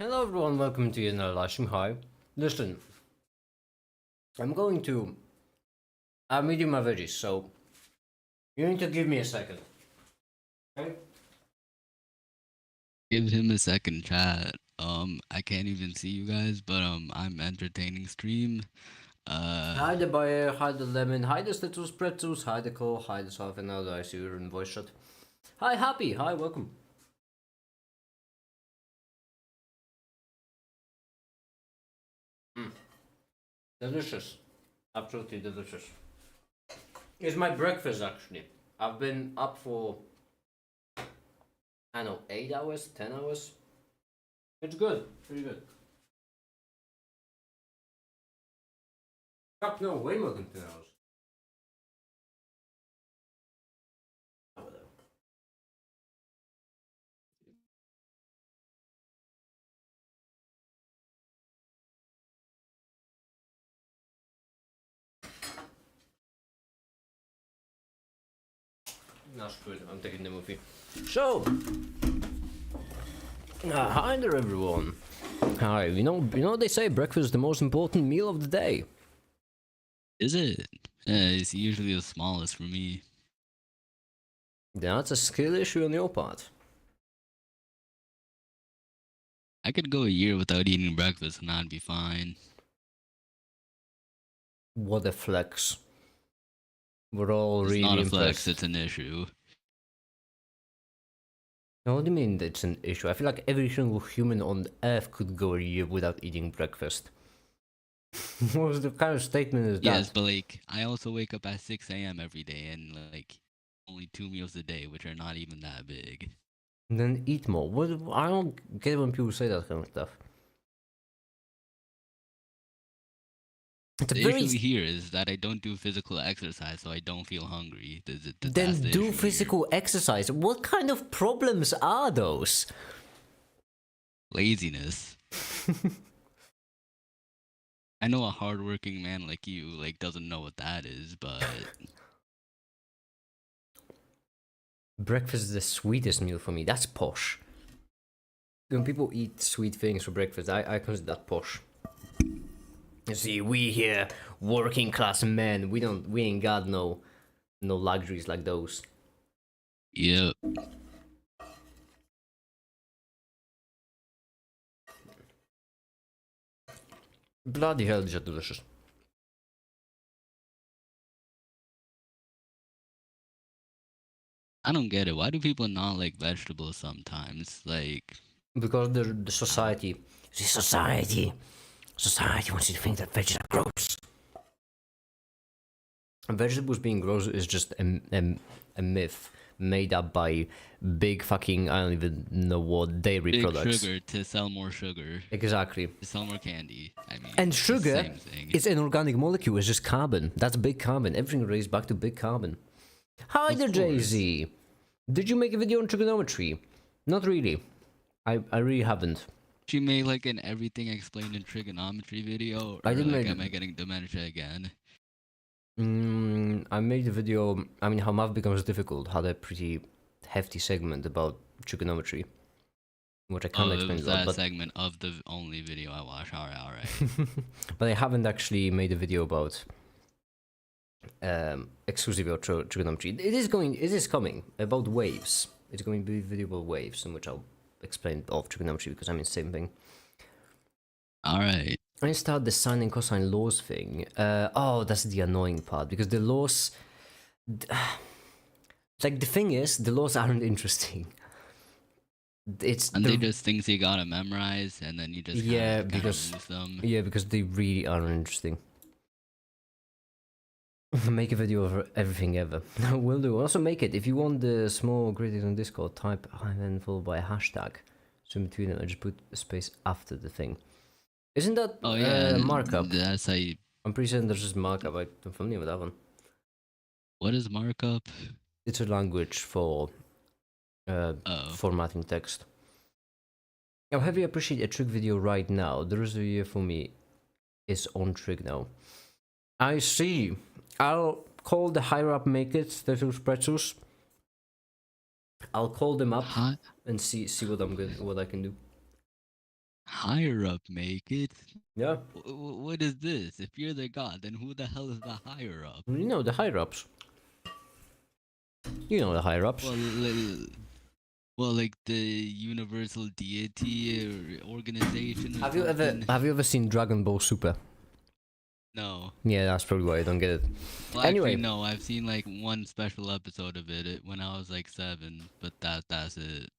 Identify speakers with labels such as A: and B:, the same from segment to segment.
A: Hello everyone, welcome to another live stream. Hi. Listen, I'm eating my veggies, so you need to give me a second. Okay?
B: Give him a second, chat. I can't even see you guys, but I'm entertaining stream.
A: Hi the Bayer, hi the Lemon, hi the Status Pretzels, hi the Cole, hi the South, and I see you're in voice chat. Hi Happy, hi, welcome. Delicious. Absolutely delicious. It's my breakfast actually. I've been up for, I don't know, 8 hours, 10 hours. It's good, pretty good. Fuck no, way more than 10 hours. That's good. I'm taking the movie. So, hi there, everyone. Hi. You know they say breakfast is the most important meal of the day.
B: Is it? It's usually the smallest for me.
A: That's a skill issue on your part.
B: I could go a year without eating breakfast and I'd be fine.
A: What a flex. We're all
B: It's
A: really
B: not a
A: impressed.
B: flex, it's an issue.
A: Now, what do you mean it's an issue? I feel like every single human on Earth could go a year without eating breakfast. What kind of statement is that?
B: Yes, but like, I also wake up at 6 a.m. every day and like, only 2 meals a day, which are not even that big.
A: Then eat more. What? I don't get when people say that kind of stuff. It's a
B: The
A: very
B: issue here is that I don't do physical exercise, so I don't feel hungry.
A: Then
B: The
A: do
B: issue
A: physical
B: here.
A: exercise. What kind of problems are those?
B: Laziness. I know a hardworking man like you like doesn't know what that is, but
A: Breakfast is the sweetest meal for me. That's posh. When people eat sweet things for breakfast, I consider that posh. You see, we here, working class men, we ain't got no luxuries like those.
B: yeah.
A: Bloody hell, these are delicious.
B: I don't get it. Why do people not like vegetables sometimes? Like,
A: Because the society, society wants you to think that veggies are gross. Vegetables being gross is just a myth made up by big fucking, I don't even know what, dairy
B: big
A: products.
B: sugar to sell more sugar,
A: Exactly.
B: to sell more candy. I mean,
A: And
B: it's the
A: sugar
B: same thing.
A: is an organic molecule, it's just carbon. That's big carbon. Everything relates back to big carbon. Hi
B: Of
A: there,
B: course.
A: Jay-Z. Did you make a video on trigonometry? Not really. I really haven't.
B: She made like an everything explained in trigonometry video,
A: I
B: or
A: did
B: like,
A: make.
B: am I getting dementia again?
A: I made a video. I mean, how math becomes difficult. Had a pretty hefty segment about trigonometry, which I can't
B: Oh, it
A: explain
B: was
A: a lot.
B: that
A: But
B: segment of the only video I watched. All right.
A: but I haven't actually made a video about exclusively about trigonometry. It is coming about waves. It's going to be a video about waves, in which I'll explain of trigonometry because I mean same thing.
B: All right.
A: I start the sine and cosine laws thing. Oh, that's the annoying part because the laws, like the thing is, the laws aren't interesting. It's
B: And they just things you gotta memorize, and then you just
A: yeah,
B: kind
A: because
B: of lose them.
A: yeah, because they really aren't interesting. Make a video of everything ever. Will do. Also make it if you want the small critics on Discord. Type and then followed by a hashtag. So in between them, I just put a space after the thing. Isn't that
B: Oh yeah,
A: markup?
B: that's how you.
A: I'm pretty certain there's just markup. I'm familiar with that one.
B: What is markup?
A: It's a language for
B: Oh.
A: formatting text. I heavily appreciate a trick video right now. The rest of the year for me is on trick now. I see. I'll call the higher up makers, the two pretzels. I'll call them up and see what I can do.
B: Higher up make it.
A: Yeah.
B: What is this? If you're the god, then who the hell is the higher up?
A: You know, the higher ups. You know the higher ups.
B: Well, like the universal deity or organization or
A: Have
B: something.
A: you ever seen Dragon Ball Super?
B: No.
A: Yeah, that's probably why I don't get it.
B: Well,
A: Anyway.
B: actually, no. I've seen like one special episode of it when I was like 7, but that's it.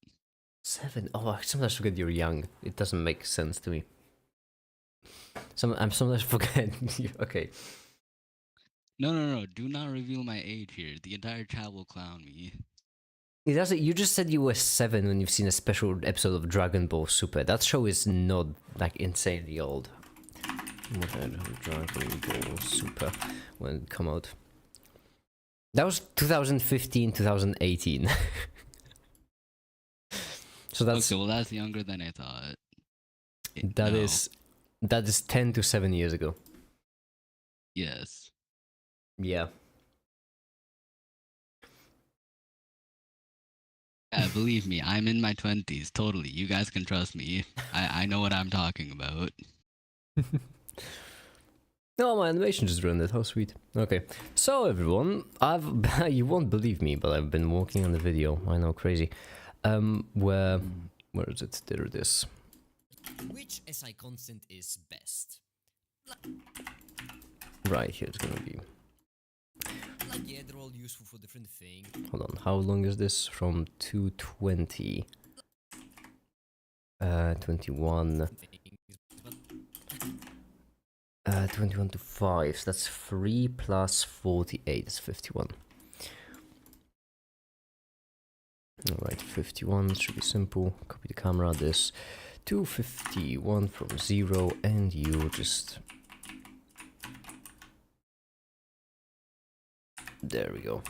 A: 7? Oh, I sometimes forget you're young. It doesn't make sense to me. I'm sometimes forget. Okay.
B: No. Do not reveal my age here. The entire chat will clown me.
A: It doesn't. You just said you were 7 when you've seen a special episode of Dragon Ball Super. That show is not like insanely old. Dragon Ball Super when it come out. That was 2015, 2018. So that's
B: Okay, well that's younger than I thought.
A: That is 10 to 7 years ago.
B: Yes.
A: Yeah.
B: Believe me, I'm in my 20s. Totally. You guys can trust me. I know what I'm talking about.
A: No, my animation just ruined it. How sweet. Okay, so everyone, you won't believe me, but I've been working on the video. I know, crazy. Where is it? There it is. Which SI constant is best? Right here it's gonna be. Like, yeah, they're all useful for different things. Hold on, how long is this? From 220. 21. 21 to 5, so that's 3 plus 48, that's 51. Alright, 51 should be simple. Copy the camera, this 251 from 0, and you just... There we go.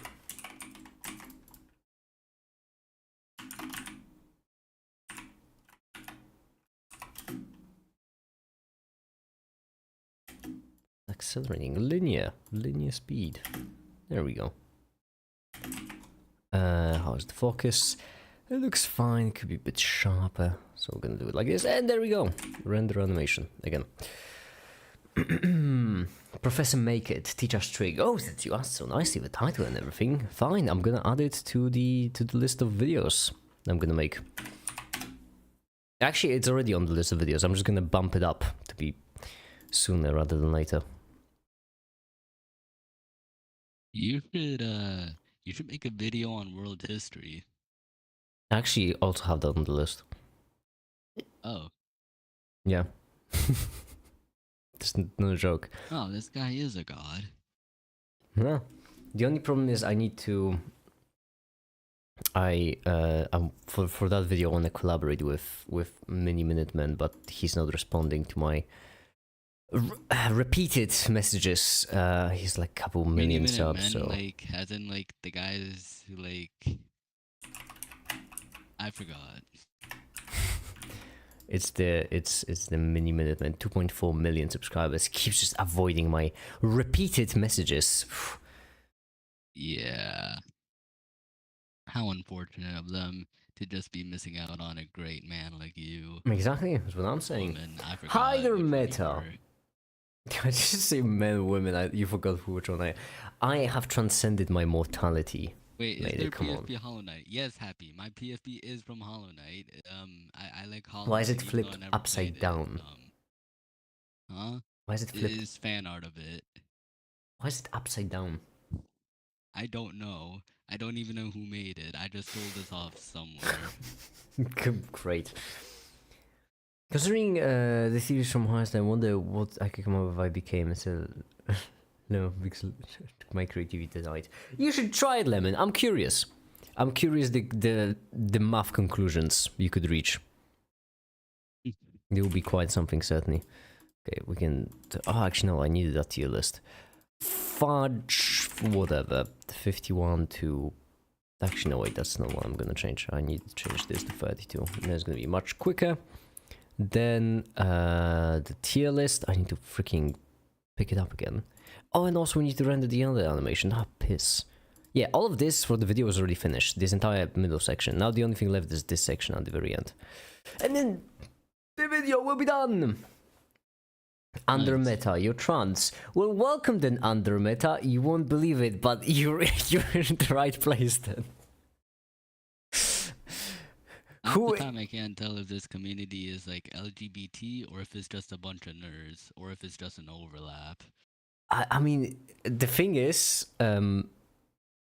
A: Accelerating linear speed. There we go. How's the focus? It looks fine, could be a bit sharper, so we're gonna do it like this, and there we go. Render animation again. Professor Make It, teach us trig. Oh, since you asked so nicely, the title and everything. Fine, I'm gonna add it to the list of videos I'm gonna make. Actually, it's already on the list of videos. I'm just gonna bump it up to be sooner rather than later.
B: You should make a video on world history.
A: I actually also have that on the list.
B: Oh.
A: Yeah. It's no joke.
B: Oh, this guy is a god.
A: No. The only problem is I need to... for that video I want to collaborate with Mini Minuteman, but he's not responding to my repeated messages. He's like a couple million subs, so...
B: Like, as in, like, the guys who, like... I forgot.
A: It's the Mini Minuteman, 2.4 million subscribers. Keeps just avoiding my repeated messages.
B: Yeah. How unfortunate of them to just be missing out on a great man like you.
A: Exactly, that's what I'm saying.
B: Woman, I forgot
A: Hi there,
B: which one you
A: Meta.
B: were.
A: I just say men, women. You forgot which one I have transcended my mortality.
B: Wait,
A: Lady,
B: is there
A: come
B: PSP
A: on.
B: Hollow Knight? Yes, Happy. My PSP is from Hollow Knight. I like Hollow Knight.
A: Why is it
B: even though
A: flipped
B: I never
A: upside
B: played it.
A: down?
B: Huh?
A: Why is it
B: It
A: flipped?
B: is fan art of it.
A: Why is it upside down?
B: I don't know. I don't even know who made it. I just stole this off somewhere.
A: Great. Considering the theories from Hearst, I wonder what I could come up with if I became a... No, because my creativity died. You should try it, Lemon. I'm curious. I'm curious the math conclusions you could reach. There will be quite something, certainly. Okay, we can... Oh, actually, no, I needed that tier list. Fudge, whatever. 51 to... Actually, no, wait, that's not what I'm gonna change. I need to change this to 32. And it's gonna be much quicker. Then, the tier list, I need to freaking pick it up again. Oh, and also we need to render the other animation. Ah, piss. Yeah, all of this for the video is already finished. This entire middle section. Now the only thing left is this section at the very end. And then The video will be done. Under
B: Nice.
A: meta, you're trans. Well, welcome then, under meta. You won't believe it, but you're in the right place then.
B: Half
A: Who-
B: the time I can't tell if this community is like LGBT or if it's just a bunch of nerds or if it's just an overlap.
A: I mean, the thing is,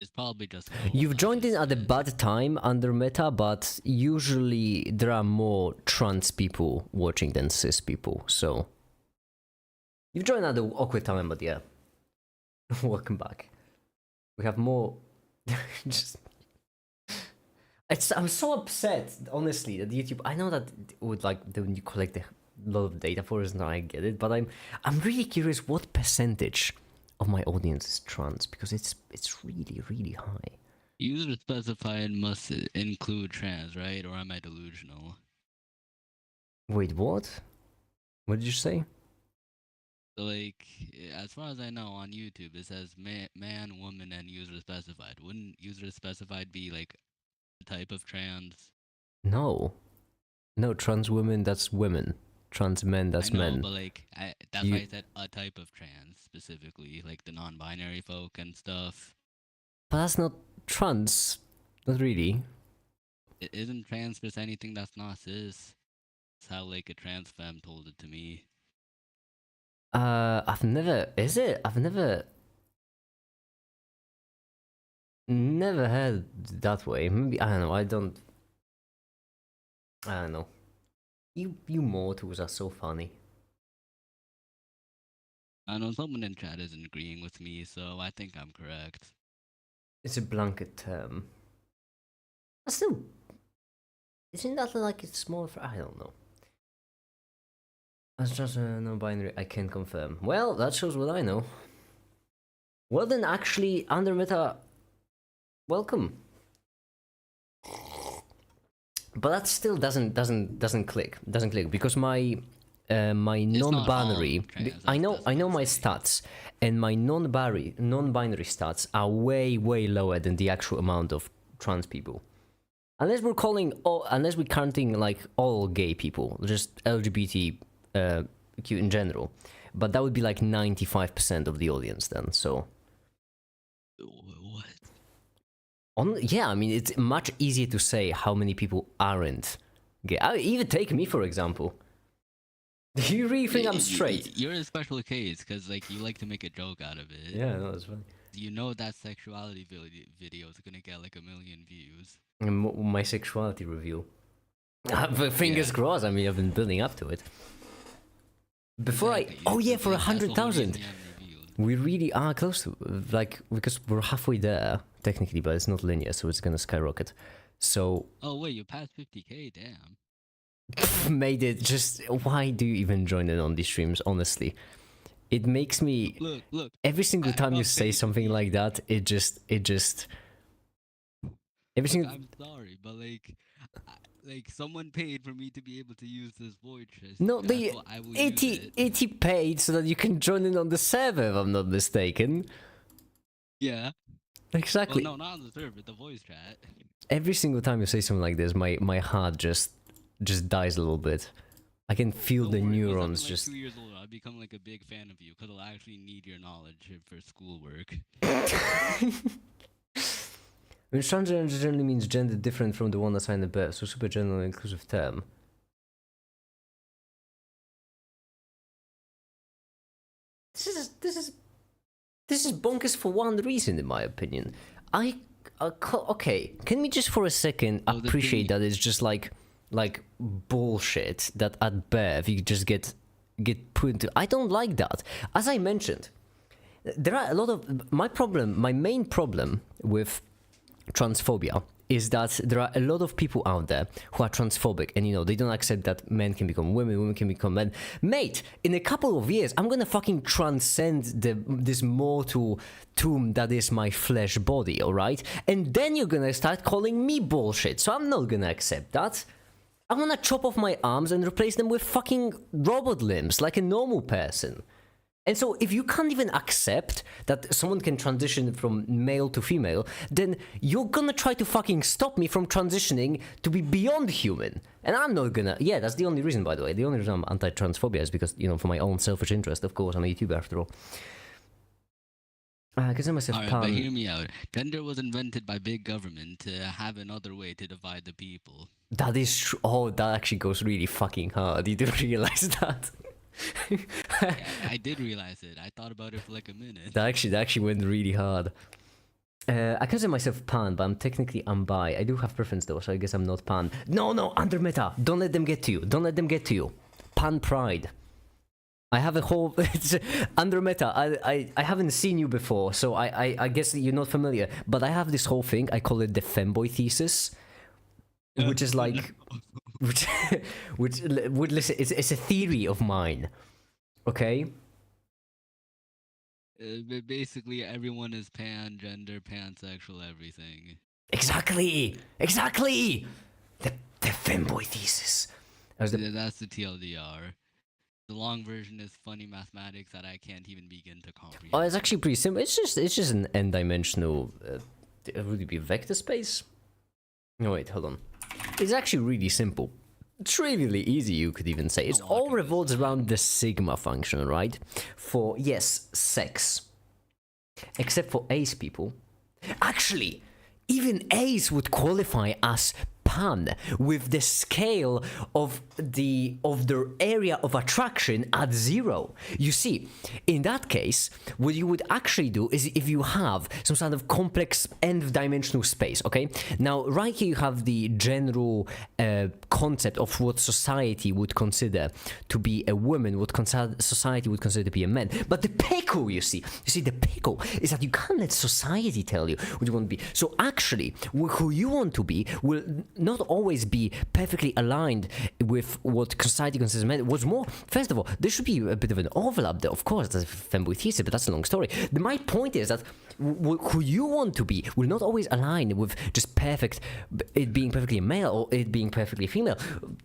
B: It's probably just. an
A: you've
B: overlap,
A: joined in
B: is
A: at a
B: it?
A: bad time under meta, but usually there are more trans people watching than cis people, so you've joined at an awkward time, but yeah. Welcome back. We have more. Just. I'm so upset, honestly, that YouTube. I know that it would like when you collect a lot of data for us, and I get it, but I'm really curious what percentage of my audience is trans, because it's really, really high.
B: User specified must include trans, right? Or am I delusional?
A: Wait, what? What did you say?
B: So, like, as far as I know, on YouTube it says man, woman, and user specified. Wouldn't user specified be like a type of trans?
A: No, trans women, that's women. Trans men, that's
B: I know,
A: men.
B: but like, that's why I said a type of trans specifically, like the non-binary folk and stuff.
A: But that's not trans. Not really.
B: It isn't trans just anything that's not cis. That's how like a trans femme told it to me.
A: I've never. Is it? I've never heard that way. Maybe I don't know. I don't know. You mortals are so funny.
B: I know someone in chat isn't agreeing with me, so I think I'm correct.
A: It's a blanket term. But still, isn't that like it's small for? I don't know. That's just a non-binary. I can confirm. Well, that shows what I know. Well then, actually, under meta, welcome. But that still doesn't click. Doesn't click because my my
B: It's not all
A: non-binary.
B: trans,
A: I know
B: that's
A: I know
B: what
A: my
B: I'm saying.
A: stats, and my non-binary stats are way lower than the actual amount of trans people. Unless we're counting like all gay people, just LGBT Q in general. But that would be like 95% of the audience then. So
B: What?
A: yeah, I mean it's much easier to say how many people aren't gay. Even take me for example. Do you really think I'm straight?
B: You're a special case because like you like to make a joke out of it.
A: Yeah, no, that's funny.
B: You know that sexuality video is gonna get like 1 million views.
A: My sexuality review. Fingers
B: Yeah.
A: crossed. I mean, I've been building up to it. Before
B: Exactly,
A: oh
B: it's
A: yeah,
B: the
A: for
B: thing, that's the only
A: 100,000.
B: reason you haven't revealed.
A: We really are close to, like, because we're halfway there, technically, but it's not linear, so it's gonna skyrocket. So,
B: Oh wait, you passed 50K, damn.
A: made it just, why do you even join in on these streams, honestly? It makes me,
B: Look.
A: every single time you
B: I'm
A: say
B: paid.
A: something like that, it just, every single,
B: I'm sorry, but like someone paid for me to be able to use this void chest.
A: no,
B: and
A: they,
B: I thought I will use it.
A: 80 paid so that you can join in on the server, if I'm not mistaken.
B: Yeah.
A: Exactly.
B: Well, no, not on the server, the voice chat.
A: Every single time you say something like this, my heart just dies a little bit. I can feel
B: Don't
A: the
B: worry, once I'm,
A: neurons
B: like,
A: just.
B: 2 years old, I'll become like a big fan of you because I'll actually need your knowledge for schoolwork.
A: When transgender generally means gender different from the one assigned at birth, so super general and inclusive term. This is bonkers for one reason, in my opinion. Okay, can we just for a second
B: Well, the
A: appreciate
B: thing-
A: that it's just like bullshit that at birth you just get put into. I don't like that. As I mentioned, there are a lot of my main problem with transphobia is that there are a lot of people out there who are transphobic and they don't accept that men can become women can become men. Mate, in a couple of years I'm gonna fucking transcend this mortal tomb that is my flesh body, alright? And then you're gonna start calling me bullshit, so I'm not gonna accept that. I'm gonna chop off my arms and replace them with fucking robot limbs like a normal person. And so if you can't even accept that someone can transition from male to female, then you're gonna try to fucking stop me from transitioning to be beyond human. And I'm not gonna... Yeah, that's the only reason, by the way. The only reason I'm anti-transphobia is because, you know, for my own selfish interest, of course, I'm a YouTuber after all. I consider myself
B: Alright, but hear me out. Gender was invented by big government to have another way to divide the people.
A: That is true. Oh, that actually goes really fucking hard. You do realize that?
B: Yeah, I did realize it. I thought about it for like a minute.
A: That actually went really hard. I consider myself pan, but I'm technically bi. I do have preference though, so I guess I'm not pan. No, under meta. Don't let them get to you. Don't let them get to you. Pan pride. I have a whole... It's under meta. I haven't seen you before, so I guess you're not familiar. But I have this whole thing. I call it the femboy thesis, which is like... which listen, it's a theory of mine, okay?
B: Basically, everyone is pan, gender, pansexual, everything.
A: Exactly. The femboy thesis.
B: That's the TLDR. The long version is funny mathematics that I can't even begin to comprehend.
A: Oh, it's actually pretty simple. It's just an n-dimensional. Would it be vector space? No, wait, hold on. It's actually really simple. Trivially easy, you could even say. It all revolves around the sigma function, right? For, yes, sex. Except for ace people. Actually, even ace would qualify as pan with the scale of their area of attraction at 0. You see, in that case, what you would actually do is if you have some sort of complex n-dimensional space, okay? Now, right here you have the general concept of what society would consider to be a woman, what society would consider to be a man. But the pickle, you see the pickle is that you can't let society tell you what you want to be. So actually, who you want to be will not always be perfectly aligned with what society considers men. What's more, first of all, there should be a bit of an overlap there. Of course, that's a femboy thesis, but that's a long story. My point is that who you want to be will not always align with just it being perfectly male or it being perfectly female.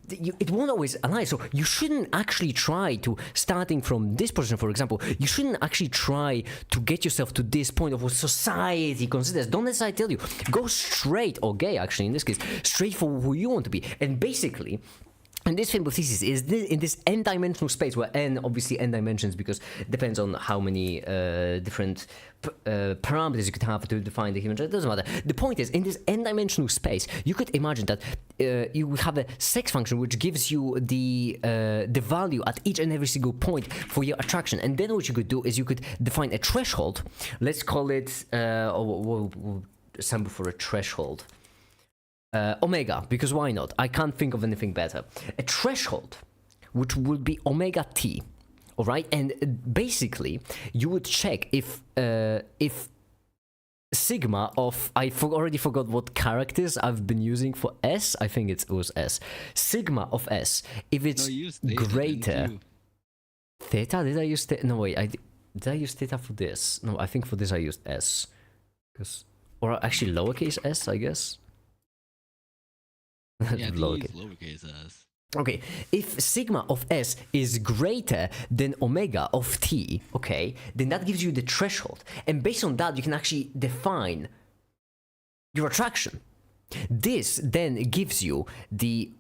A: It won't always align. So you shouldn't actually try to, starting from this position, for example, you shouldn't actually try to get yourself to this point of what society considers. Don't let society tell you. Go straight, or gay actually in this case, straight for who you want to be. And basically, and this femboy thesis is in this n-dimensional space, where n obviously n dimensions because it depends on how many different parameters you could have to define the human gender. It doesn't matter. The point is, in this n-dimensional space, you could imagine that you have a sex function which gives you the value at each and every single point for your attraction. And then what you could do is you could define a threshold. Let's call it we'll sample for a threshold. Omega, because why not? I can't think of anything better. A threshold, which would be omega t, all right? And basically, you would check if sigma of... already forgot what characters I've been using for S. I think it was S. Sigma of S, if it's greater... Theta? Did I use theta? No, wait. Did I use theta for this? No, I think for this I used S. Or actually lowercase s, I guess.
B: Yeah, lowercase s.
A: Okay, if sigma of s is greater than omega of t, okay, then that gives you the threshold. And based on that, you can actually define your attraction. This then gives you the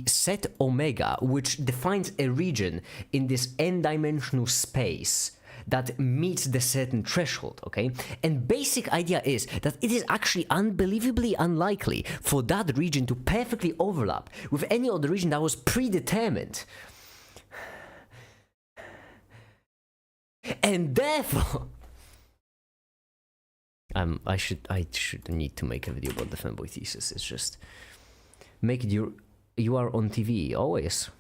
A: set omega, which defines a region in this n-dimensional space that meets the certain threshold, okay? And basic idea is that it is actually unbelievably unlikely for that region to perfectly overlap with any other region that was predetermined. And therefore... I should need to make a video about the femboy thesis. It's just... Make it you are on TV, always.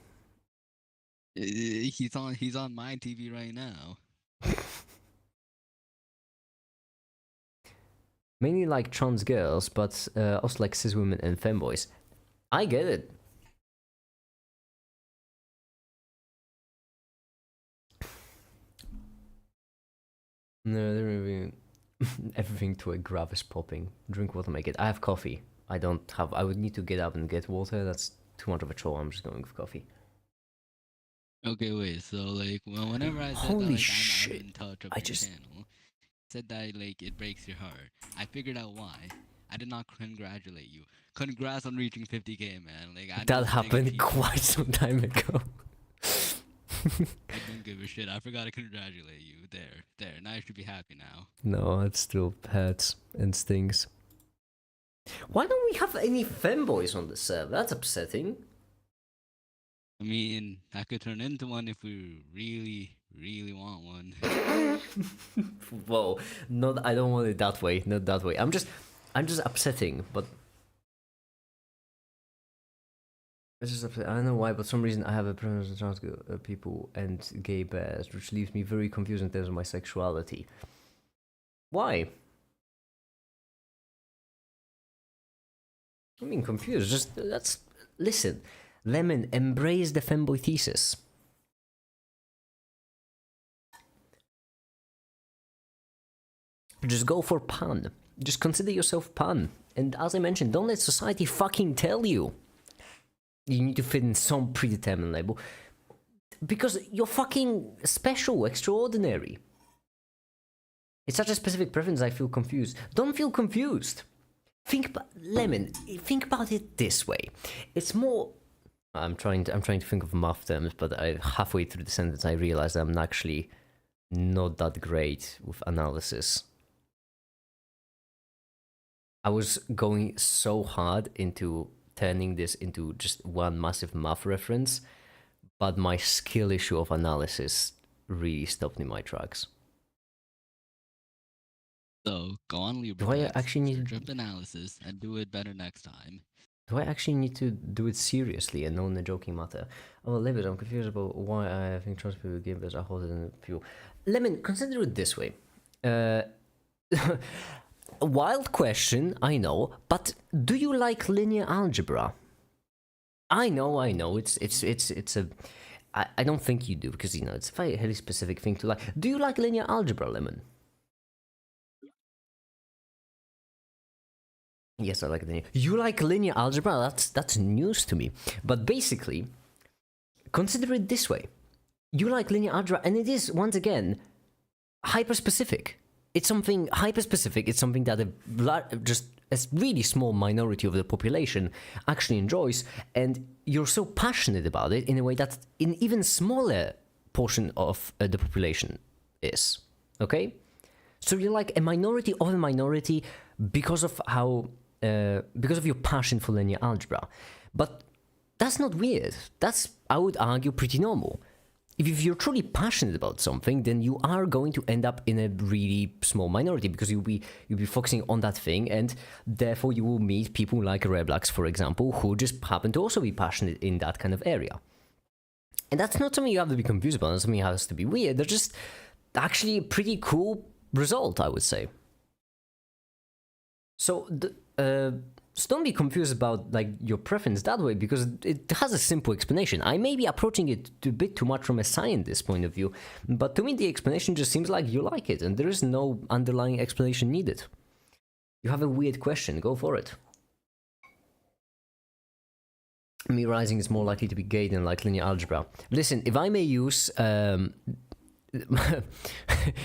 B: He's on my TV right now.
A: Mainly like trans girls, but also like cis women and femboys. I get it. No, they're moving everything to a graph is popping. Drink water, make it. I have coffee. I would need to get up and get water. That's too much of a chore. I'm just going with coffee.
B: Okay, wait. So like, whenever I said that
A: Holy
B: like I'm
A: shit.
B: in touch of
A: I
B: your
A: just...
B: channel, said that like it breaks your heart. I figured out why. I did not congratulate you. Congrats on reaching 50K, man. Like I know
A: That
B: it's getting
A: happened
B: achievements
A: quite
B: and
A: some
B: stuff.
A: time ago.
B: I don't give a shit. I forgot to congratulate you. There. Now you should be happy now.
A: No, it still hurts and stings. Why don't we have any femboys on the server? That's upsetting.
B: I mean, I could turn into one if we really, really want one.
A: Whoa, not. I don't want it that way. Not that way. I'm just upsetting. But it's just upsetting. I don't know why, but for some reason I have a preference for trans people and gay bears, which leaves me very confused in terms of my sexuality. Why? I mean, confused. Just let's listen. Lemon, embrace the femboy thesis. Just go for pan. Just consider yourself pan. And as I mentioned, don't let society fucking tell you you need to fit in some predetermined label. Because you're fucking special, extraordinary. It's such a specific preference, I feel confused. Don't feel confused. Lemon, think about it this way. It's more... I'm trying to think of math terms, but halfway through the sentence I realized I'm actually not that great with analysis. I was going so hard into turning this into just one massive math reference, but my skill issue of analysis really stopped me in my tracks.
B: So go on
A: Do I
B: LibreText,
A: actually need
B: search up analysis, and do it better next time.
A: Do I actually need to do it seriously and not in a joking matter? Oh, Lemon, I'm confused about why I think trans people give us a hotter than people. Lemon, consider it this way. A wild question, I know, but do you like linear algebra? I know. It's a. I don't think you do because it's a very highly specific thing to like. Do you like linear algebra, Lemon? Yes, I like linear. You like linear algebra? That's news to me. But basically, consider it this way: you like linear algebra, and it is once again hyper-specific. It's something hyper-specific. It's something that just a really small minority of the population actually enjoys, and you're so passionate about it in a way that an even smaller portion of the population is. Okay, so you're like a minority of a minority because of how because of your passion for linear algebra. But that's not weird. That's, I would argue, pretty normal. If you're truly passionate about something, then you are going to end up in a really small minority because you'll be focusing on that thing, and therefore you will meet people like Reblax, for example, who just happen to also be passionate in that kind of area. And that's not something you have to be confused about. That's something that has to be weird. They're just actually a pretty cool result, I would say. So don't be confused about like your preference that way, because it has a simple explanation. I may be approaching it a bit too much from a scientist point of view, but to me the explanation just seems like you like it, and there is no underlying explanation needed. You have a weird question, go for it. Me rising is more likely to be gay than like linear algebra. Listen, if I may use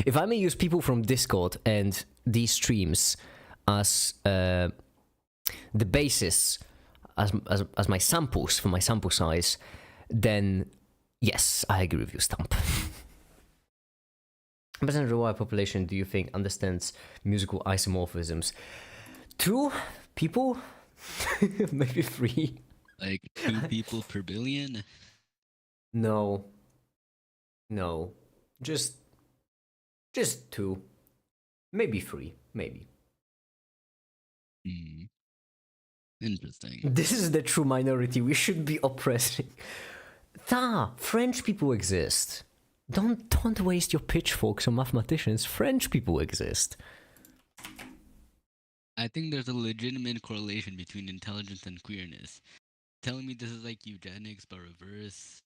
A: if I may use people from Discord and these streams as the basis as my samples for my sample size, then yes, I agree with you, Stump. What percentage of the world population do you think understands musical isomorphisms? 2 people? Maybe 3?
B: Like 2 people per billion?
A: No. Just 2. Maybe 3. Maybe.
B: Interesting.
A: This is the true minority we should be oppressing. French people exist. Don't waste your pitchforks on mathematicians. French people exist.
B: I think there's a legitimate correlation between intelligence and queerness. Telling me this is like eugenics but reverse.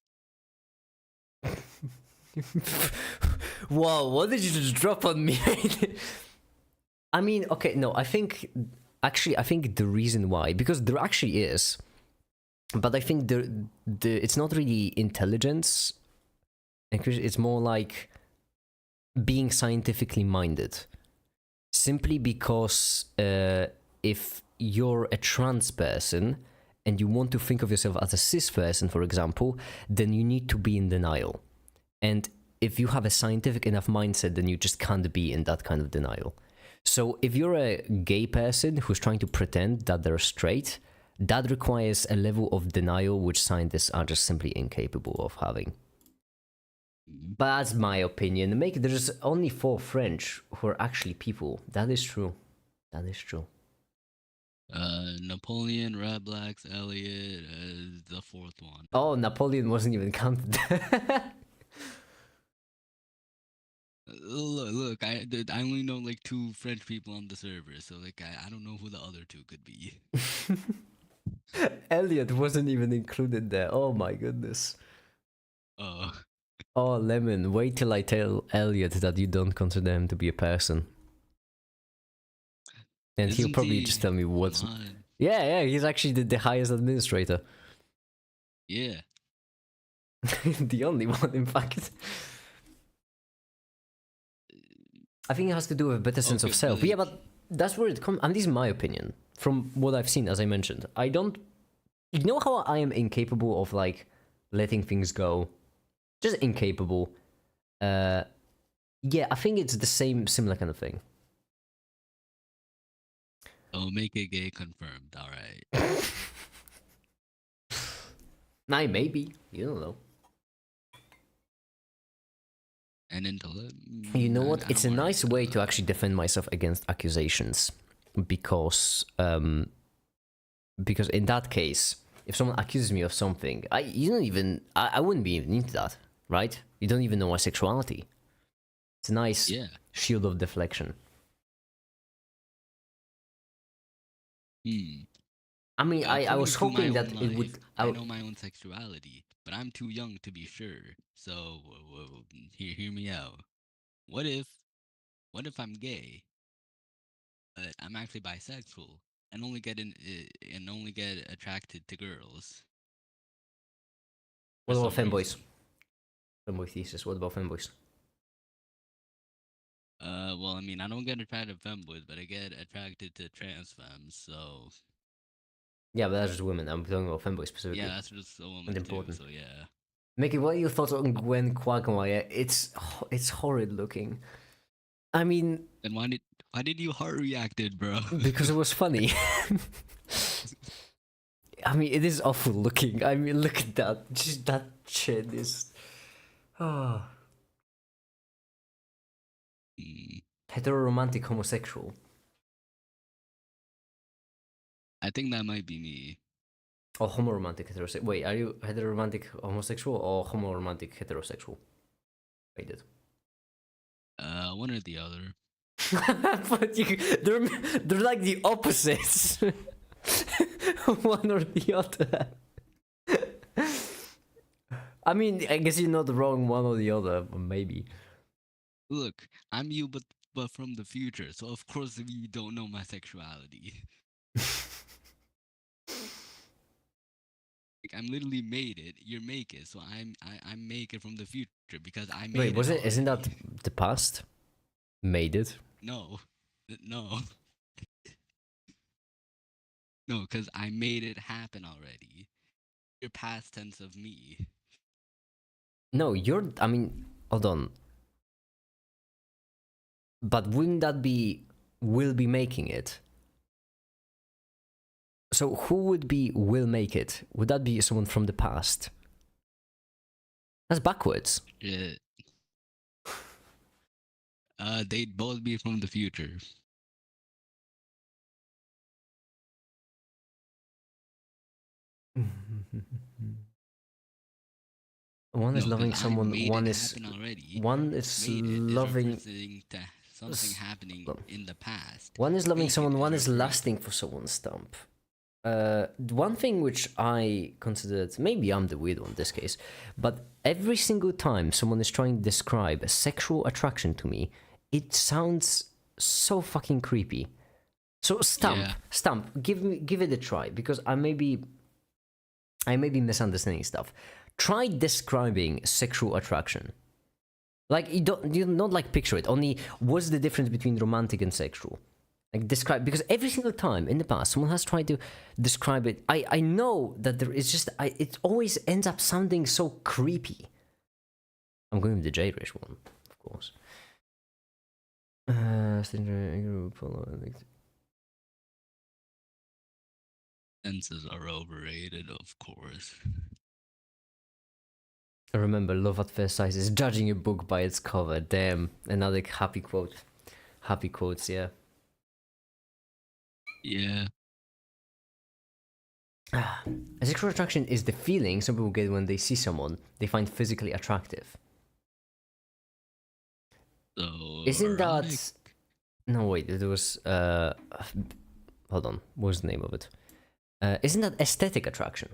A: Whoa, what did you just drop on me? I mean, okay, no, I think the reason why, because there actually is, but I think it's not really intelligence It's more like being scientifically minded. Simply because if you're a trans person and you want to think of yourself as a cis person, for example, then you need to be in denial. And if you have a scientific enough mindset, then you just can't be in that kind of denial. So if you're a gay person who's trying to pretend that they're straight, that requires a level of denial which scientists are just simply incapable of having. But that's my opinion. There's only 4 French who are actually people. That is true. That is true.
B: Napoleon, Rablax, Elliot, the 4th one.
A: Oh, Napoleon wasn't even counted.
B: Look, I only know like 2 French people on the server, so like I don't know who the other 2 could be.
A: Elliot wasn't even included there. Oh my goodness. Oh, Lemon, wait till I tell Elliot that you don't consider him to be a person. And he'll probably just tell me what's... Yeah, he's actually the highest administrator.
B: Yeah.
A: The only one, in fact. I think it has to do with a better sense of self. But yeah, but that's where it comes... And this is my opinion. From what I've seen, as I mentioned. I don't... You know how I am incapable of, like, letting things go? Just incapable. Yeah, I think it's the similar kind of thing.
B: Oh, make it gay confirmed. All right.
A: Nah, maybe. You don't know.
B: And
A: you know what? It's a nice way to actually defend myself against accusations, because in that case, if someone accuses me of something, I wouldn't be even into that, right? You don't even know my sexuality. It's a nice shield of deflection. I mean, I was hoping that it would...
B: I know my own sexuality, but I'm too young to be sure. So, hear me out. What if I'm gay, but I'm actually bisexual and only get attracted to girls?
A: What about femboys? Femboy thesis. What about femboys?
B: Well, I mean, I don't get attracted to femboys, but I get attracted to trans femmes, so...
A: Yeah, but that's just women. I'm talking about femboys specifically.
B: Yeah, that's just a woman important. Too, so yeah.
A: Mickey, what are your thoughts on Gwen Quagmire? It's horrid looking. I mean...
B: Then why did you heart reacted, bro?
A: Because it was funny. I mean, it is awful looking. I mean, look at that. Just that chin is... Oh. Heteroromantic homosexual.
B: I think that might be me.
A: Or homoromantic heterosexual. Wait, are you heteroromantic homosexual or homoromantic heterosexual? Wait,
B: one or the other.
A: But they're like the opposites. One or the other. I mean, I guess you're not wrong, one or the other, maybe.
B: Look, I'm you, but from the future, so of course we don't know my sexuality. Like, I'm literally made it. You're make it, so I'm make it from the future because I made it.
A: Wait, isn't that the past? Made it?
B: No. No, because I made it happen already. You're past tense of me.
A: No, I mean, hold on. But wouldn't that be will be making it? So who would be will make it? Would that be someone from the past? That's backwards.
B: Yeah. They'd both be from the future.
A: One is loving someone. One is loving
B: something happening in the past.
A: One is loving someone. One is lusting for someone's stump. One thing which I considered, maybe I'm the weird one in this case, but every single time someone is trying to describe a sexual attraction to me, it sounds so fucking creepy. So Stump, give it a try, because I may be misunderstanding stuff. try describing sexual attraction. Like you don't like picture it. Only what's the difference between romantic and sexual? Like describe, because every single time in the past someone has tried to describe it. I know that there is just it always ends up sounding so creepy. I'm going with the J-Rish one, of course.
B: Senses are overrated, of course.
A: I remember love at first sight is judging a book by its cover. Damn, another happy quote. Happy quotes, yeah.
B: Yeah.
A: A sexual attraction is the feeling some people get when they see someone they find physically attractive.
B: So
A: Isn't
B: erotic?
A: that... No, wait, it was... Hold on, what's the name of it? Isn't that aesthetic attraction?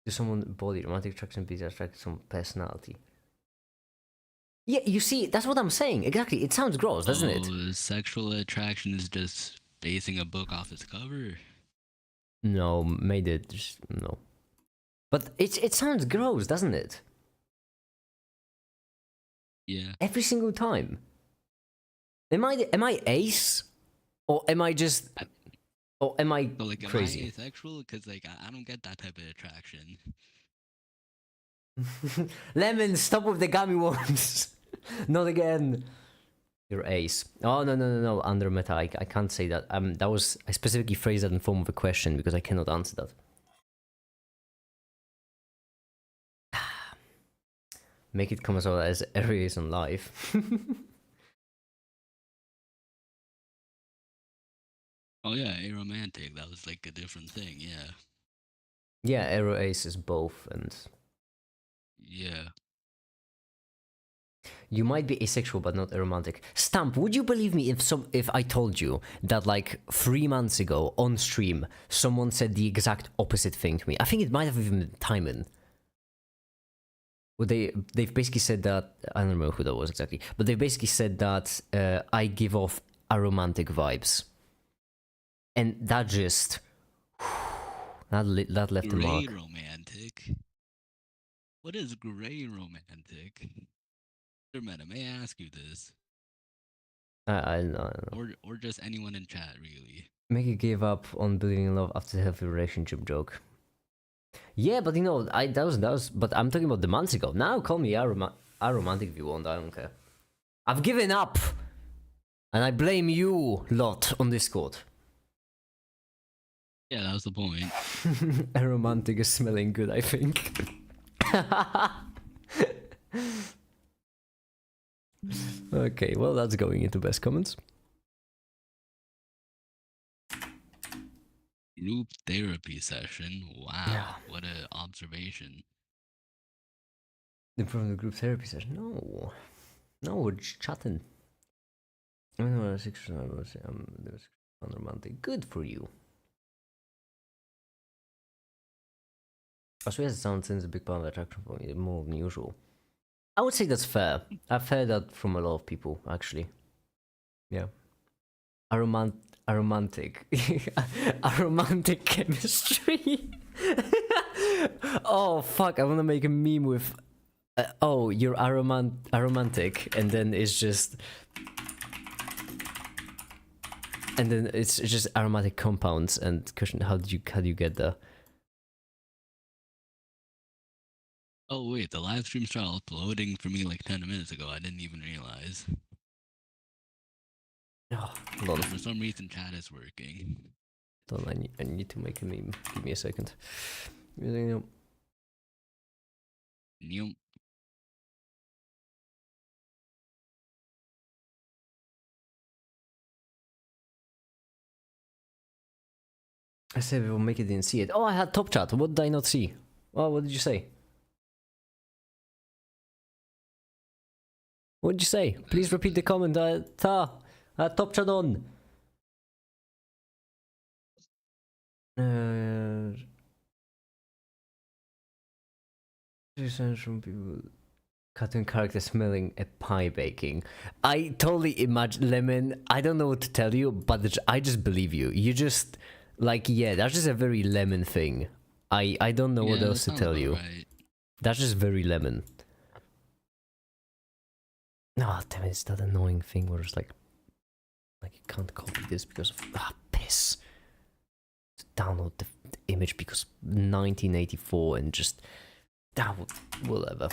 A: To someone's body, romantic attraction be attracted to some personality. Yeah, you see, that's what I'm saying. Exactly, it sounds gross, doesn't it?
B: Sexual attraction is just basing a book off its cover?
A: No, made it just... No. But it sounds gross, doesn't it?
B: Yeah.
A: Every single time. Am I ace? Or am I just... Or am I
B: So, like,
A: crazy?
B: am I asexual? Because, like, I don't get that type of attraction.
A: Lemon, stop with the gummy worms. Not again. You're ace. Oh, no. Under meta, I can't say that. That was... I specifically phrased that in form of a question because I cannot answer that. Make it come as well as areas on life.
B: Oh, yeah, aromantic. That was, like, a different thing, yeah.
A: Yeah, arrow ace is both, and...
B: Yeah.
A: You might be asexual but not aromantic. Stamp, would you believe me if I told you that like 3 months ago on stream someone said the exact opposite thing to me? I think it might have even been Timon. Well, they've basically said that, I don't remember who that was exactly, but they basically said that I give off aromantic vibes, and that just that left a mark.
B: Gray romantic? What is gray romantic? Meta, may I ask you this?
A: I don't know.
B: Or just anyone in chat, really.
A: Make you give up on believing in love after a healthy relationship joke. Yeah, but you know, that was. But I'm talking about the months ago. Now call me aromantic if you want. I don't care. I've given up, and I blame you lot on Discord.
B: Yeah, that was the point.
A: Aromantic is smelling good, I think. Okay, well that's going into best comments.
B: Group therapy session. Wow,
A: Yeah.
B: what an observation.
A: Improve the group therapy session. No, we're just chatting. I know, I'm unromantic. Good for you. Australia sound seems a big part of attraction for me, more than usual. I would say that's fair. I've heard that from a lot of people, actually. Yeah. Aromantic. Aromantic chemistry. Oh, fuck, I want to make a meme with... oh, you're aromantic, and then it's just... And then it's just aromatic compounds, and question, how do you get there?
B: Oh wait, the live stream started uploading for me like 10 minutes ago. I didn't even realize.
A: Oh, hold on.
B: For some reason, chat is working.
A: Hold on, I need to make a meme. Give me a second. Yep. I said we will make it, didn't see it. Oh, I had top chat. What did I not see? Oh, what did you say? What did you say? Please repeat the comment. Top chat on. From people cartoon character smelling a pie baking. I totally imagine Lemon. I don't know what to tell you, but I just believe you. You just like, yeah, that's just a very Lemon thing. I don't know what else to tell you.
B: Right.
A: That's just very lemon. Oh, damn it, it's that annoying thing where it's like you can't copy this because of piss. To download the image because 1984 and just whatever.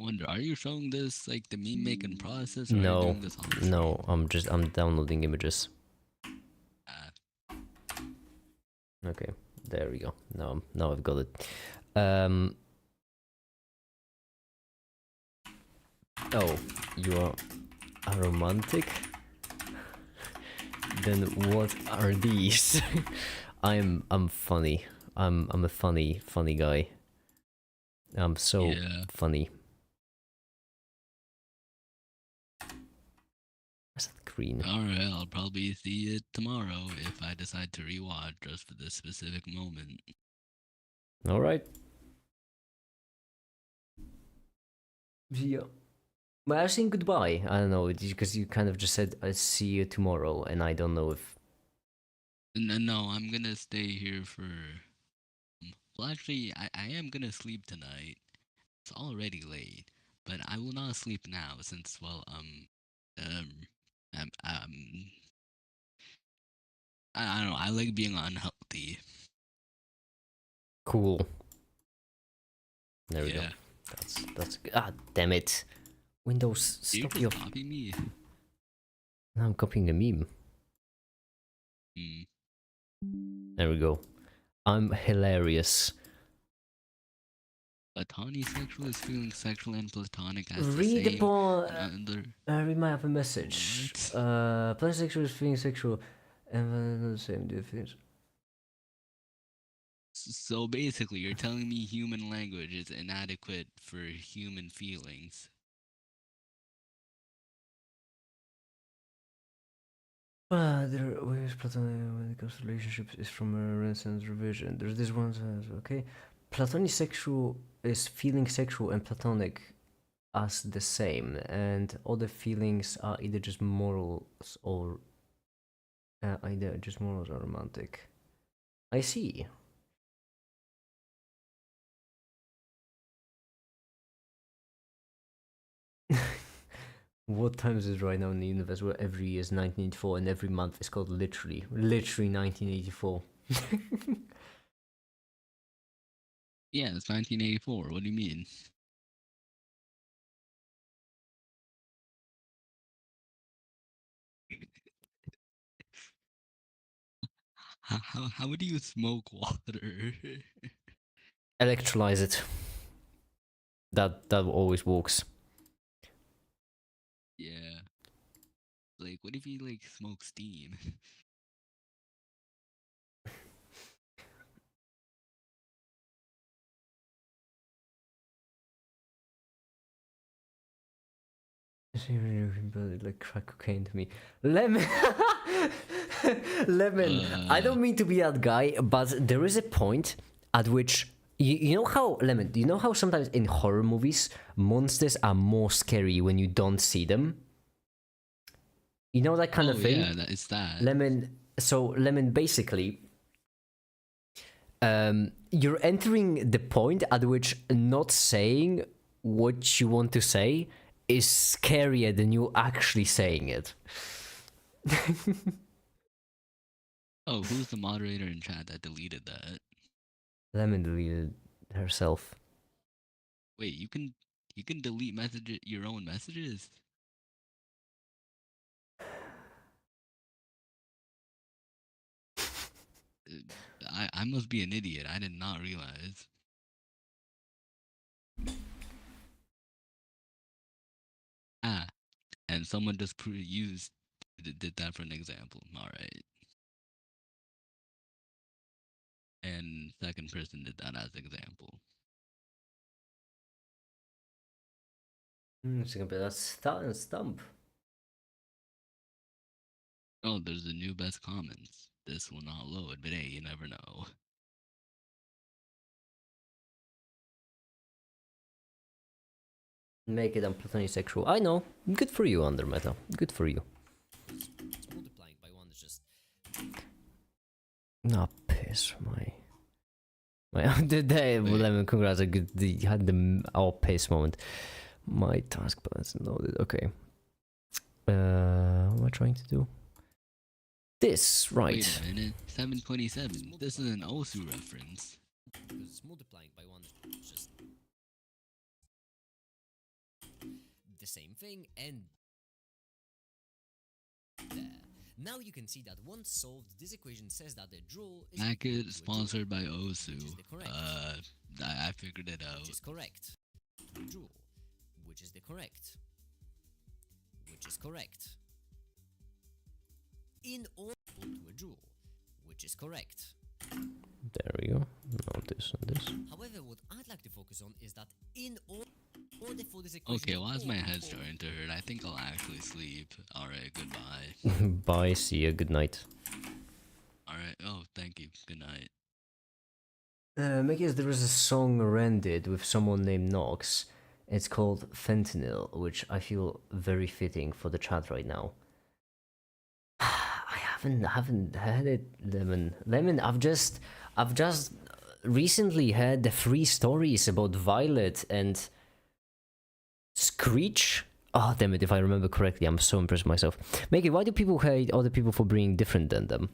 B: Wonder, are you showing this like the meme making process, or are you
A: No,
B: doing this on the
A: no, I'm downloading images. Okay, there we go. Now I've got it. Oh, you are a romantic? Then what are these? I'm funny. I'm a funny guy. I'm so funny. What's that green?
B: Alright, I'll probably see it tomorrow if I decide to rewatch just for this specific moment.
A: Alright. Yeah. Well, I was saying goodbye. I don't know, because you kind of just said I'll see you tomorrow, and I don't know if.
B: No, I'm gonna stay here for. Well, actually, I am gonna sleep tonight. It's already late, but I will not sleep now since, well, um, I don't know. I like being unhealthy.
A: Cool. There we go. That's damn it. Windows, stop your.
B: Copy me.
A: Now I'm copying a meme. There we go. I'm hilarious.
B: Platonic sexual is feeling sexual and platonic as
A: Read
B: the same.
A: Read my have a message. Platonic sexual is feeling sexual and the same difference.
B: So basically, you're telling me human language is inadequate for human feelings.
A: There are ways platonic when it comes to relationships is from a Renaissance revision. There's this one says, okay, platonic sexual is feeling sexual and platonic as the same, and other feelings are either just morals or romantic. I see. What time is it right now in the universe where every year is 1984 and every month is called literally 1984?
B: Yeah, it's 1984. What do you mean? How do you smoke water?
A: Electrolyze it. That always works.
B: Yeah. Like, what if you like smoke steam?
A: Like crack cocaine to me. Lemon. Lemon. I don't mean to be that guy, but there is a point at which you know how Lemon. Do you know how sometimes in horror movies monsters are more scary when you don't see them? You know that kind of thing.
B: Yeah, it's that.
A: Lemon. So Lemon basically. You're entering the point at which not saying what you want to say is scarier than you actually saying it.
B: Oh, who's the moderator in chat that deleted that?
A: Lemon deleted herself.
B: Wait, you can delete your own messages? I must be an idiot. I did not realize. And someone just did that for an example. All right. And second person did that as example.
A: That's stump.
B: Oh, there's a new best comments. This will not load, but hey, you never know.
A: Make it unplatonic sexual. I know. Good for you, Undermeta. Good for you. It's multiplying by one. It's just. Nah, piss my. Congrats, you had our pace moment. My taskbar is loaded. Okay. What am I trying to do? This, right.
B: Wait a minute. 727. This is an Osu reference.
A: Because multiplying by 1 is just the same thing, and there. Now you can see that once solved, this equation says that the joule is
B: Packet sponsored by Osu.
A: correct.
B: I figured it out.
A: Which is correct. Joule, which is the correct. Which is correct. In order to a joule, which is correct. There we go. Now this and this. However, what I'd like to focus on is that in order for this equation.
B: Okay, why is my head starting to hurt? I think I'll actually sleep. Alright, goodbye.
A: Bye, see ya, good night.
B: Alright, oh, thank you. Good night.
A: Because there is a song rendered with someone named Nox. It's called Fentanyl, which I feel very fitting for the chat right now. I haven't heard it, Lemon. Lemon, I've just recently heard the 3 stories about Violet and Screech. Oh, damn it, if I remember correctly, I'm so impressed with myself. Maggie, why do people hate other people for being different than them?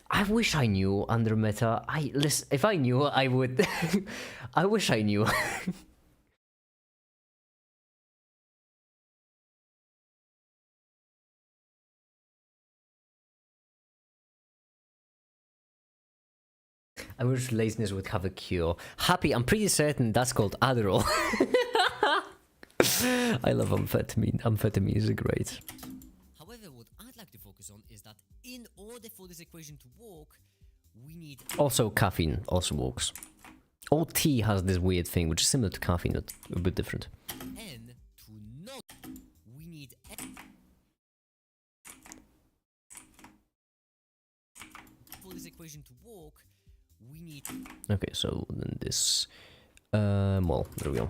A: I wish I knew, under meta. Listen, if I knew, I would. I wish I knew. I wish laziness would have a cure. Happy, I'm pretty certain that's called Adderall. I love amphetamine. Amphetamine is great. However, what I'd like to focus on is that in order for this equation to work, we need... Also, caffeine also works. All tea has this weird thing, which is similar to caffeine, but a bit different. N to not... We need... For this equation to work, we need... Okay, so then this... well, there we go.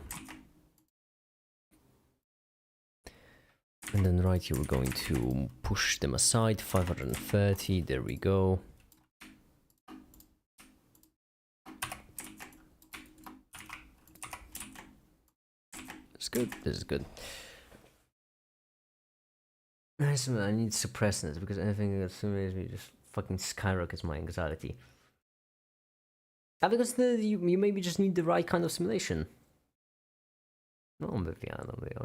A: And then right here we're going to push them aside, 530, there we go. It's good, this is good. I need suppressants because anything that stimulates me just fucking skyrockets my anxiety. Because you maybe just need the right kind of simulation. No, I'm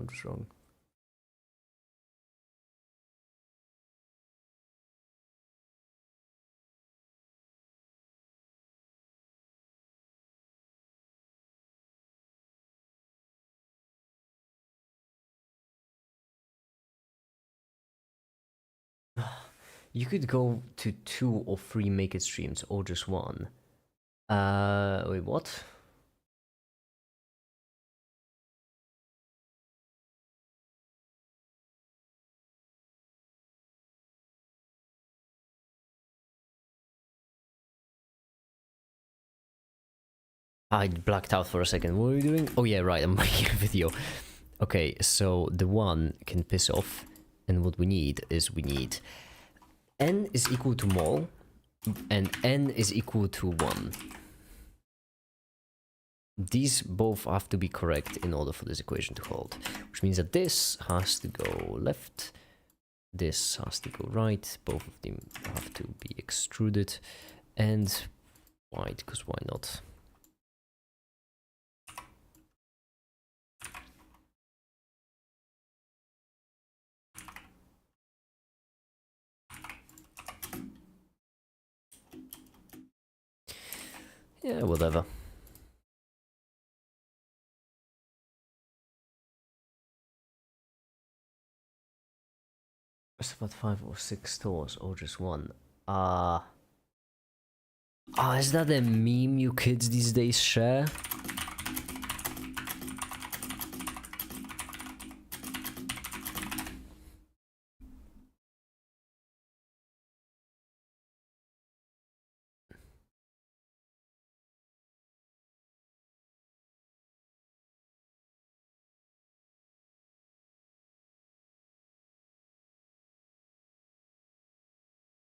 A: just wrong. You could go to 2 or 3 make it streams or just 1. Wait, what? I blacked out for a second. What are you doing? Oh yeah, right, I'm making a video. Okay, so the 1 can piss off, and what we need is n is equal to mol, and n is equal to 1. These both have to be correct in order for this equation to hold, which means that this has to go left, this has to go right, both of them have to be extruded, and white, because why not? Yeah, whatever. It's about 5 or 6 stores, or just 1. Is that a meme you kids these days share?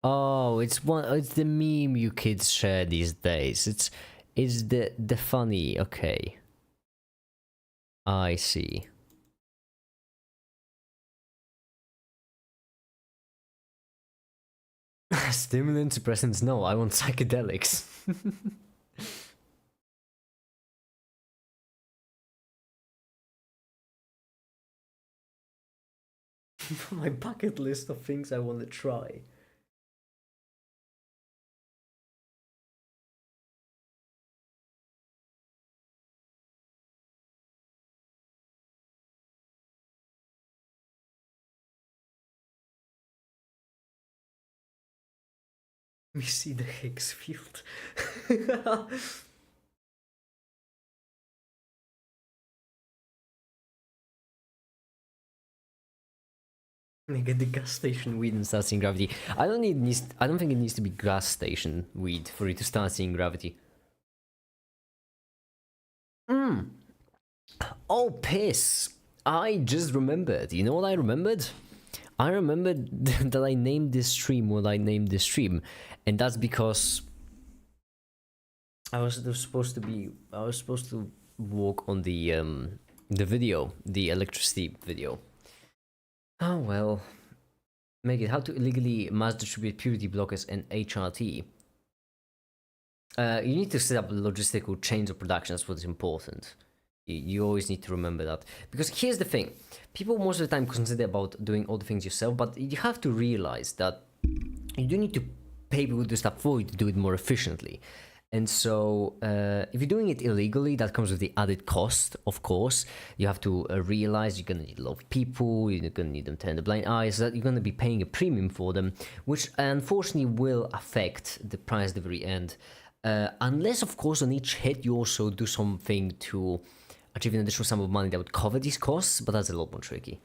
A: Oh, it's the meme you kids share these days. Is the funny? Okay, I see. Stimulant suppressants? No, I want psychedelics. My bucket list of things I want to try. We see the Higgs field. Get the gas station weed and start seeing gravity. I don't think it needs to be gas station weed for you to start seeing gravity. Oh, piss! I just remembered. You know what I remembered? I remembered that I named this stream what I named this stream, and that's because I was supposed to walk on the video, the electricity video. Oh well. Make it how to illegally mass distribute purity blockers and HRT. You need to set up logistical chains of production. That's what's important. You always need to remember that, because here's the thing: people most of the time consider about doing all the things yourself, but you have to realize that you do need to pay people to stuff for you to do it more efficiently. And so, if you're doing it illegally, that comes with the added cost, of course. You have to realize you're going to need a lot of people, you're going to need them to turn the blind eye, so that you're going to be paying a premium for them, which unfortunately will affect the price at the very end. Unless, of course, on each hit you also do something to achieve an additional sum of money that would cover these costs, but that's a lot more tricky.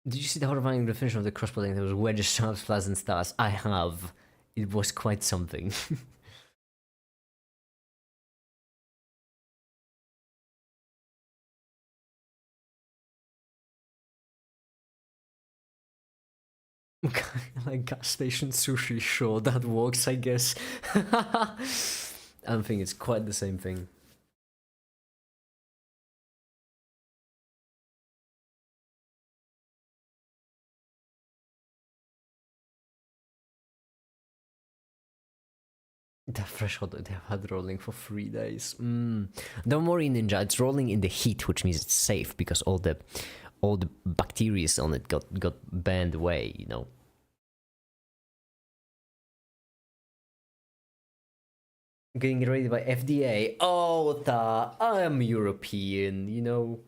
A: Did you see the horrifying definition of the crossbow? There was wedges, sharps, flares, and stars. I have. It was quite something. Like gas station sushi, sure, that works, I guess. I don't think it's quite the same thing. The threshold they have had rolling for 3 days. Don't worry, Ninja. It's rolling in the heat, which means it's safe because all the bacteria on it got burned away. You know. Getting rated by FDA. Oh, I'm European. You know.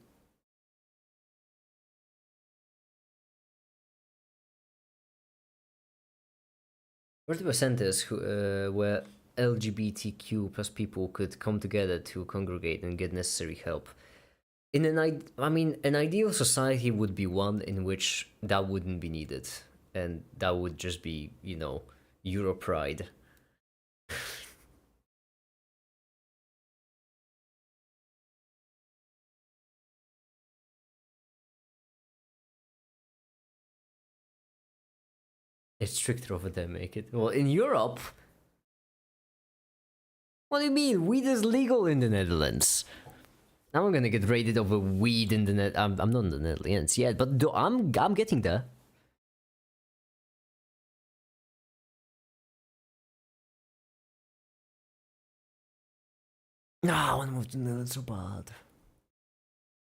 A: What the centers where LGBTQ plus people could come together to congregate and get necessary help? An ideal society would be one in which that wouldn't be needed, and that would just be, Euro pride. It's stricter over there, make it. Well, in Europe. What do you mean? Weed is legal in the Netherlands. Now I'm gonna get raided over weed in the net. I'm not in the Netherlands yet, but I'm getting there. No, I want to move to the Netherlands so bad,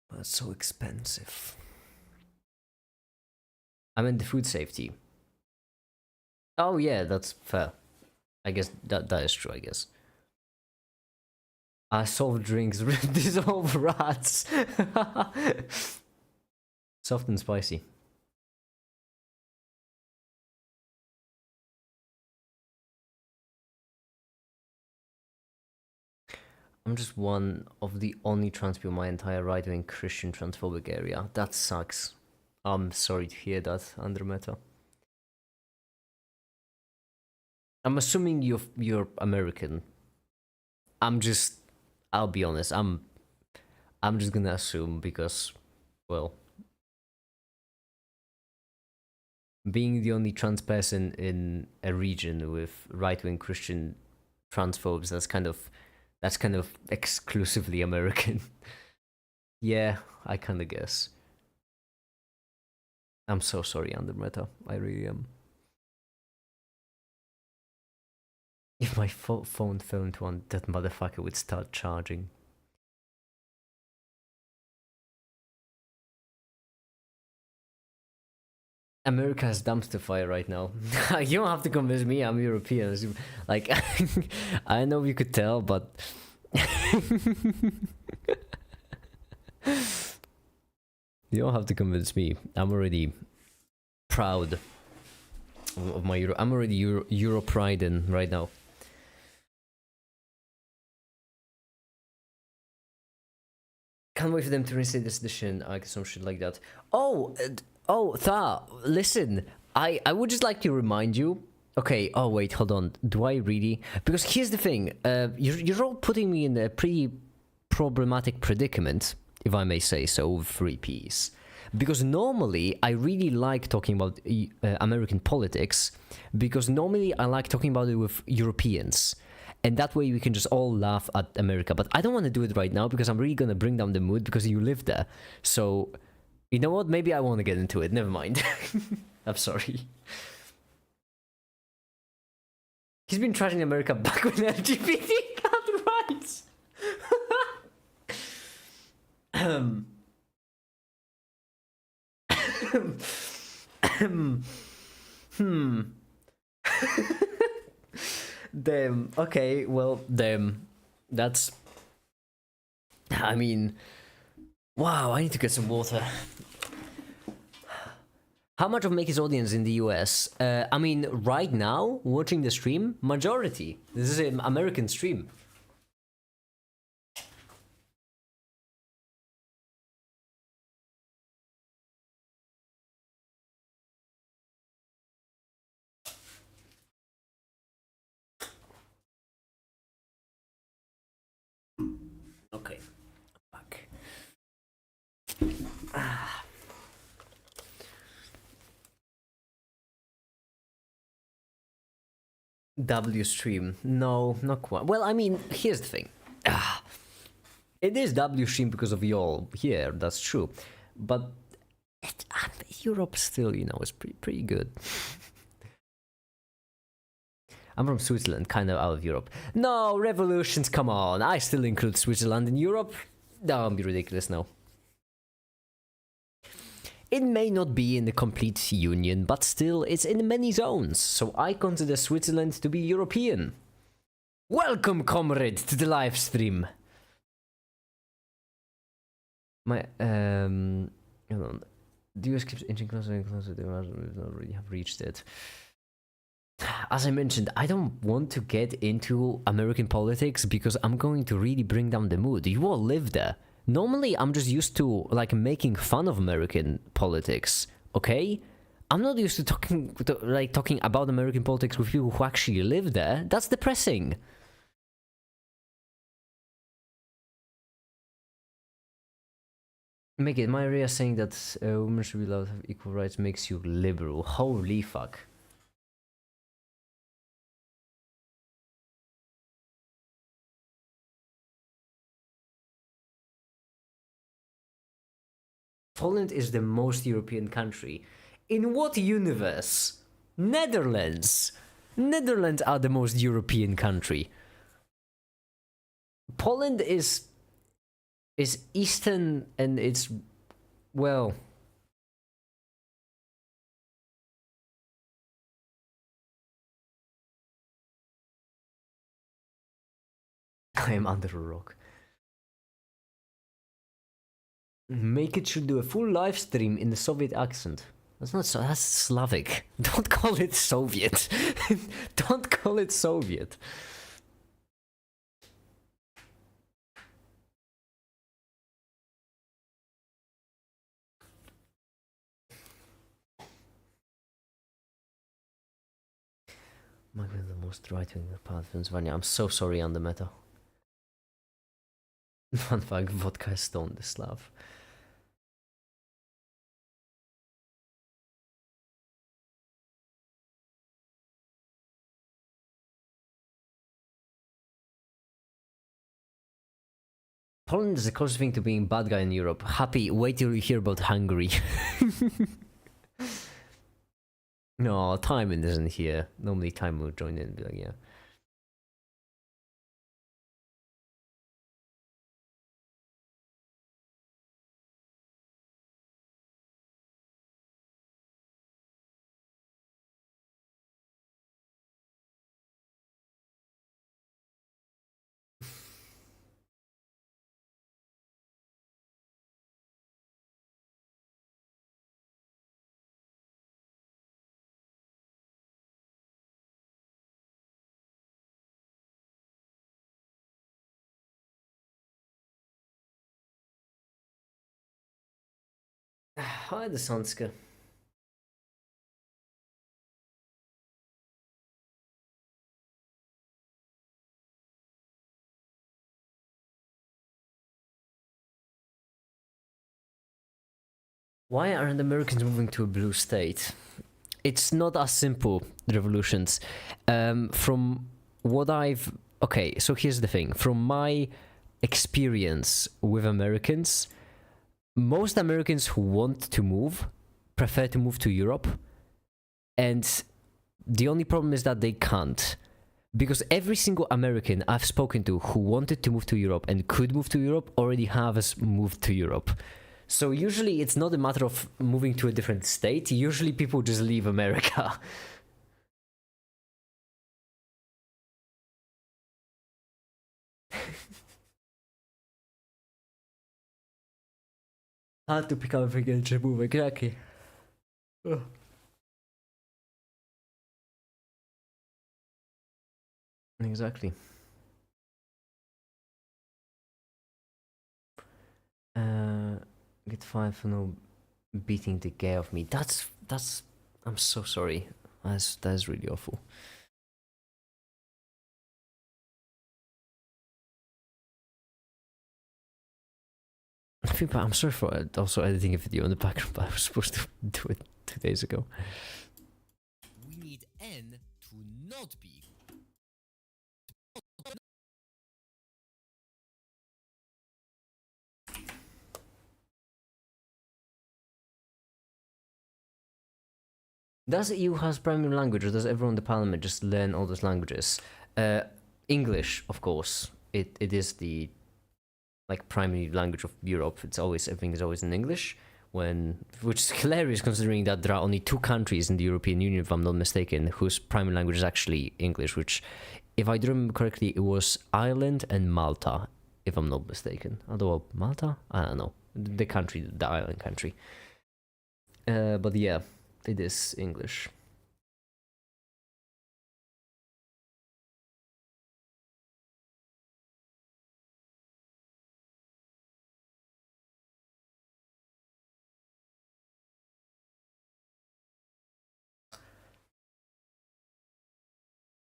A: but it's so expensive. I meant the food safety. Oh yeah, that's fair. I guess that is true. I guess. Soft drinks dissolve rats. Soft and spicy. I'm just one of the only trans people in my entire right-wing Christian transphobic area. That sucks. I'm sorry to hear that, Andromeda. I'm assuming you're American. I'll be honest. I'm just gonna assume because, well, being the only trans person in a region with right-wing Christian transphobes, that's kind of exclusively American. Yeah, I kind of guess. I'm so sorry, Undermeta. I really am. If my phone fell into one, that motherfucker would start charging. America has dumpster fire right now. You don't have to convince me. I'm European. Like, I know you could tell, but you don't have to convince me. I'm already proud of my Euro. I'm already Euro pride in right now. Can't wait for them to reinstate this edition. Like some shit like that. Oh, Tha, listen. I would just like to remind you. Okay. Oh wait, hold on. Do I really? Because here's the thing. You're all putting me in a pretty problematic predicament, if I may say so, with 3Ps. Because normally I really like talking about American politics. Because normally I like talking about it with Europeans. And that way we can just all laugh at America. But I don't want to do it right now because I'm really going to bring down the mood because you live there. So, you know what? Maybe I want to get into it. Never mind. I'm sorry. He's been trashing America back when LGBT got rights. Damn. Okay, well, damn. That's... I mean... Wow, I need to get some water. How much of Make's audience in the US? I mean, right now, watching the stream, majority. This is an American stream. Okay, back. W stream? No, not quite. Well, I mean, here's the thing. It is W stream because of y'all here. That's true, but Europe still, you know, is pretty good. I'm from Switzerland, kind of out of Europe. No, revolutions, come on. I still include Switzerland in Europe. Don't be ridiculous now. It may not be in the complete union, but still, it's in many zones, so I consider Switzerland to be European. Welcome, comrade, to the live stream. My, hold on. The US keeps inching closer and closer to Russia. We already have reached it. As I mentioned, I don't want to get into American politics because I'm going to really bring down the mood. You all live there. Normally, I'm just used to, like, making fun of American politics, okay? I'm not used to talking about American politics with people who actually live there. That's depressing. Make it. My area saying that women should be allowed to have equal rights makes you liberal. Holy fuck. Poland is the most European country. In what universe? Netherlands. Netherlands are the most European country. Poland is Eastern and it's, well... I am under a rock. Make it should do a full live stream in the Soviet accent. That's not so. That's Slavic. Don't call it Soviet. Don't call it Soviet. Might be the most right-wing path in Pennsylvania. I'm so sorry on the meta. Fun fact, vodka is stoned the Slav. Poland is the closest thing to being bad guy in Europe. Happy, wait till you hear about Hungary. No, Timon isn't here. Normally Timon will join in and be like, yeah. Hi, the Sanska. Why aren't Americans moving to a blue state? It's not as simple, revolutions. From what I've... Okay, so here's the thing. From my experience with Americans, most Americans who want to move prefer to move to Europe. And the only problem is that they can't. Because every single American I've spoken to who wanted to move to Europe and could move to Europe already has moved to Europe. So usually it's not a matter of moving to a different state. Usually people just leave America. Hard to become a freaking move, exactly. Ugh. Exactly. Get fired for no beating the gay of me. That's I'm so sorry. That's really awful. I think I'm sorry for also editing a video in the background, but I was supposed to do it 2 days ago.
C: We need N to not be.
A: Does EU has primary language, or does everyone in the parliament just learn all those languages? English, of course. It is the like primary language of Europe. It's always everything is always in English. Which is hilarious considering that there are only 2 countries in the European Union, if I'm not mistaken, whose primary language is actually English. Which, if I do remember correctly, it was Ireland and Malta, if I'm not mistaken. Although Malta, I don't know, the country, the island country. But yeah, it is English.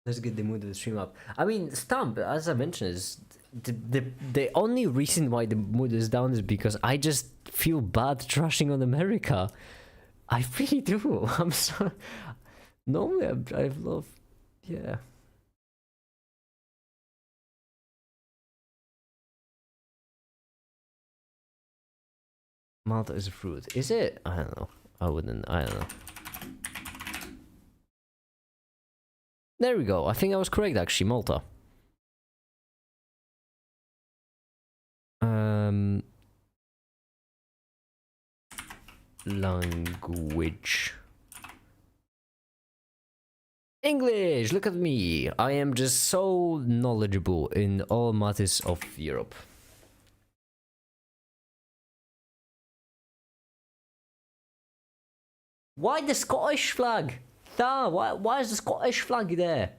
A: Let's get the mood of the stream up. I mean, Stump, as I mentioned, is the only reason why the mood is down is because I just feel bad trashing on America. I really do. I'm so... Normally I love... Yeah. Malta is a fruit. Is it? I don't know. I don't know. There we go. I think I was correct, actually. Malta. Language. English! Look at me! I am just so knowledgeable in all matters of Europe. Why the Scottish flag? Why is the Scottish flag there?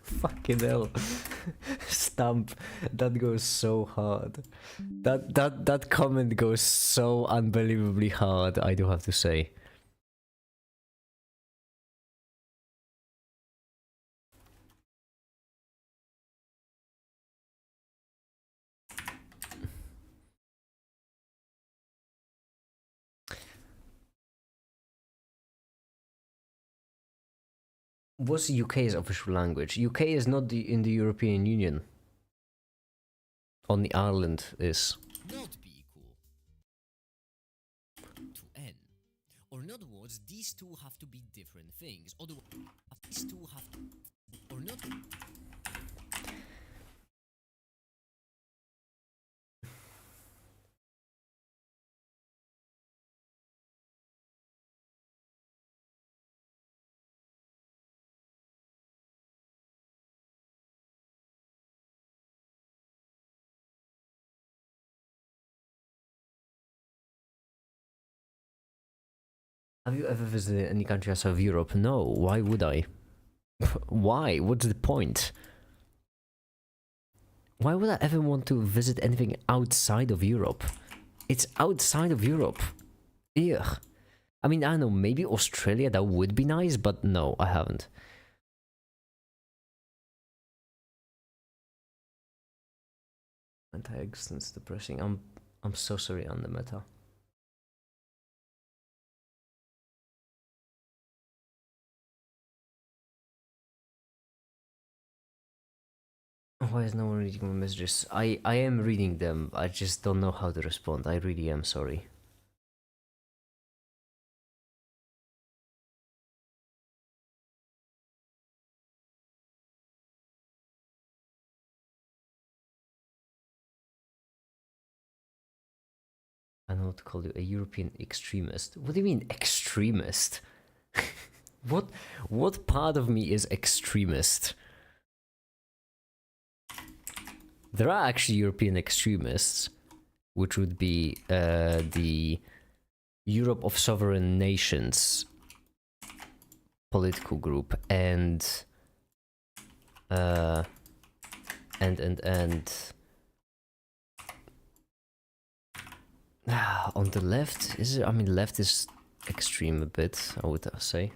A: Fucking hell. stamp. That goes so hard. That comment goes so unbelievably hard, I do have to say. What's UK's official language? UK is not in the European Union. Only Ireland is.
C: not be equal to n. Or in other words, these two have to be different things. Otherwise, these two have to, or not.
A: Have you ever visited any country outside of Europe? No. Why would I? Why? What's the point? Why would I ever want to visit anything outside of Europe? It's outside of Europe. Ugh. I mean, I don't know, maybe Australia, that would be nice, but no, I haven't. Anti-existence depressing. I'm so sorry on the meta. Why is no one reading my messages? I am reading them. I just don't know how to respond. I really am sorry. I don't know what to call you. A European extremist. What do you mean extremist? What part of me is extremist? There are actually European extremists, which would be the Europe of Sovereign Nations political group, and on the left, is it? I mean, left is extreme a bit, I would say.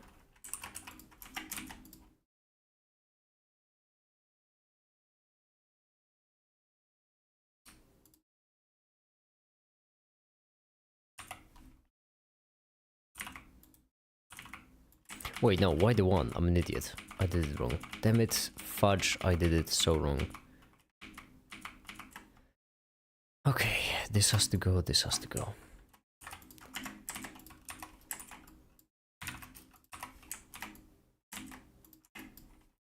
A: Wait, no, why the one? I'm an idiot. I did it wrong. Damn it, fudge, I did it so wrong. Okay, this has to go, this has to go.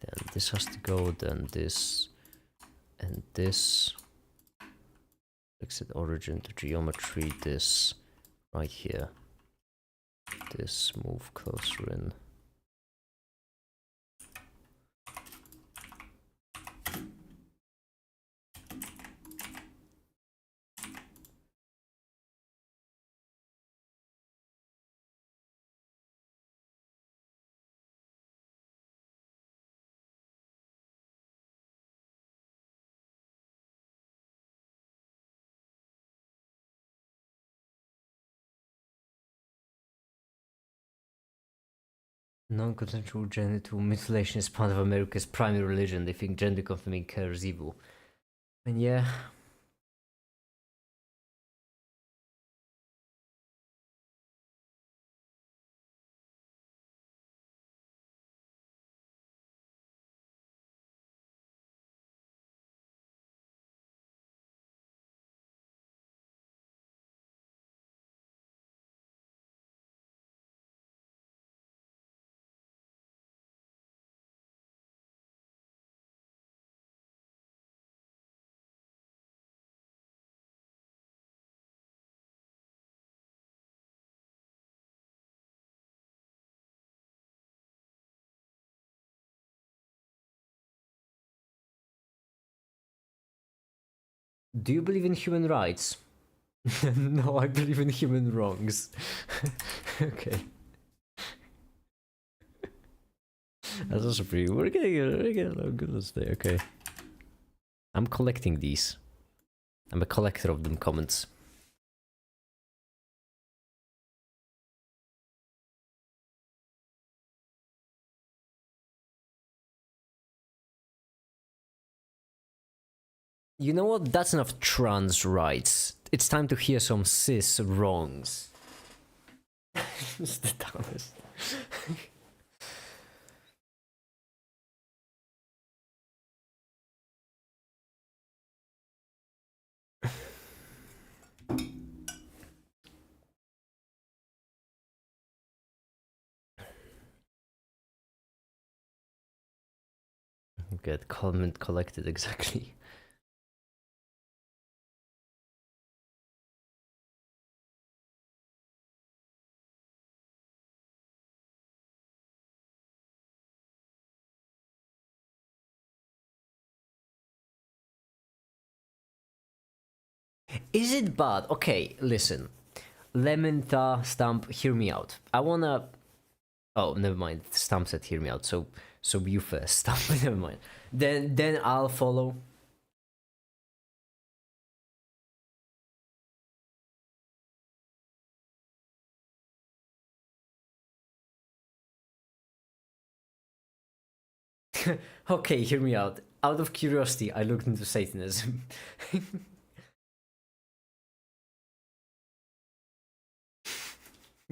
A: Then this has to go, then this, and this. Exit origin to geometry, this right here. This, move closer in. Non-consensual genital mutilation is part of America's primary religion. They think gender confirming care is evil. And yeah. Do you believe in human rights? No, I believe in human wrongs. Okay. That's also pretty. We're getting a good day. Okay. I'm collecting these. I'm a collector of them comments. You know what? That's enough trans rights. It's time to hear some cis wrongs. It's the dumbest. Good comment collected, exactly. Is it bad? Okay, listen. Lementa, Stamp, hear me out. I wanna... Oh, never mind. Stamp said hear me out, so you first. Stamp, never mind. Then I'll follow. Okay, hear me out. Out of curiosity, I looked into Satanism.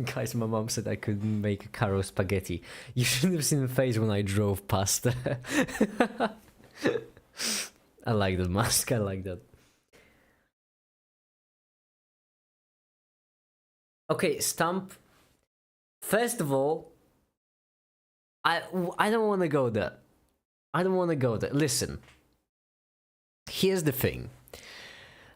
A: Guys, my mom said I couldn't make caro spaghetti. You shouldn't have seen the face when I drove past. I like that mask, I like that. Okay, Stamp. First of all, I don't want to go there. I don't want to go there. Listen. Here's the thing.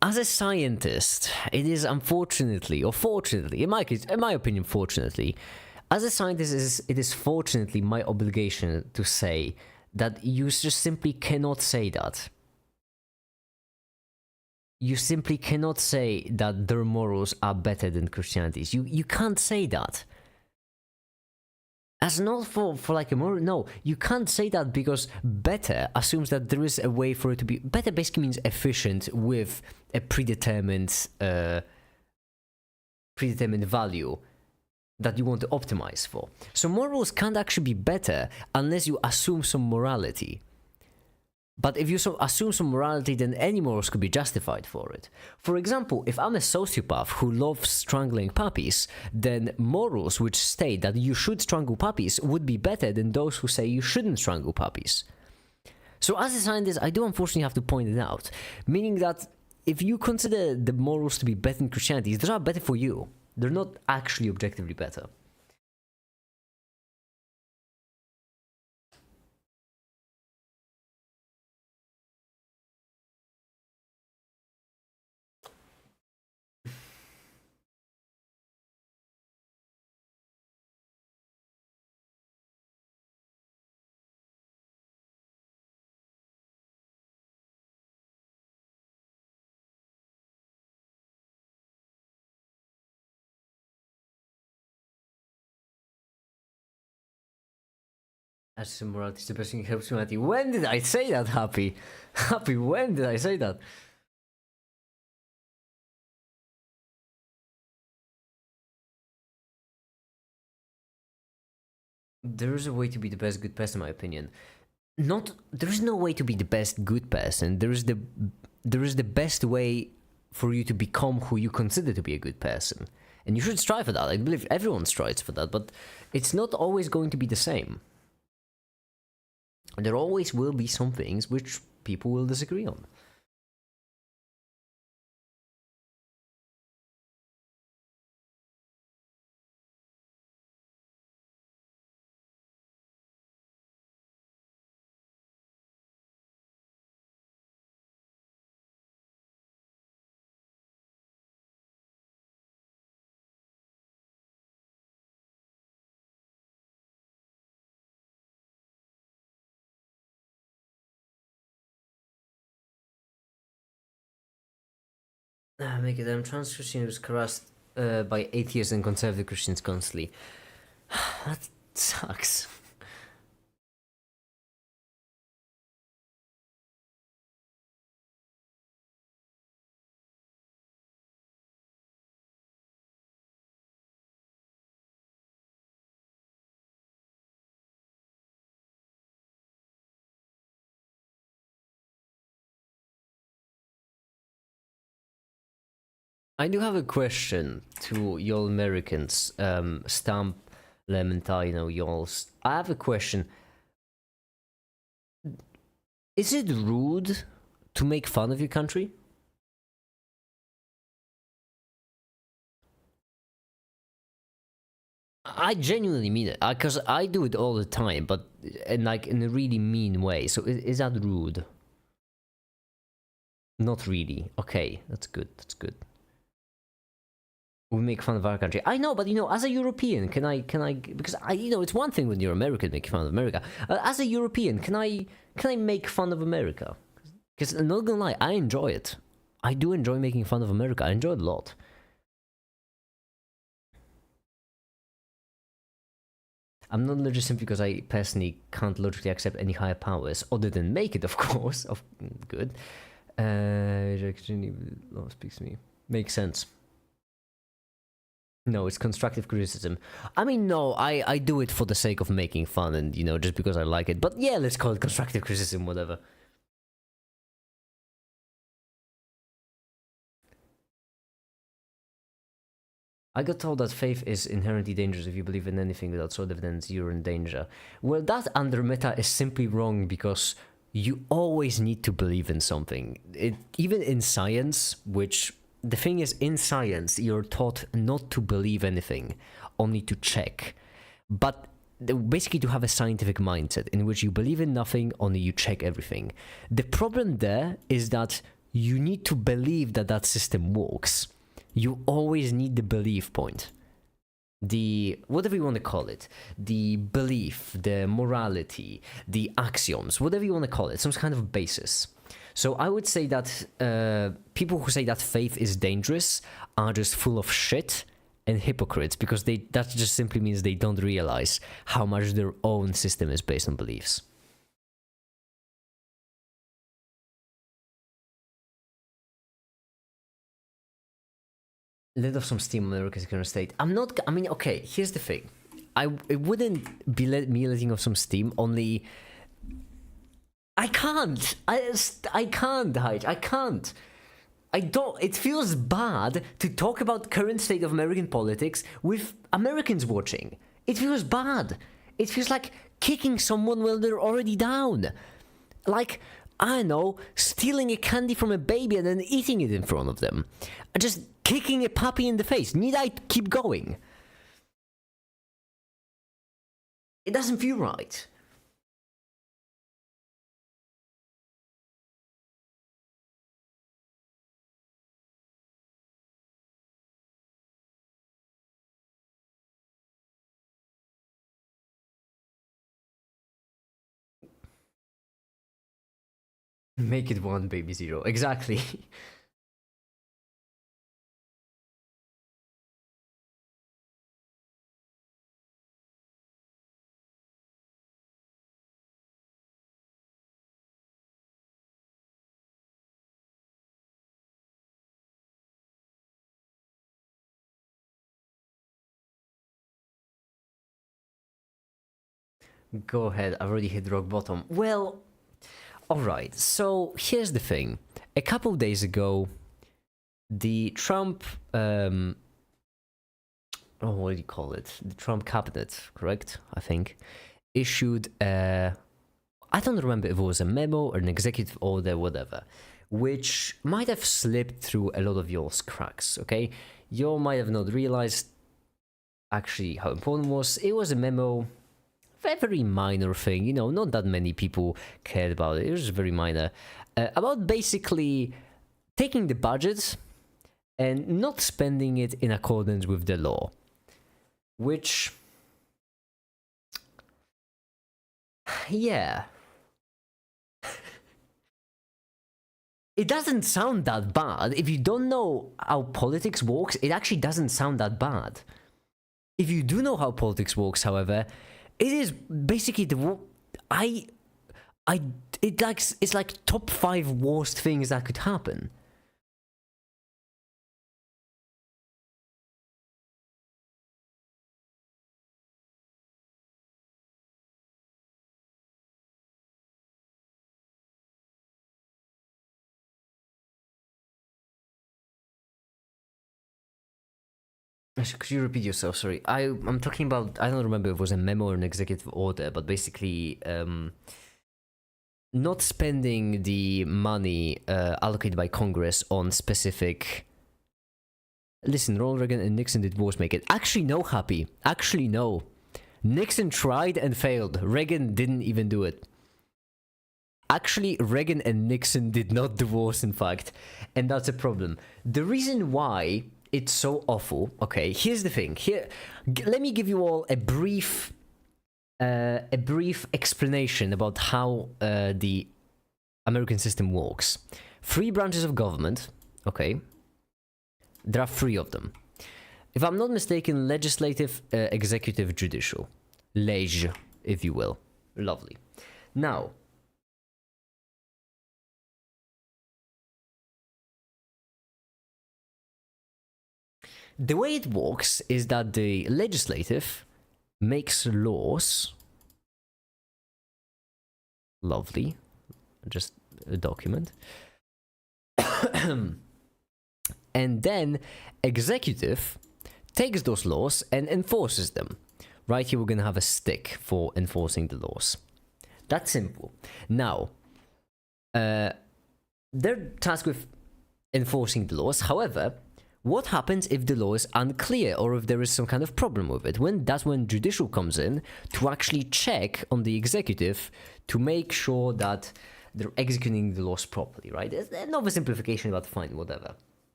A: As a scientist, it is unfortunately, or fortunately, in my case, in my opinion, fortunately, as a scientist, it is fortunately my obligation to say that you just simply cannot say that. You simply cannot say that their morals are better than Christianity's. You can't say that. As not for like a moral, no, you can't say that because better assumes that there is a way for it to be better. Basically means efficient with a predetermined value that you want to optimize for. So morals can't actually be better unless you assume some morality. But if you assume some morality, then any morals could be justified for it. For example, if I'm a sociopath who loves strangling puppies, then morals which state that you should strangle puppies would be better than those who say you shouldn't strangle puppies. So as a scientist, I do unfortunately have to point it out, meaning that if you consider the morals to be better than Christianity, those are better for you. They're not actually objectively better. As morality is the best thing that helps humanity. When did I say that, Happy? Happy, when did I say that? There is a way to be the best good person, in my opinion. There is no way to be the best good person. There is the best way for you to become who you consider to be a good person. And you should strive for that. I believe everyone strives for that, but it's not always going to be the same. There always will be some things which people will disagree on. Make it. I'm trans Christian who's harassed by atheists and conservative Christians constantly. That sucks. I do have a question to y'all Americans, Stamp, Lementino, y'all. I have a question. Is it rude to make fun of your country? I genuinely mean it, because I do it all the time, but in a really mean way. So is that rude? Not really. Okay, that's good. That's good. We make fun of our country. I know, but as a European, can I? Because it's one thing when you're American making fun of America. As a European, can I make fun of America? Because I'm not gonna lie, I enjoy it. I do enjoy making fun of America. I enjoy it a lot. I'm not allergic simply because I personally can't logically accept any higher powers, other than make it, of course. Good. Speaks to me. Makes sense. No, it's constructive criticism. I mean, no, I do it for the sake of making fun and, just because I like it. But yeah, let's call it constructive criticism, whatever. I got told that faith is inherently dangerous. If you believe in anything without solid evidence, you're in danger. Well, that under meta is simply wrong because you always need to believe in something. Even in science, which the thing is, in science, you're taught not to believe anything, only to check. But basically to have a scientific mindset in which you believe in nothing, only you check everything. The problem there is that you need to believe that that system works. You always need the belief point. The, whatever you want to call it, the belief, the morality, the axioms, whatever you want to call it, some kind of basis. So I would say that people who say that faith is dangerous are just full of shit and hypocrites, because that just simply means they don't realize how much their own system is based on beliefs. Let off some steam, America's current state. Okay, here's the thing. It wouldn't be me letting off some steam, only I can't. I can't, Hyde. I can't. I don't. It feels bad to talk about current state of American politics with Americans watching. It feels bad. It feels like kicking someone while they're already down. Like, I don't know, stealing a candy from a baby and then eating it in front of them. Just kicking a puppy in the face. Need I keep going? It doesn't feel right. Make it 1, baby 0. Exactly. Go ahead, I've already hit rock bottom. Well, alright, so here's the thing. A couple days ago, the Trump, what do you call it? The Trump cabinet, correct? I think, issued I don't remember if it was a memo or an executive order, whatever, which might have slipped through a lot of y'all's cracks, okay? You might have not realized actually how important it was. It was a memo, very minor thing, not that many people cared about it. It was very minor. About basically taking the budget and not spending it in accordance with the law. Which, yeah. It doesn't sound that bad. If you don't know how politics works, it actually doesn't sound that bad. If you do know how politics works, however, it is basically it's like top 5 worst things that could happen. Could you repeat yourself? Sorry, I'm talking about. I don't remember if it was a memo or an executive order, but basically, not spending the money allocated by Congress on specific. Listen, Ronald Reagan and Nixon did wars make it. Actually, no, Happy. Actually, no. Nixon tried and failed. Reagan didn't even do it. Actually, Reagan and Nixon did not divorce, in fact, and that's a problem. The reason why it's so awful, okay, here's the thing. Let me give you all a brief explanation about how the American system works. 3 branches of government, okay? There are 3 of them. If I'm not mistaken, legislative, executive, judicial. Lege, if you will. Lovely. Now, the way it works is that the legislative makes laws. Lovely. Just a document. And then executive takes those laws and enforces them. Right here we're gonna have a stick for enforcing the laws. That's simple. Now, they're tasked with enforcing the laws. However, what happens if the law is unclear or if there is some kind of problem with it? That's when judicial comes in to actually check on the executive to make sure that they're executing the laws properly, right? It's an oversimplification, but fine, whatever.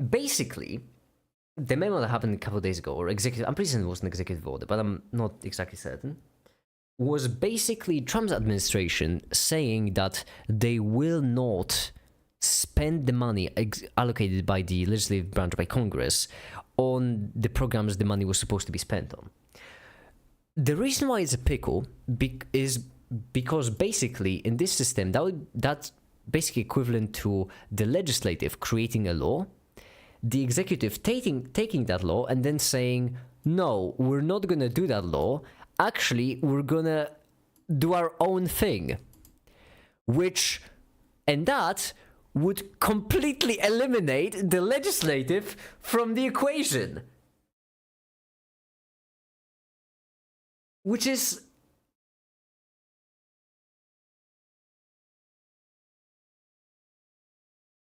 A: Basically, the memo that happened a couple of days ago, or executive, I'm pretty certain it was an executive order, but I'm not exactly certain, was basically Trump's administration saying that they will not spend the money allocated by the legislative branch by Congress on the programs the money was supposed to be spent on. The reason why it's a pickle is because basically in this system, that's basically equivalent to the legislative creating a law, the executive taking that law and then saying, no, we're not gonna do that law, actually we're gonna do our own thing, and that would completely eliminate the legislative from the equation. Which is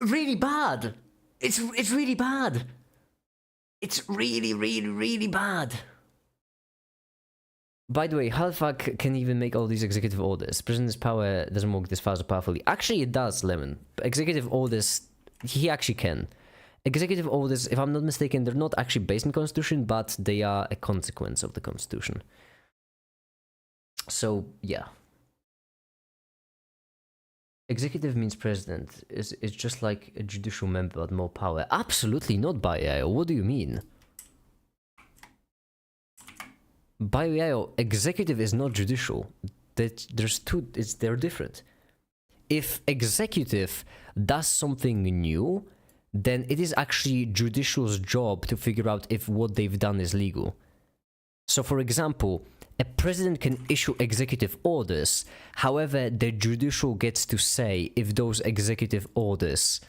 A: really bad. It's really bad. It's really, really, really bad. By the way, how the fuck can even make all these executive orders? President's power doesn't work this fast or powerfully. Actually, it does, Lemon. Executive orders, he actually can. Executive orders, if I'm not mistaken, they're not actually based on the Constitution, but they are a consequence of the Constitution. So, yeah. Executive means president. It's just like a judicial member, but more power. Absolutely not, Bayo. What do you mean? Bayo, executive is not judicial. They're different. If executive does something new, then it is actually judicial's job to figure out if what they've done is legal. So, for example, a president can issue executive orders. However, the judicial gets to say if those executive orders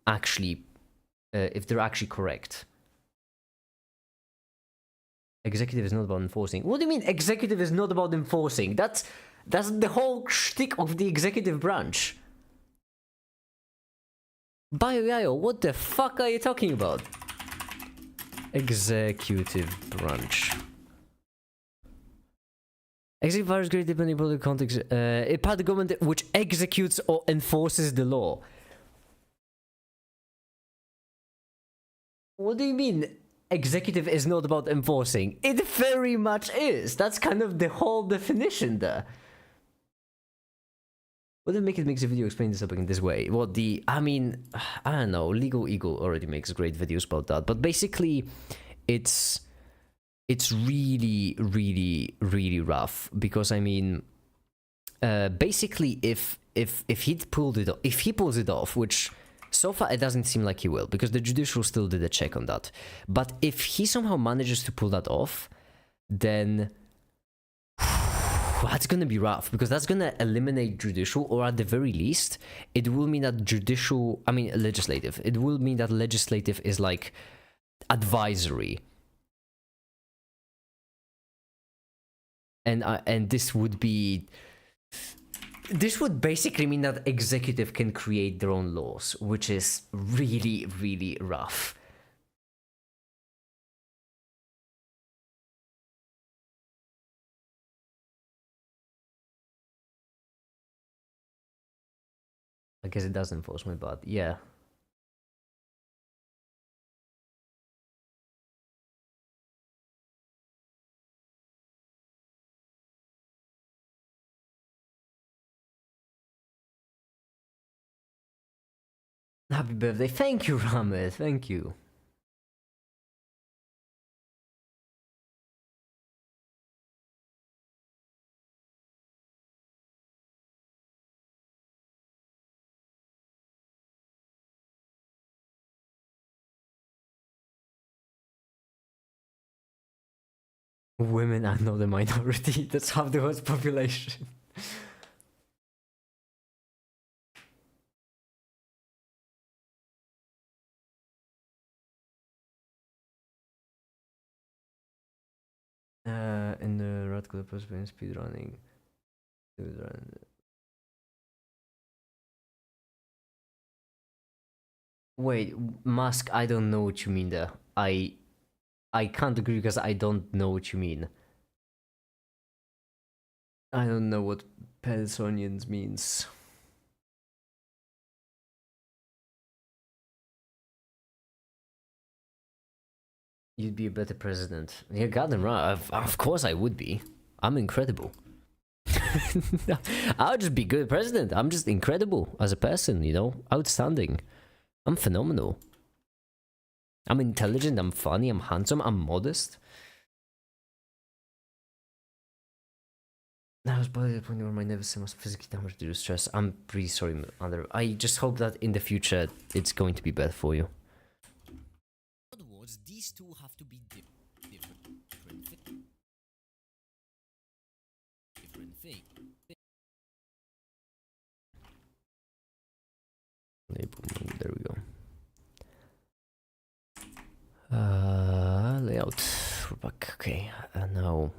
A: actually, if they're actually correct. Executive is not about enforcing. What do you mean executive is not about enforcing? That's the whole shtick of the executive branch. Bayo, what the fuck are you talking about? Executive branch. Executive power is great depending upon the context. A part of the government which executes or enforces the law. What do you mean? Executive is not about enforcing. It very much is. That's kind of the whole definition there. What did make a video explain this up in this way? Well, I don't know. Legal Eagle already makes great videos about that. But basically, it's really, really, really rough. Because, basically, if he pulls it off, which so far it doesn't seem like he will, because the judicial still did a check on that. But if he somehow manages to pull that off, then That's gonna be rough because that's gonna eliminate judicial, or at the very least, it will mean that legislative. It will mean that legislative is like advisory, and this would basically mean that executive can create their own laws, which is really, really rough. I guess it does enforcement, but yeah. Happy birthday. Thank you, Ramed. Thank you. Women are not a minority. That's half the world's population. In the Red Club was been speedrunning. Wait, Musk, I don't know what you mean there. I can't agree because I don't know what you mean. I don't know what Pelsonians means. You'd be a better president. Yeah, goddamn right. Of course I would be. I'm incredible. I'll just be good president. I'm just incredible as a person, you know? Outstanding. I'm phenomenal. I'm intelligent, I'm funny, I'm handsome, I'm modest. I was probably at the point where my nervous system was physically damaged due to stress. I'm pretty sorry, Mother. I just hope that in the future it's going to be better for you.
C: In other words, these two have to be different things.
A: There we go. Layout. We're back. Okay, now.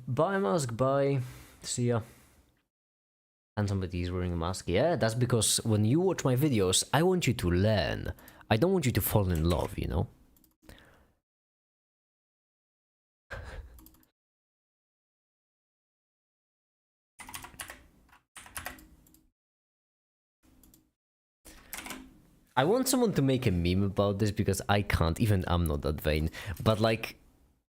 A: Bye, mask. Bye. See ya. And somebody's wearing a mask. Yeah, that's because when you watch my videos, I want you to learn. I don't want you to fall in love, you know? I want someone to make a meme about this because I can't, even I'm not that vain. But like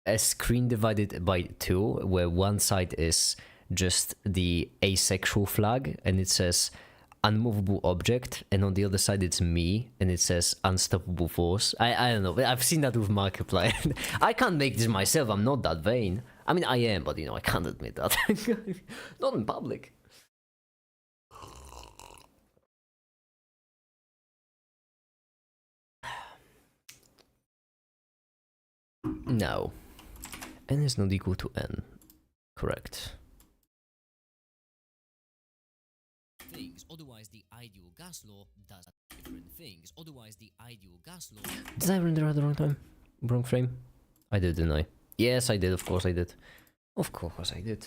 A: a screen divided by two, where one side is just the asexual flag and it says unmovable object, and on the other side it's me and it says unstoppable force. I don't know, I've seen that with Markiplier. I can't make this myself, I'm not that vain. I mean, I am, but you know, I can't admit that. Not in public. No. N is not equal to N. Correct.
C: Things. Otherwise, the ideal gas law does different things. Otherwise, the ideal gas law.
A: Did I render at the wrong time? Wrong frame? I did, didn't I? Yes, I did. Of course I did. Of course I did.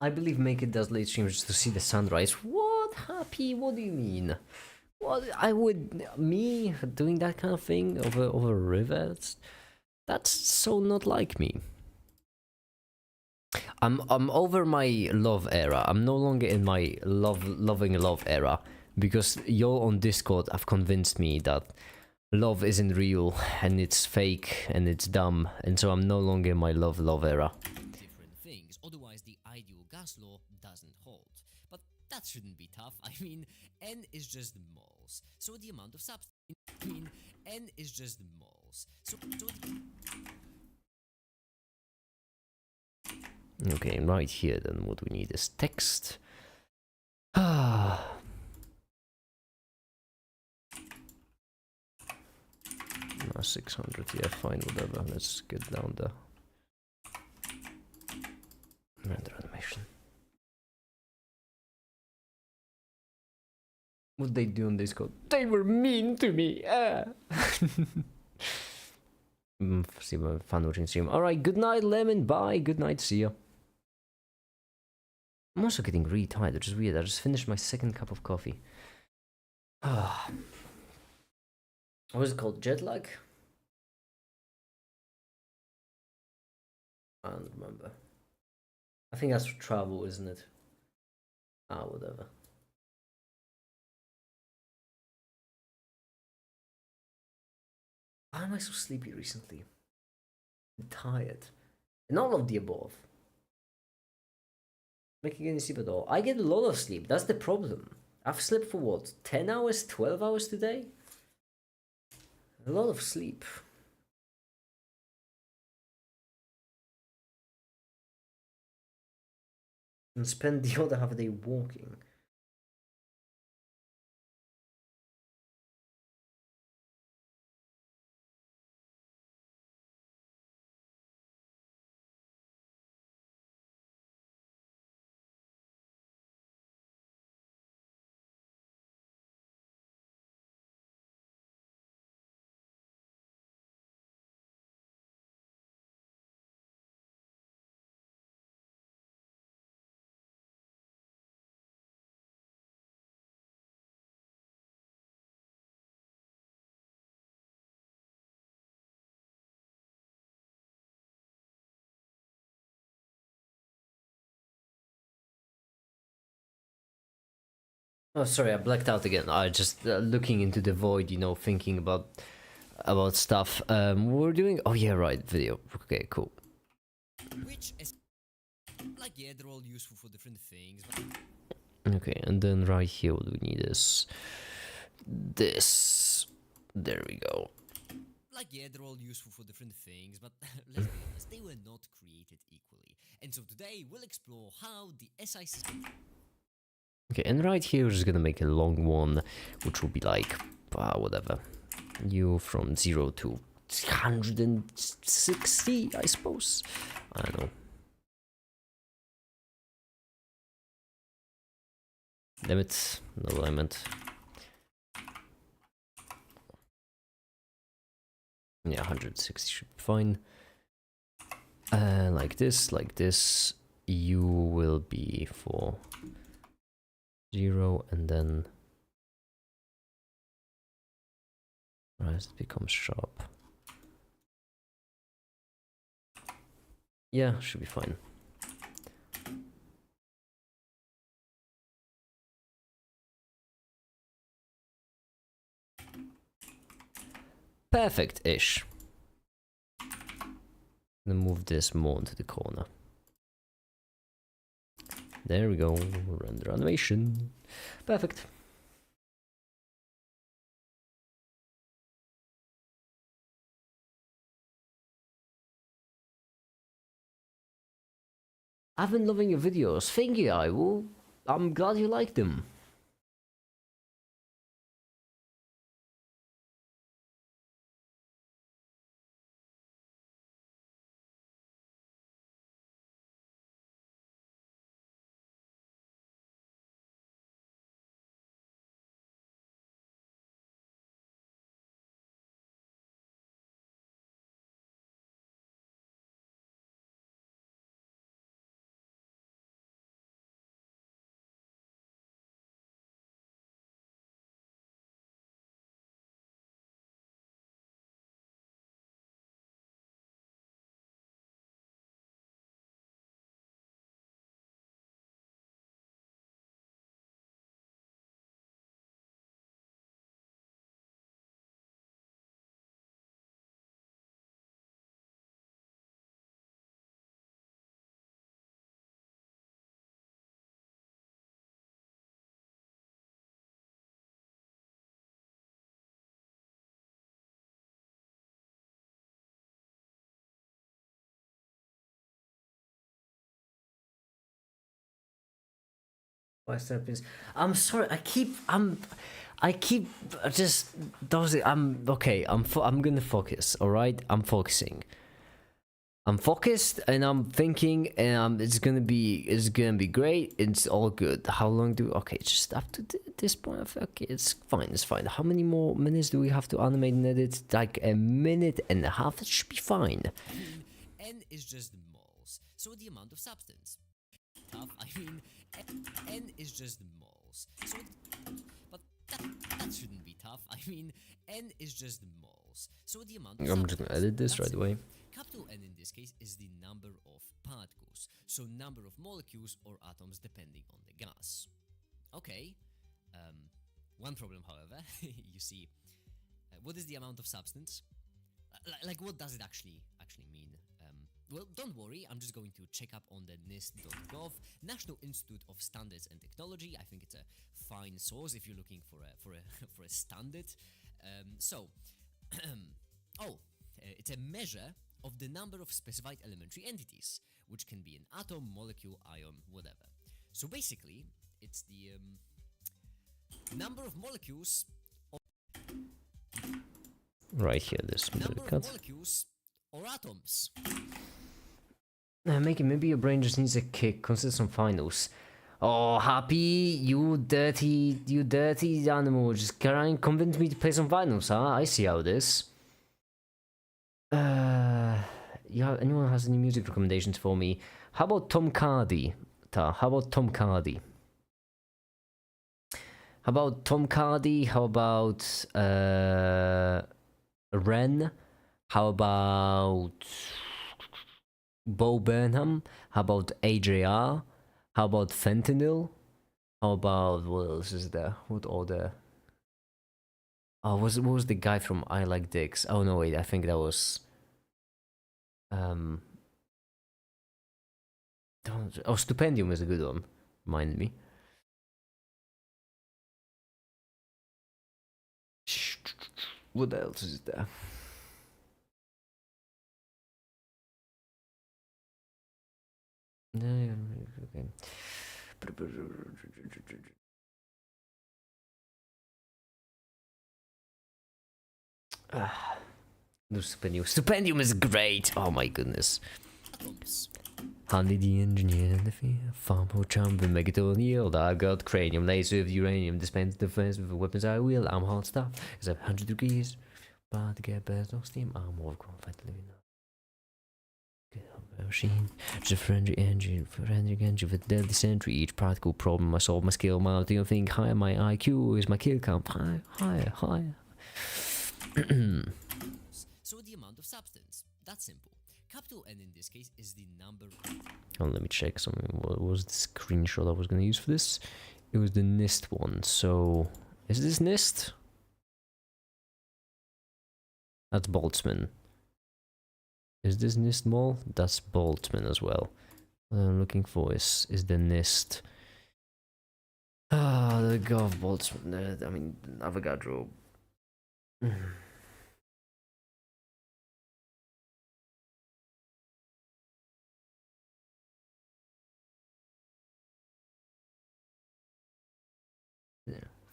A: I believe Make It does late streams to see the sunrise. What? Happy? What do you mean? What? I would... Me doing that kind of thing over a river? That's so not like me. I'm over my love era. I'm no longer in my loving love era because y'all on Discord have convinced me that love isn't real and it's fake and it's dumb, and so I'm no longer in my love era.
C: different things, otherwise the ideal gas law doesn't hold. But that shouldn't be tough. I mean, n is just moles, so the amount of substance. I mean, n is just moles, so
A: Okay, right here then what we need is text. Ah. 600, yeah, fine, whatever. Let's get down the render animation. What they do on Discord? They were mean to me. See my fan watching stream. All right, good night, Lemon. Bye. Good night. See ya. I'm also getting really tired, which is weird. I just finished my second cup of coffee. What was it called? Jet lag? I don't remember. I think that's travel, isn't it? Ah, whatever. Why am I so sleepy recently? I'm tired. And all of the above. Making any sleep at all. I get a lot of sleep. That's the problem. I've slept for what? 10 hours? 12 hours today? A lot of sleep. And spend the other half of the day walking. Oh, sorry, I blacked out again. I just looking into the void, you know, thinking about stuff. We're doing. Oh yeah, right. Video. Okay, cool.
C: which is like, yeah, they're all useful for different things. But
A: Okay, and then right here, what we need is this. There we go.
C: like, yeah, they're all useful for different things, but let's be honest, they were not created equally. And so today we'll explore how the SI system.
A: Okay, and right here, we're just gonna make a long one, which will be like, whatever. U from 0 to 160, I suppose. I don't know. Limit, no limit. Yeah, 160 should be fine. Like this. U will be for 0, and then as it becomes sharp. Yeah, should be fine. Perfect-ish. Then move this more into the corner. There we go. Render animation. Perfect. I've been loving your videos. Thank you, I will. I'm glad you like them. West happens. I'm sorry. I keep just does it. I'm okay. I'm gonna focus. All right. I'm focusing. I'm focused and I'm thinking, and it's gonna be great. It's all good. How long do? Okay, just up to this point. Okay, it's fine. It's fine. How many more minutes do we have to animate and edit? Like a minute and a half. It should be fine.
C: N is just moles, so the amount of substance. Tough. I mean, N is just moles, so. But that shouldn't be tough. I mean, N is just moles, so the amount of
A: I'm just gonna edit this right away.
C: Capital N in this case is the number of particles, so number of molecules or atoms depending on the gas. Okay. One problem, however, you see, what is the amount of substance? Like, what does it actually mean? Well, don't worry, I'm just going to check up on the NIST.gov, National Institute of Standards and Technology. I think it's a fine source if you're looking for a standard. It's a measure of the number of specified elementary entities, which can be an atom, molecule, ion, whatever. So basically, it's the number of molecules.
A: Right here, this
C: Number of
A: cut.
C: molecules or atoms.
A: Maybe your brain just needs a kick. Consider some finals. Oh, Happy, you dirty animal. Just try and convince me to play some finals, huh? I see how it is. Anyone has any music recommendations for me? How about Tom Cardy? How about Tom Cardy? How about Tom Cardy? How about Ren? How about Bo Burnham? How about AJR? How about Fentanyl? How about what else is there? What other? Oh, what was the guy from I Like Dicks? Oh no, wait, I think that was Stupendium is a good one. Remind me. What else is there? Okay. The Stupendium is great. Oh my goodness. Handy the engineer and the fear. Farm ho chum with megaton yield. I got cranium laser with uranium. Dispense defense with the weapons I wield. I'm hot stuff. Cause I'm 100 degrees. But to get better no steam. I'm more confident living now. Machine, just a friendly engine with deadly sentry. Each practical problem I solve, my skill mounting. I think higher, my IQ is my kill count. Higher.
C: So the amount of substance. That's simple. Capital N in this case is the number.
A: Oh, let me check something. What was the screenshot I was going to use for this? It was the NIST one. So, is this NIST? That's Boltzmann. Is this NIST mall? That's Boltzmann as well. What I'm looking for is the NIST. The Gov Boltzmann. I mean, Avogadro.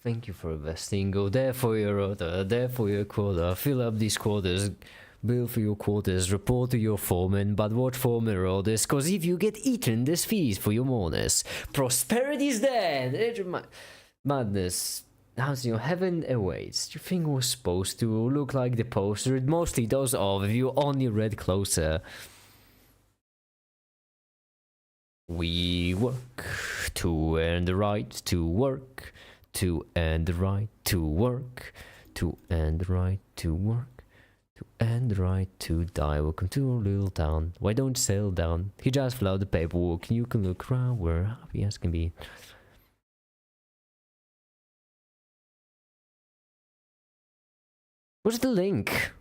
A: Thank you for investing. Go there for your order, there for your quota. Fill up these quotas. Bill for your quarters, report to your foreman, but watch for mirror orders, cause if you get eaten, there's fees for your mourners. Prosperity's dead! Madness. How's your heaven awaits? Your thing was supposed to look like the poster, it mostly does if you only read closer. We work to earn the right to work, to earn the right to work, to earn the right to work. And the right to die. Welcome to our little town. Why don't you settle down? He just filled out the paperwork and you can look around. We're happy as can be. Where's the link?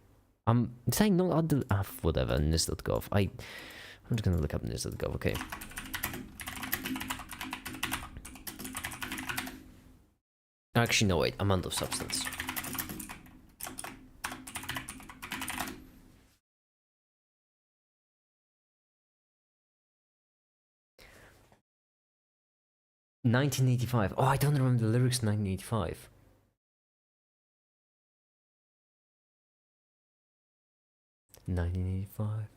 A: It's saying not on the whatever, NIST.gov. I'm just gonna look up NIST.gov, okay. Actually, no, wait, amount of substance. 1985. Oh, I don't remember the lyrics 1985. "1985,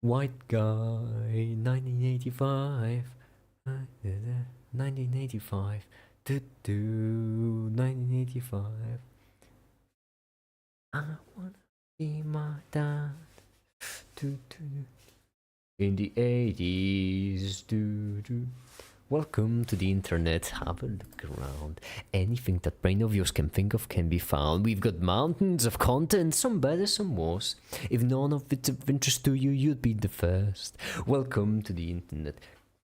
A: white guy, 1985, 1985, do 1985. I wanna be my dad, do. In the 80s, do. Welcome to the internet, have a look around. Anything that brain of yours can think of can be found. We've got mountains of content, some better, some worse. If none of it's of interest to you, you'd be the first. Welcome to the internet.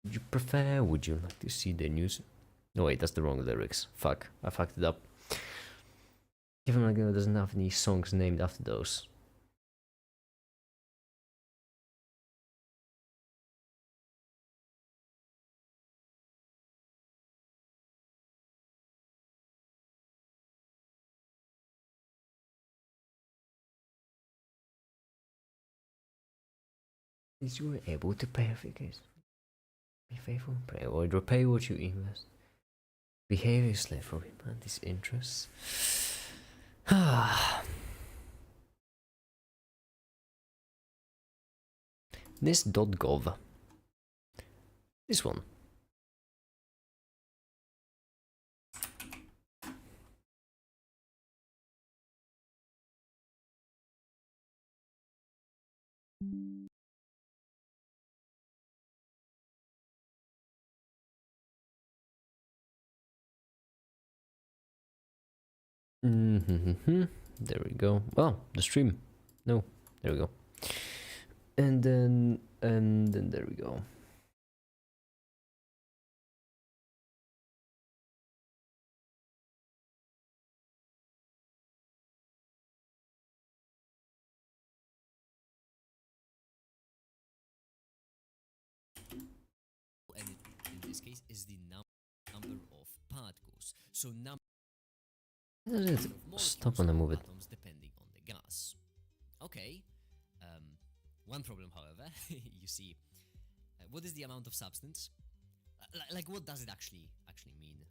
A: Would you prefer, would you like to see the news? No, wait, that's the wrong lyrics. Fuck, I fucked it up. Given my girl doesn't have any songs named after those. Is you were able to pay a figures. Be faithful, pray, or repay what you invest. Behavior is slave for repayment is interests. This.gov. This one. There we go. Oh, the stream. No, there we go. And then there we go.
C: And in this case is the number of particles. So number
A: Does it
C: of molecules
A: stop when I
C: or
A: move it?
C: atoms depending on the gas. Okay. One problem, however, you see, what is the amount of substance? Like, what does it actually mean?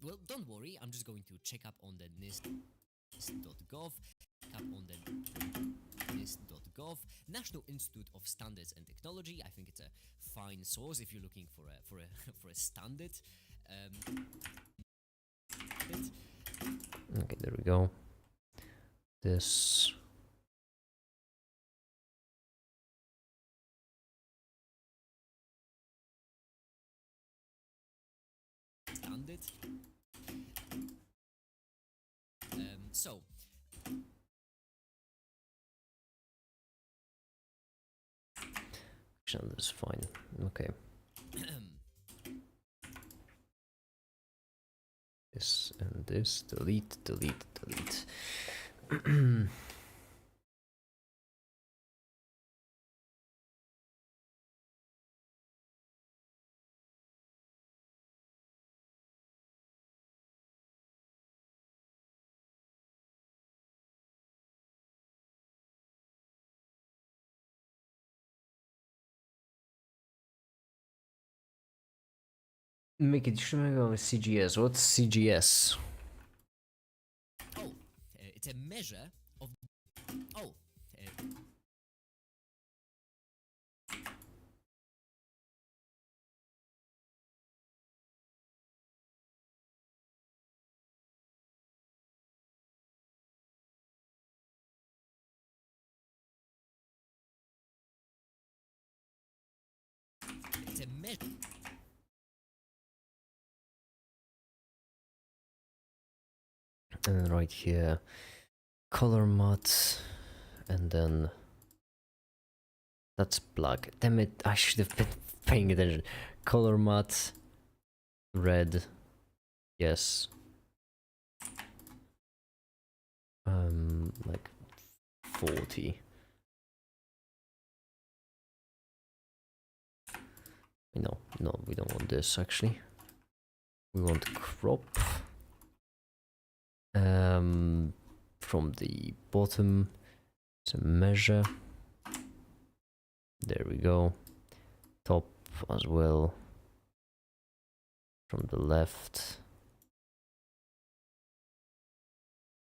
C: Well, don't worry. I'm just going to check up on the NIST.gov, check up on the NIST.gov, National Institute of Standards and Technology. I think it's a fine source if you're looking for a standard.
A: Okay, there we go. This.
C: Standard. So.
A: Actually, that's fine. Okay. This and this. Delete, delete, delete. Make it sure I go with CGS. What's CGS?
C: Oh, it's a measure of. Oh. It's a measure.
A: And then right here, color mat, and then that's black. Damn it! I should have been paying attention. Color mat, red, yes. Like 40. No, we don't want this actually. We want crop. From the bottom, it's a measure. There we go. Top as well. from the left.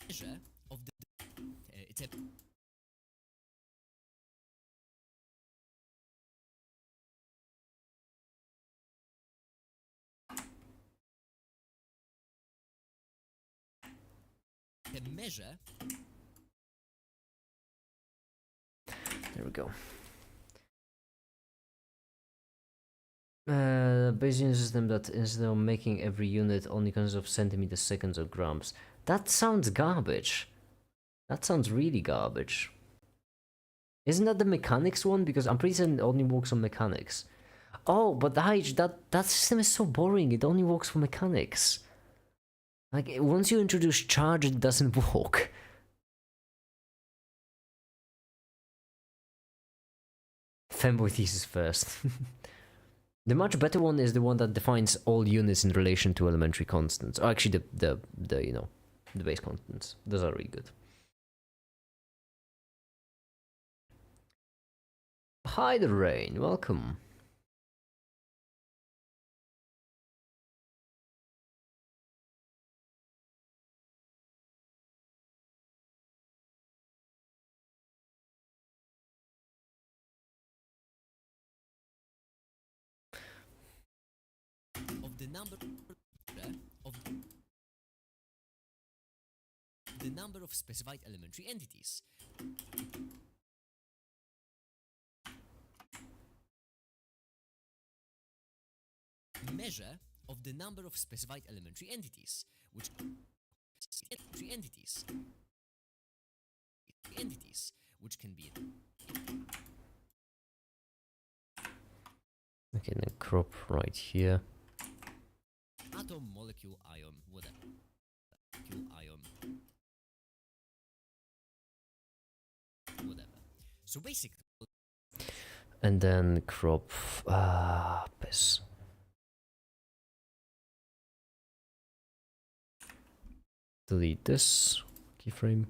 C: Measure of the it's a measure.
A: There we go. Bayesian system that instead of making every unit only consists of centimeters, seconds, or grams. That sounds garbage. That sounds really garbage. Isn't that the mechanics one? Because I'm pretty certain it only works on mechanics. Oh, but that system is so boring. It only works for mechanics. Like, once you introduce charge, it doesn't work. Femboy thesis first. The much better one is the one that defines all units in relation to elementary constants. Or actually, the you know, the base constants. Those are really good. Hi, the rain. Welcome.
C: Of the number of specified elementary entities. Measure of the number of specified elementary entities, which which can be
A: Okay, then crop right here.
C: atom, molecule, ion, whatever. Whatever. So basically,
A: And then crop piss. Delete this keyframe.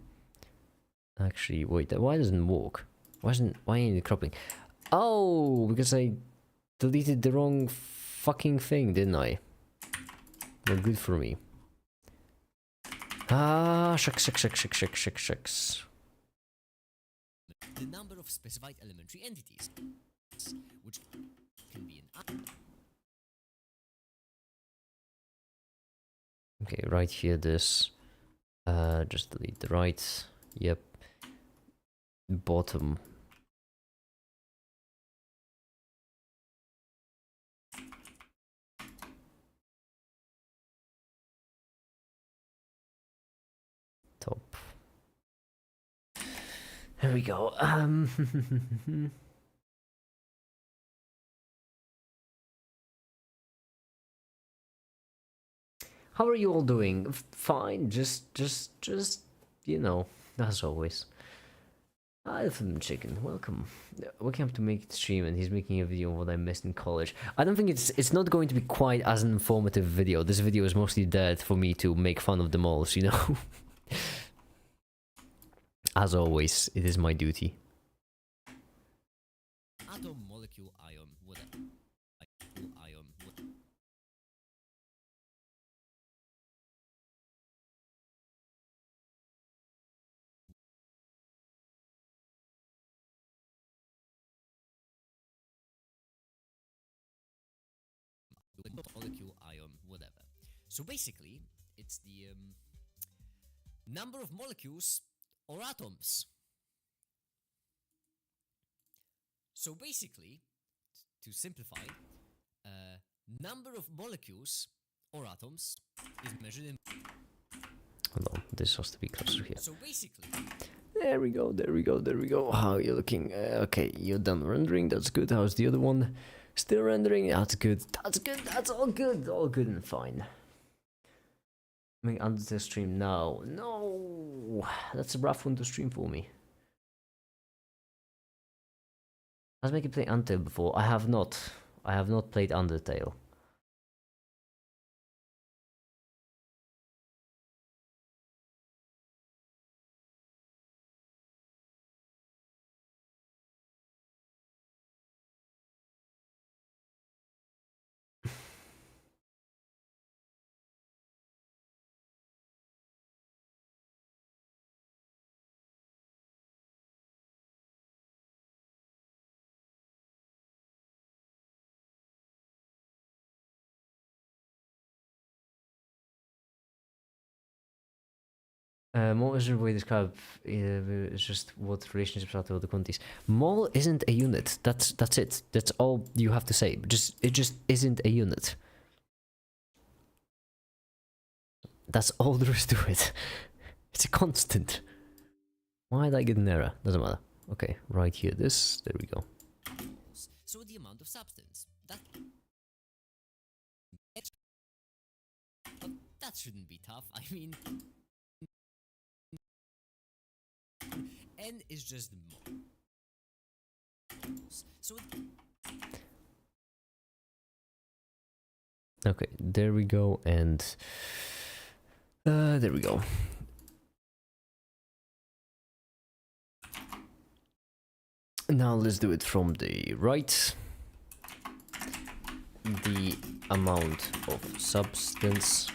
A: Actually, wait, why doesn't it work? Why ain't it cropping? Oh, because I deleted the wrong fucking thing, didn't I? Well, good for me. Ah, shucks.
C: the number of specified elementary entities, which can be an
A: Okay, right here, this. Just delete the right. Yep. Bottom. Top. There we go. How are you all doing? Fine. Just, you know, as always. Hi, Film Chicken. Welcome. Welcome to Make It Stream, and he's making a video of what I missed in college. I don't think it's not going to be quite as an informative video. This video is mostly there for me to make fun of the malls, you know. As always, it is my duty.
C: atom, molecule, ion, whatever. Molecule, ion, whatever. So basically, it's the number of molecules or atoms. So basically, to simplify, number of molecules or atoms is measured in.
A: Hold on, this has to be closer here.
C: So basically,
A: There we go. How are you looking? Okay, you're done rendering. That's good. How's the other one? Still rendering. That's good. That's all good. All good and fine. Make Undertale stream now. No, that's a rough one to stream for me. Let's make you play Undertale before. I have not. I have not played Undertale. Mole is a way to describe it's just what relationships are to other quantities. Mole isn't a unit. That's it. That's all you have to say. It just isn't a unit. That's all there is to it. It's a constant. Why did I get an error? Doesn't matter. Okay, right here. This. There we go.
C: So the amount of substance that. But that shouldn't be tough. I mean, n is just moles. So.
A: Okay, there we go, and there we go. Now let's do it from the right. The amount of substance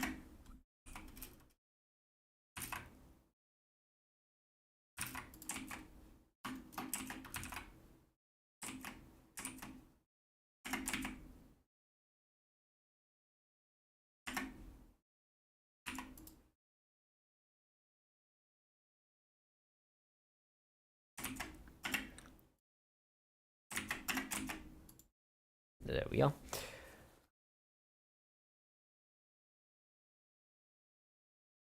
A: there we are.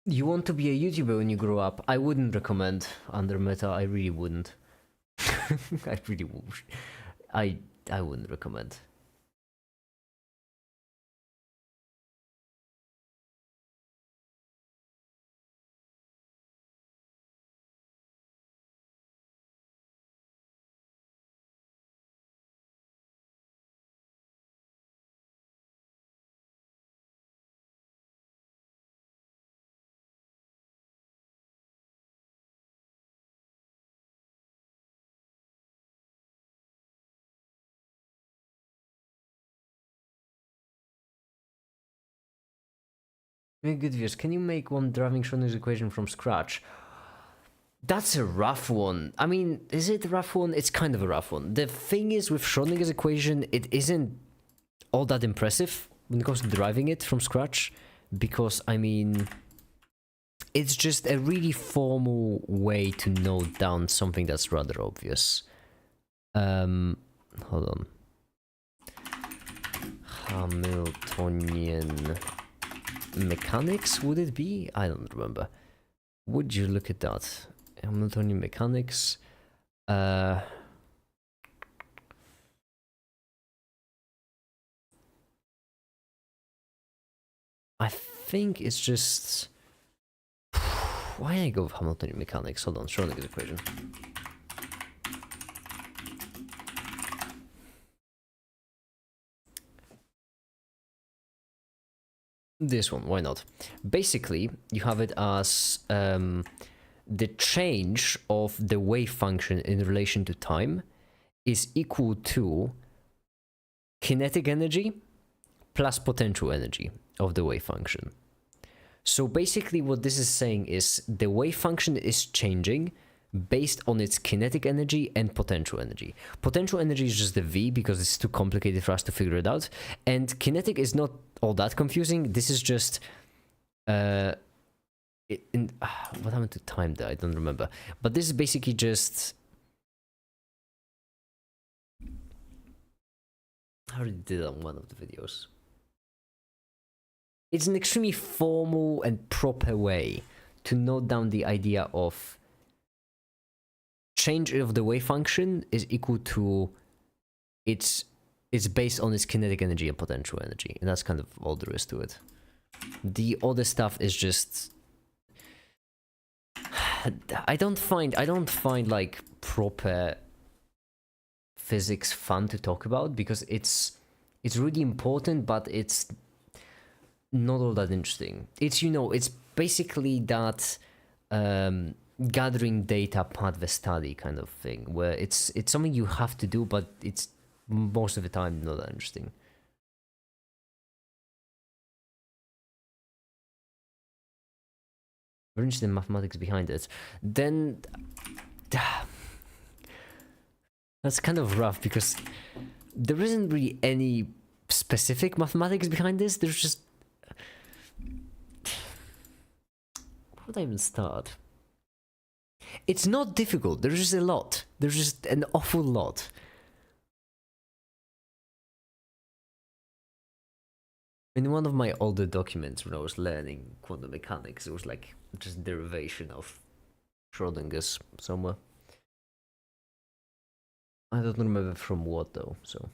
A: You want to be a YouTuber when you grow up? I wouldn't recommend under meta. I really wouldn't. I really would. I wouldn't recommend. Very good viewers. Can you make one driving Schrodinger's equation from scratch? That's a rough one. I mean, is it a rough one? It's kind of a rough one. The thing is, with Schrodinger's equation, it isn't all that impressive when it comes to deriving it from scratch, because, I mean, it's just a really formal way to note down something that's rather obvious. Hold on. Hamiltonian mechanics, would it be? I don't remember. Would you look at that? Hamiltonian mechanics. I think it's just... Why did I go with Hamiltonian mechanics? Hold on, Schrodinger's equation. This one, why not? Basically, you have it as the change of the wave function in relation to time is equal to kinetic energy plus potential energy of the wave function. So basically what this is saying is the wave function is changing based on its kinetic energy and potential energy. Potential energy is just the V because it's too complicated for us to figure it out. And kinetic is not all that confusing. This is just... what happened to time there? I don't remember. But this is basically just... I already did it on one of the videos. It's an extremely formal and proper way to note down the idea of change of the wave function is equal to it's based on its kinetic energy and potential energy, and that's kind of all there is to it. The other stuff is just I don't find like proper physics fun to talk about because it's really important, but it's not all that interesting. It's, you know, it's basically that gathering data part of a study kind of thing, where it's something you have to do, but it's most of the time not that interesting. We're interested in mathematics behind it. Then that's kind of rough because there isn't really any specific mathematics behind this. There's just... Where would I even start? It's not difficult. There's just a lot. There's just an awful lot. In one of my older documents when I was learning quantum mechanics, it was like just derivation of Schrodinger's somewhere. I don't remember from what though, so.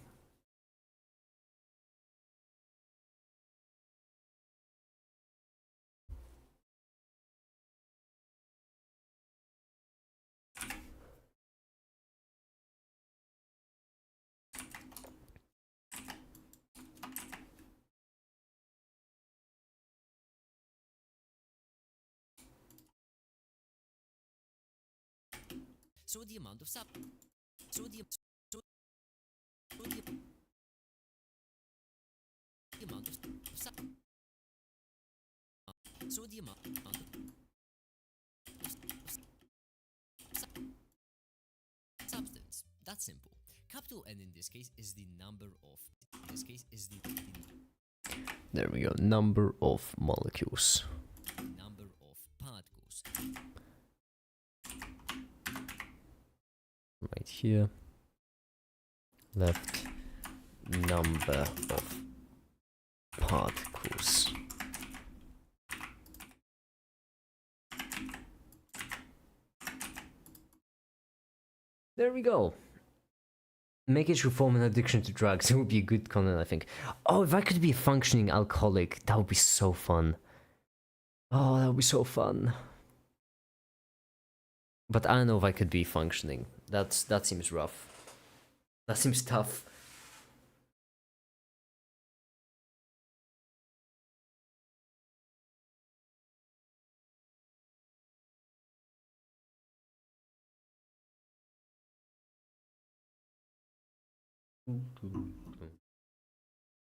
C: So the amount of so the amount of so the amount of substance. That's simple. Capital N in this case is the number of. In this case is the
A: There we go. Number of molecules.
C: number of particles.
A: Right here. Left. Number of particles. There we go. Make it should form an addiction to drugs. It would be a good content, I think. Oh, if I could be a functioning alcoholic, that would be so fun. Oh, that would be so fun. But I don't know if I could be functioning. That seems rough. That seems tough.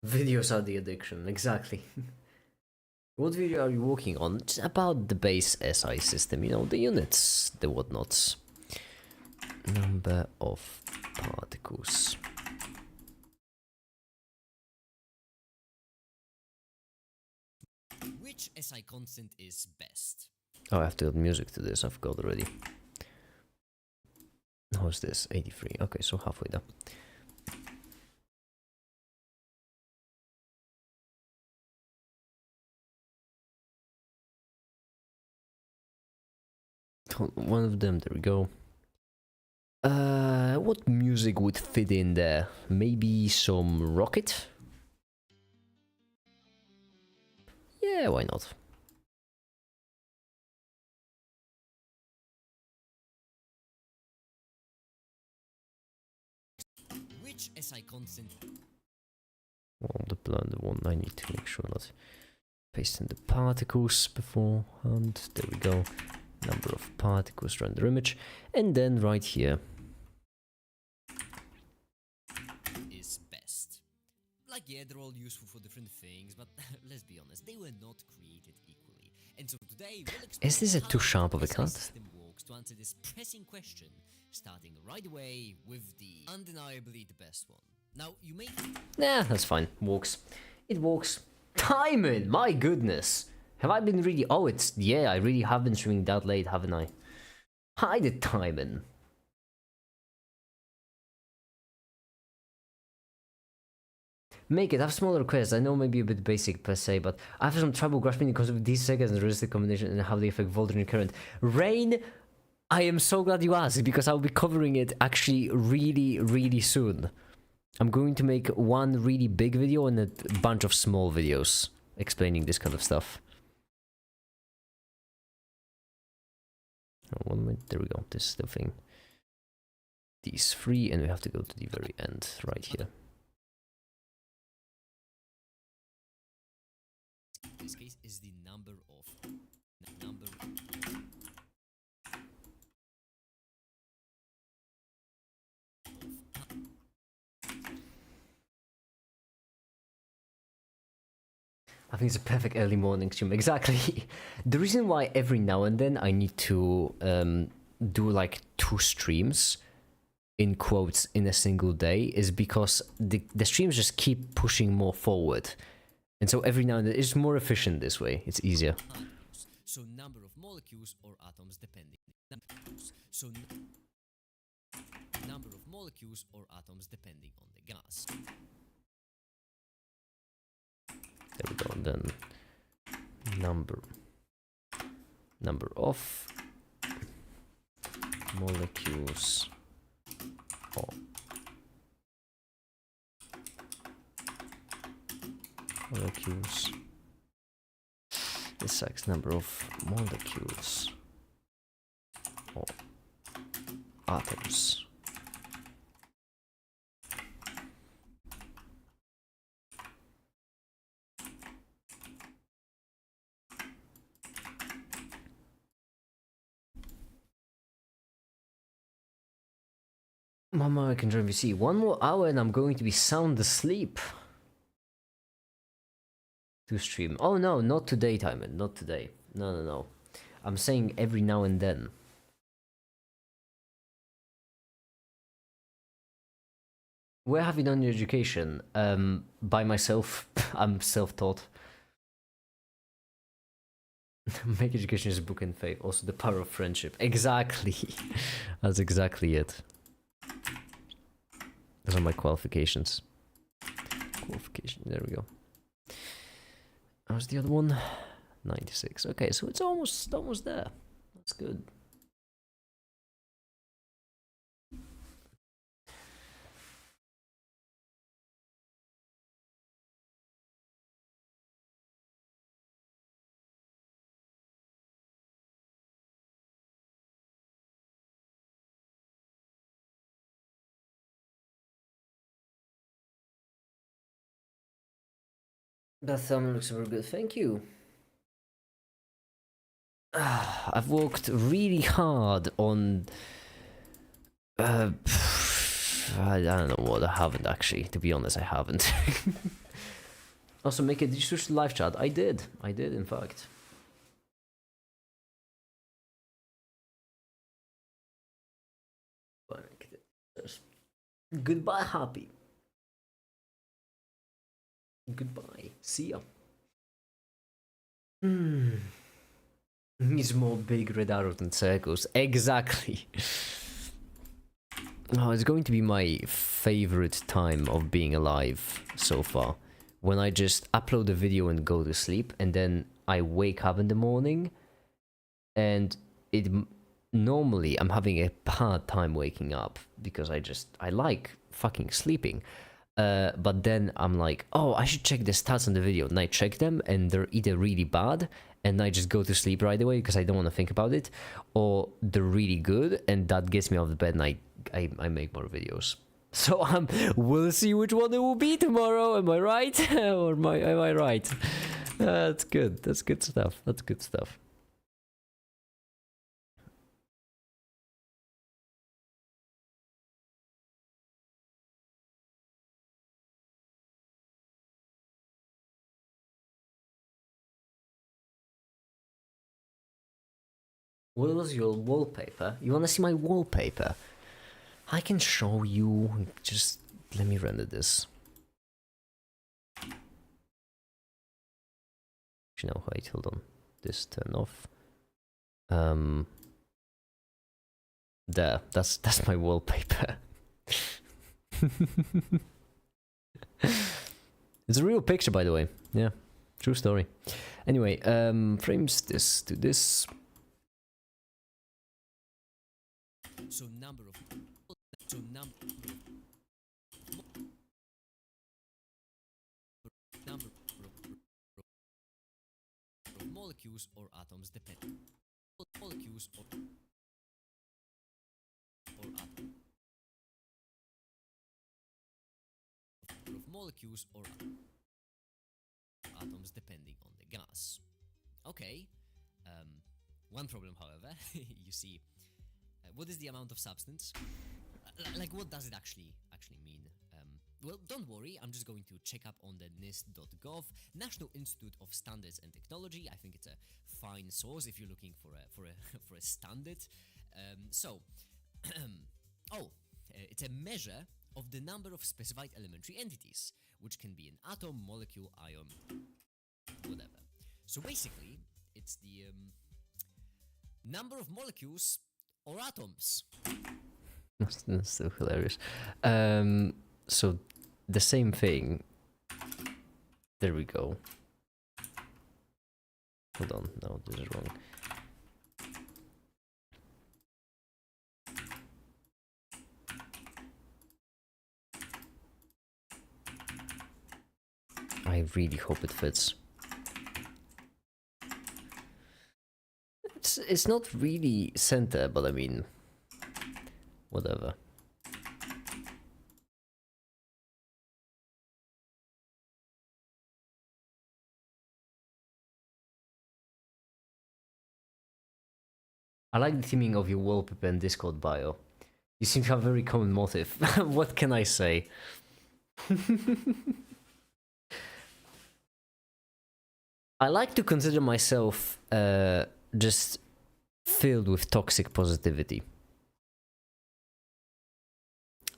A: Videos are the addiction, exactly. What video are you working on? It's about the base SI system, you know, the units, the whatnots. Number of particles.
C: Which SI constant is best?
A: Oh, I have to add music to this, I forgot already. How's this? 83. Okay, so halfway there. One of them, there we go. What music would fit in there? Maybe some rocket? Yeah, why not?
C: Which SI constant?
A: Well, the one I need to make sure not paste in the particles beforehand. There we go. Number of particles, render image, and then right here.
C: Is best. Like, yeah, they're all useful for different things, but let's be honest, they were not created equally. And so today we'll explore
A: Is this a
C: how
A: too sharp of a
C: the
A: cut?
C: system works to answer this pressing question, starting right away with the undeniably the best one. Now, you may
A: Nah, that's fine. Works. It works. Timing! My goodness! Have I been really... Oh, it's... Yeah, I really have been streaming that late, haven't I? Hi, the timing. Make it. I have smaller requests. I know maybe a bit basic per se, but I have some trouble grasping the concept of these seconds and resistive combination and how they affect voltage and current. Rain, I am so glad you asked because I'll be covering it actually really soon. I'm going to make one really big video and a bunch of small videos explaining this kind of stuff. Oh, 1 minute. There we go. This is the thing. These three, and we have to go to the very end right here.
C: in this case is the number of
A: I think it's a perfect early morning stream. Exactly. The reason why every now and then I need to do like 2 streams in quotes in a single day is because the streams just keep pushing more forward. And so every now and then it's more efficient this way. It's easier.
C: particles, so number of molecules or atoms depending. So number of molecules or atoms depending on the gas.
A: There we go. And then number of molecules or molecules. This sucks. Number of molecules or atoms. Mama, I can join VC. 1 more hour and I'm going to be sound asleep. To stream. Oh no, not today, Timon. Not today. No. I'm saying every now and then. Where have you done your education? By myself. I'm self-taught. Make education is a book and faith. Also the power of friendship. Exactly. That's exactly it. Those are my qualifications. There we go. How's the other one? 96. Okay, so it's almost there. That's good. That thumb looks very good, thank you. I've worked really hard on... I don't know what, I haven't actually, to be honest, I haven't. Also, make a digital live chat, I did in fact. Goodbye, Happy. Goodbye. See ya. Needs more big red arrows and circles. Exactly. Oh, it's going to be my favorite time of being alive so far. When I just upload a video and go to sleep, and then I wake up in the morning, and normally I'm having a hard time waking up because I like fucking sleeping. But then I'm like, oh, I should check the stats on the video, and I check them, and they're either really bad, and I just go to sleep right away because I don't want to think about it, or they're really good, and that gets me out of bed, and I make more videos. So we'll see which one it will be tomorrow. Am I right? Or am I right? That's good. That's good stuff. That's good stuff. What was your wallpaper? You wanna see my wallpaper? I can show you. Just let me render this. No, wait, hold on. This turn off. There. That's my wallpaper. It's a real picture, by the way. Yeah, true story. Anyway, frames this to this.
C: So number of molecules or atoms depend. Molecules or atom. Of molecules or atoms depending on the gas. Okay. One problem, however, you see, what is the amount of substance? Like, what does it actually mean? Well, don't worry, I'm just going to check up on the NIST.gov, National Institute of Standards and Technology. I think it's a fine source if you're looking for a standard. It's a measure of the number of specified elementary entities, which can be an atom, molecule, ion, whatever. So basically, it's the number of molecules or atoms.
A: That's still hilarious. So the same thing. There we go. Hold on, no, this is wrong. I really hope it fits. It's not really center, but I mean, whatever. I like the theming of your wallpaper and Discord bio. You seem to have a very common motive. What can I say? I like to consider myself just filled with toxic positivity.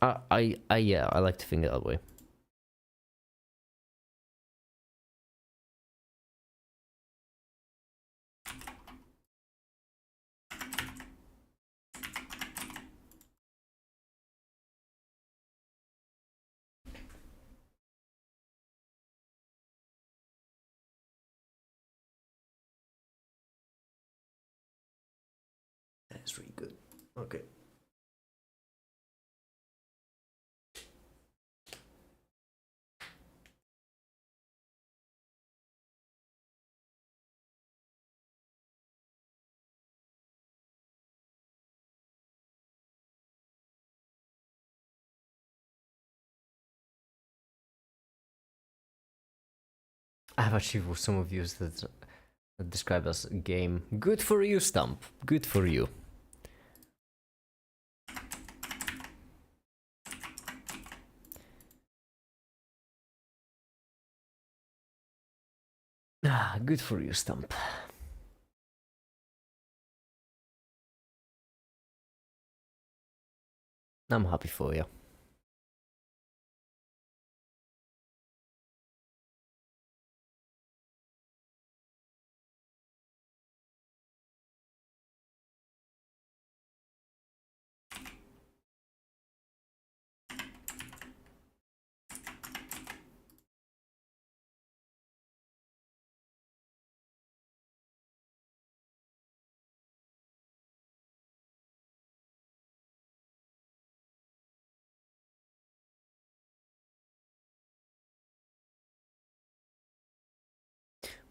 A: Yeah, I like to think that way. That's really good. Okay. I've achieved some of you that described as a game. Good for you, Stump. Good for you. Ah, good for you, Stump. I'm happy for you.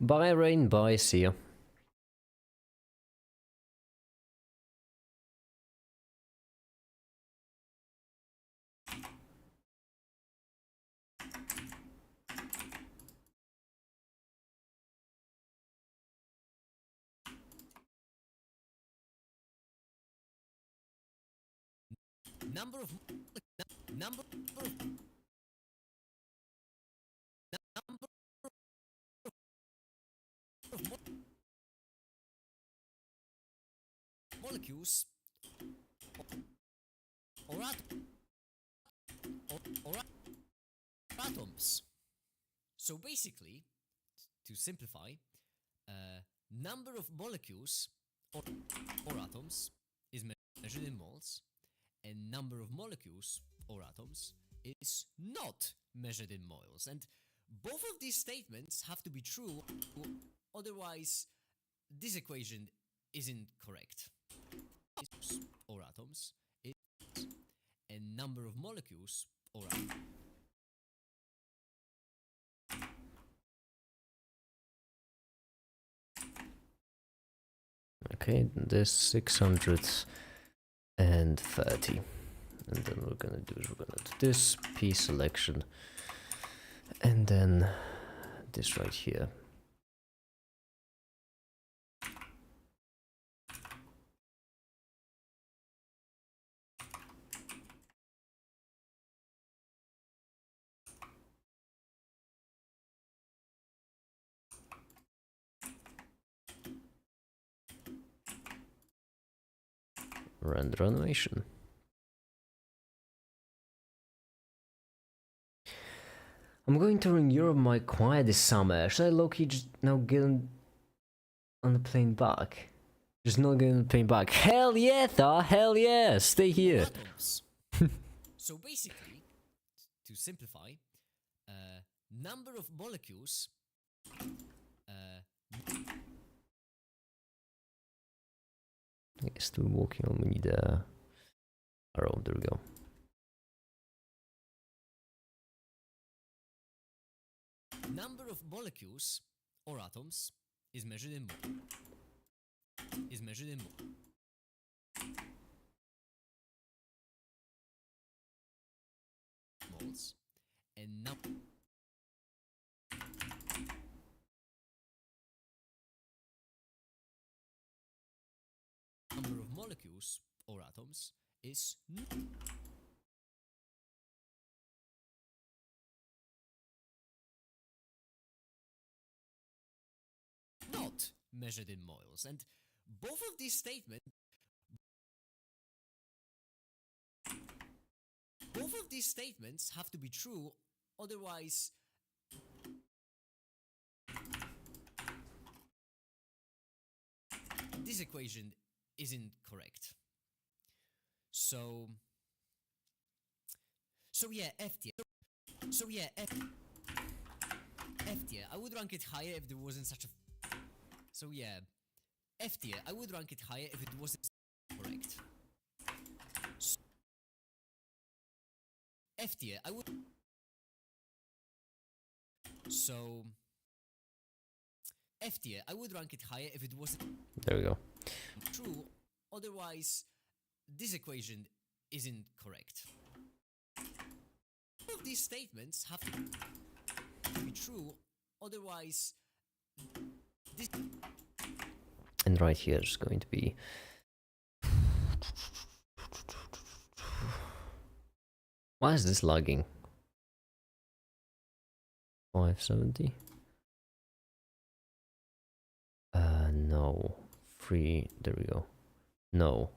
A: Bye, Rain. Bye. See ya.
C: Number of number of number of molecules or, or atoms. So basically, to simplify, number of molecules or atoms is measured in moles, and number of molecules or atoms is not measured in moles. And both of these statements have to be true, otherwise this equation isn't correct. Or atoms is and number of molecules or atoms.
A: Okay, this 630. And then we're gonna do this P selection, and then this right here. Render animation. I'm going to ring Europe my quiet this summer. Should I low-key just now get on the plane back? Just not getting pain back. Hell yeah, Tha! Hell yeah! Stay here!
C: atoms. So basically, to simplify, number of molecules.
A: I guess still walking on, we need a arrow, there we go.
C: Number of molecules or atoms is measured in moles, and number of molecules or atoms is not measured in moles, and both of these statements have to be true, otherwise this equation isn't correct. So yeah, F tier. F tier. I would rank it higher if there wasn't such a. So yeah, F tier. I would rank it higher if it wasn't correct. F tier. I would. So F tier. I would rank it higher if it wasn't
A: There we go.
C: true. Otherwise, this equation isn't correct. All of these statements have to be true. Otherwise, this.
A: And right here is going to be... Why is this lagging? 570? No. 3, there we go. No.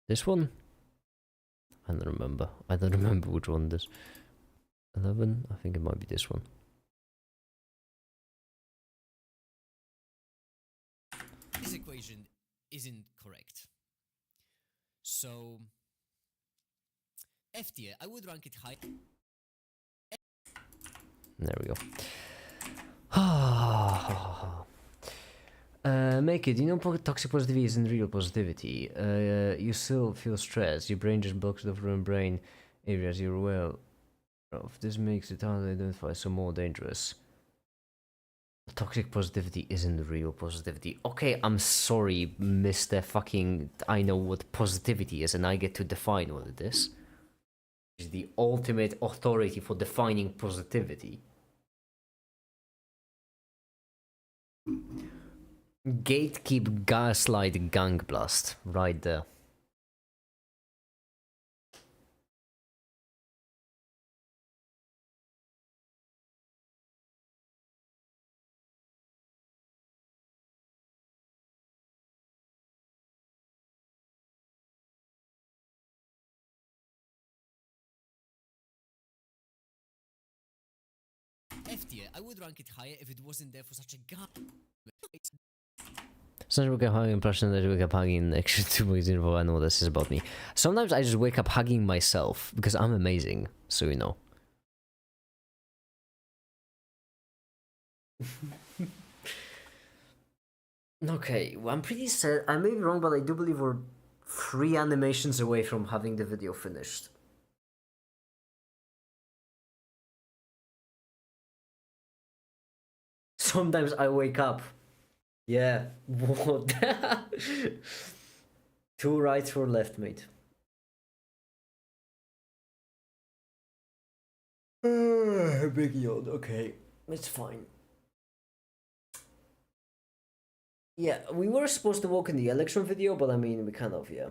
A: This one? I don't remember. I don't remember which one this. 11? I think it might be this one.
C: This equation isn't correct. So F tier, I would rank it high.
A: There we go. Make it. You know, toxic positivity isn't real positivity. You still feel stress. Your brain just blocks the brain areas you're aware of. This makes it hard to identify some more dangerous. Toxic positivity isn't real positivity. Okay, I'm sorry, Mr. Fucking. I know what positivity is, and I get to define what it is. It's the ultimate authority for defining positivity. Gatekeep, gaslight, gang blast. Right there.
C: F tier, I would rank it higher if it wasn't there for such a gap.
A: Sometimes I wake up hugging impression that I wake up hugging extra 2 weeks in a row. I know what this is about me. Sometimes I just wake up hugging myself because I'm amazing, so you know. Okay, well, I'm pretty sad. I may be wrong, but I do believe we're 3 animations away from having the video finished. Sometimes I wake up. Yeah, what? 2 right, 4 left, mate. Big yawn, okay. It's fine. Yeah, we were supposed to walk in the electron video, but I mean, we kind of, yeah.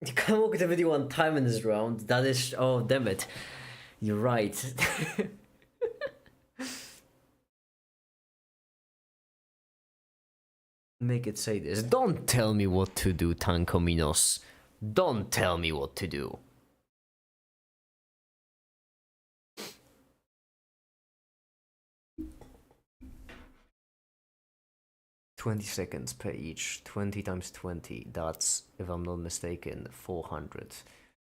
A: You can't walk the video on time in this round. That is... Oh, damn it. You're right. Make it say this. Don't tell me what to do, Tankominos. Don't tell me what to do. $20 per each. 20 times 20. That's, if I'm not mistaken, 400.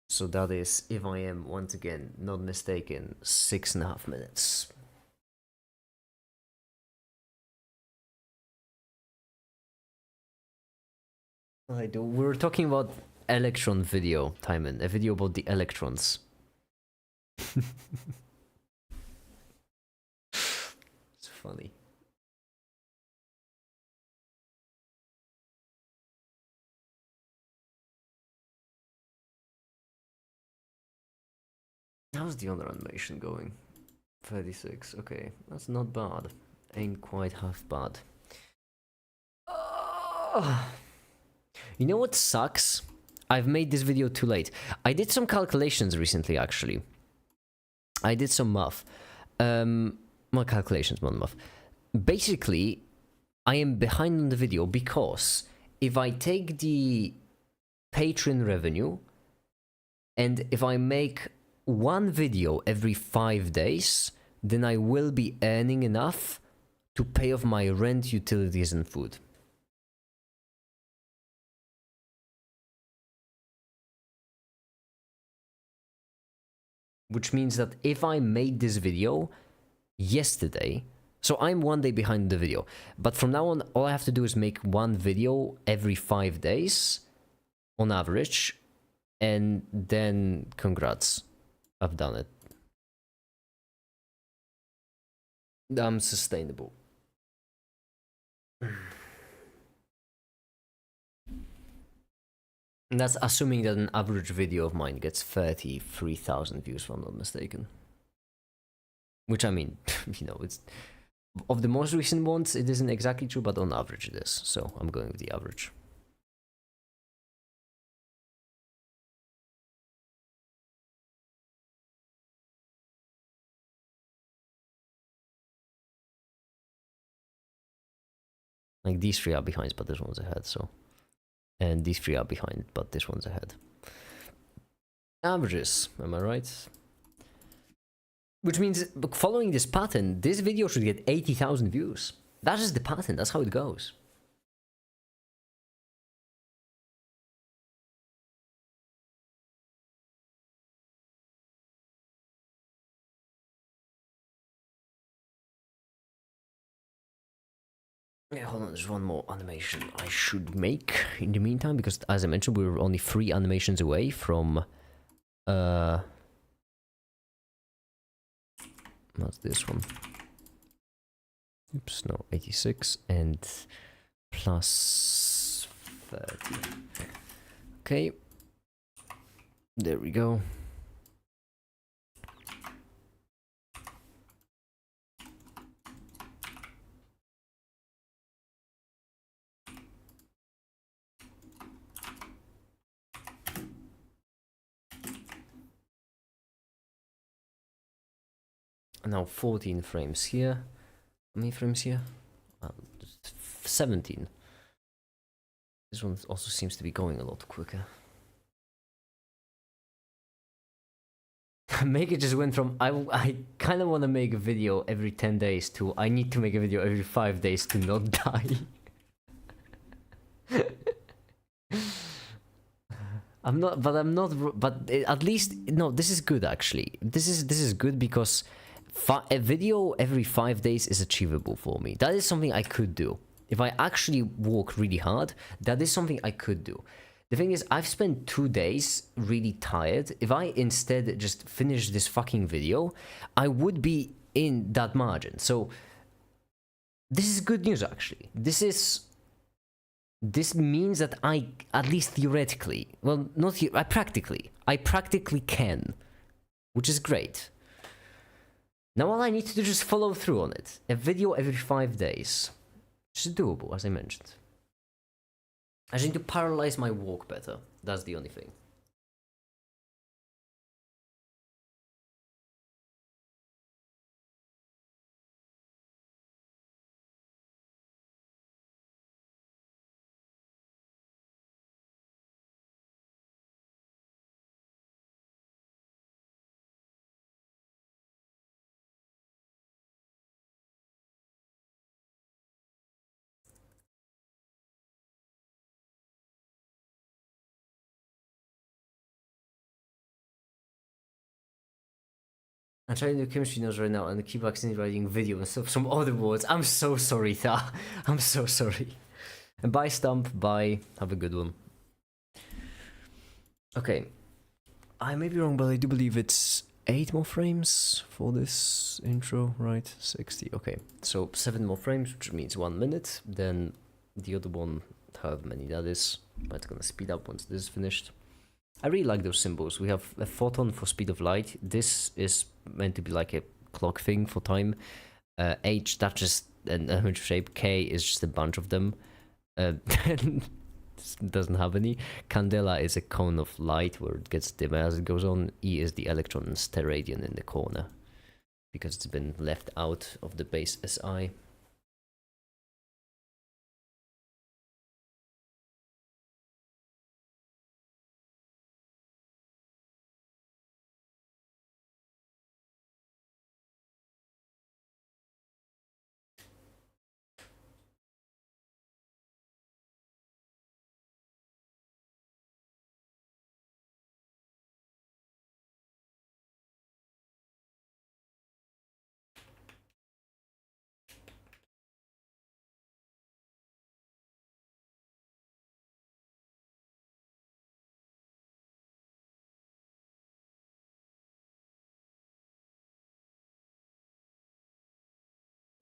A: So that is, if I am once again not mistaken, 6.5 minutes. I do. We were talking about electron video, Timon. A video about the electrons. It's funny. How's the other animation going? 36. Okay, that's not bad. Ain't quite half bad. You know what sucks? I've made this video too late. I did some calculations recently, actually. I did some math. Not calculations, not math. Basically, I am behind on the video because if I take the Patreon revenue and if I make one video every 5 days, then I will be earning enough to pay off my rent, utilities, and food. Which means that if I made this video yesterday, so I'm 1 day behind the video, but from now on, all I have to do is make one video every 5 days on average, and then congrats, I've done it. I'm sustainable. And that's assuming that an average video of mine gets 33,000 views, if I'm not mistaken. Which, I mean, you know, it's... Of the most recent ones, it isn't exactly true, but on average it is. So I'm going with the average. Like, these 3 are behind, but this one's ahead, so... And these 3 are behind, but this one's ahead. Averages, am I right? Which means, following this pattern, this video should get 80,000 views. That is the pattern, that's how it goes. Yeah, hold on, there's one more animation I should make in the meantime, because as I mentioned, we were only 3 animations away from... What's this one? Oops, no, 86 and plus 30. Okay. There we go. Now 14 frames here. How many frames here? 17. This one also seems to be going a lot quicker. Make it just went from I kind of want to make a video every 10 days to I need to make a video every 5 days to not die. but at least, no, this is good actually. This is good because a video every 5 days is achievable for me. That is something I could do. If I actually work really hard, that is something I could do. The thing is, I've spent 2 days really tired. If I instead just finish this fucking video, I would be in that margin. So, this is good news actually. This means that I, at least theoretically, well, not here, I practically can, which is great. Now all I need to do is just follow through on it. A video every 5 days. Which is doable, as I mentioned. I just need to paralyze my walk better. That's the only thing. I'm trying to do chemistry notes right now and I keep accidentally writing video and stuff, some other words. I'm so sorry, Tha. I'm so sorry. And bye, Stump. Bye. Have a good one. Okay. I may be wrong, but I do believe it's 8 more frames for this intro, right? 60. Okay. So 7 more frames, which means 1 minute. Then the other one, however many that is. But it's gonna speed up once this is finished. I really like those symbols. We have a photon for speed of light. This is meant to be like a clock thing for time. H, that's just an image shape. K is just a bunch of them. Doesn't have any. Candela is a cone of light where it gets dimmer as it goes on. E is the electron steradian in the corner because it's been left out of the base SI.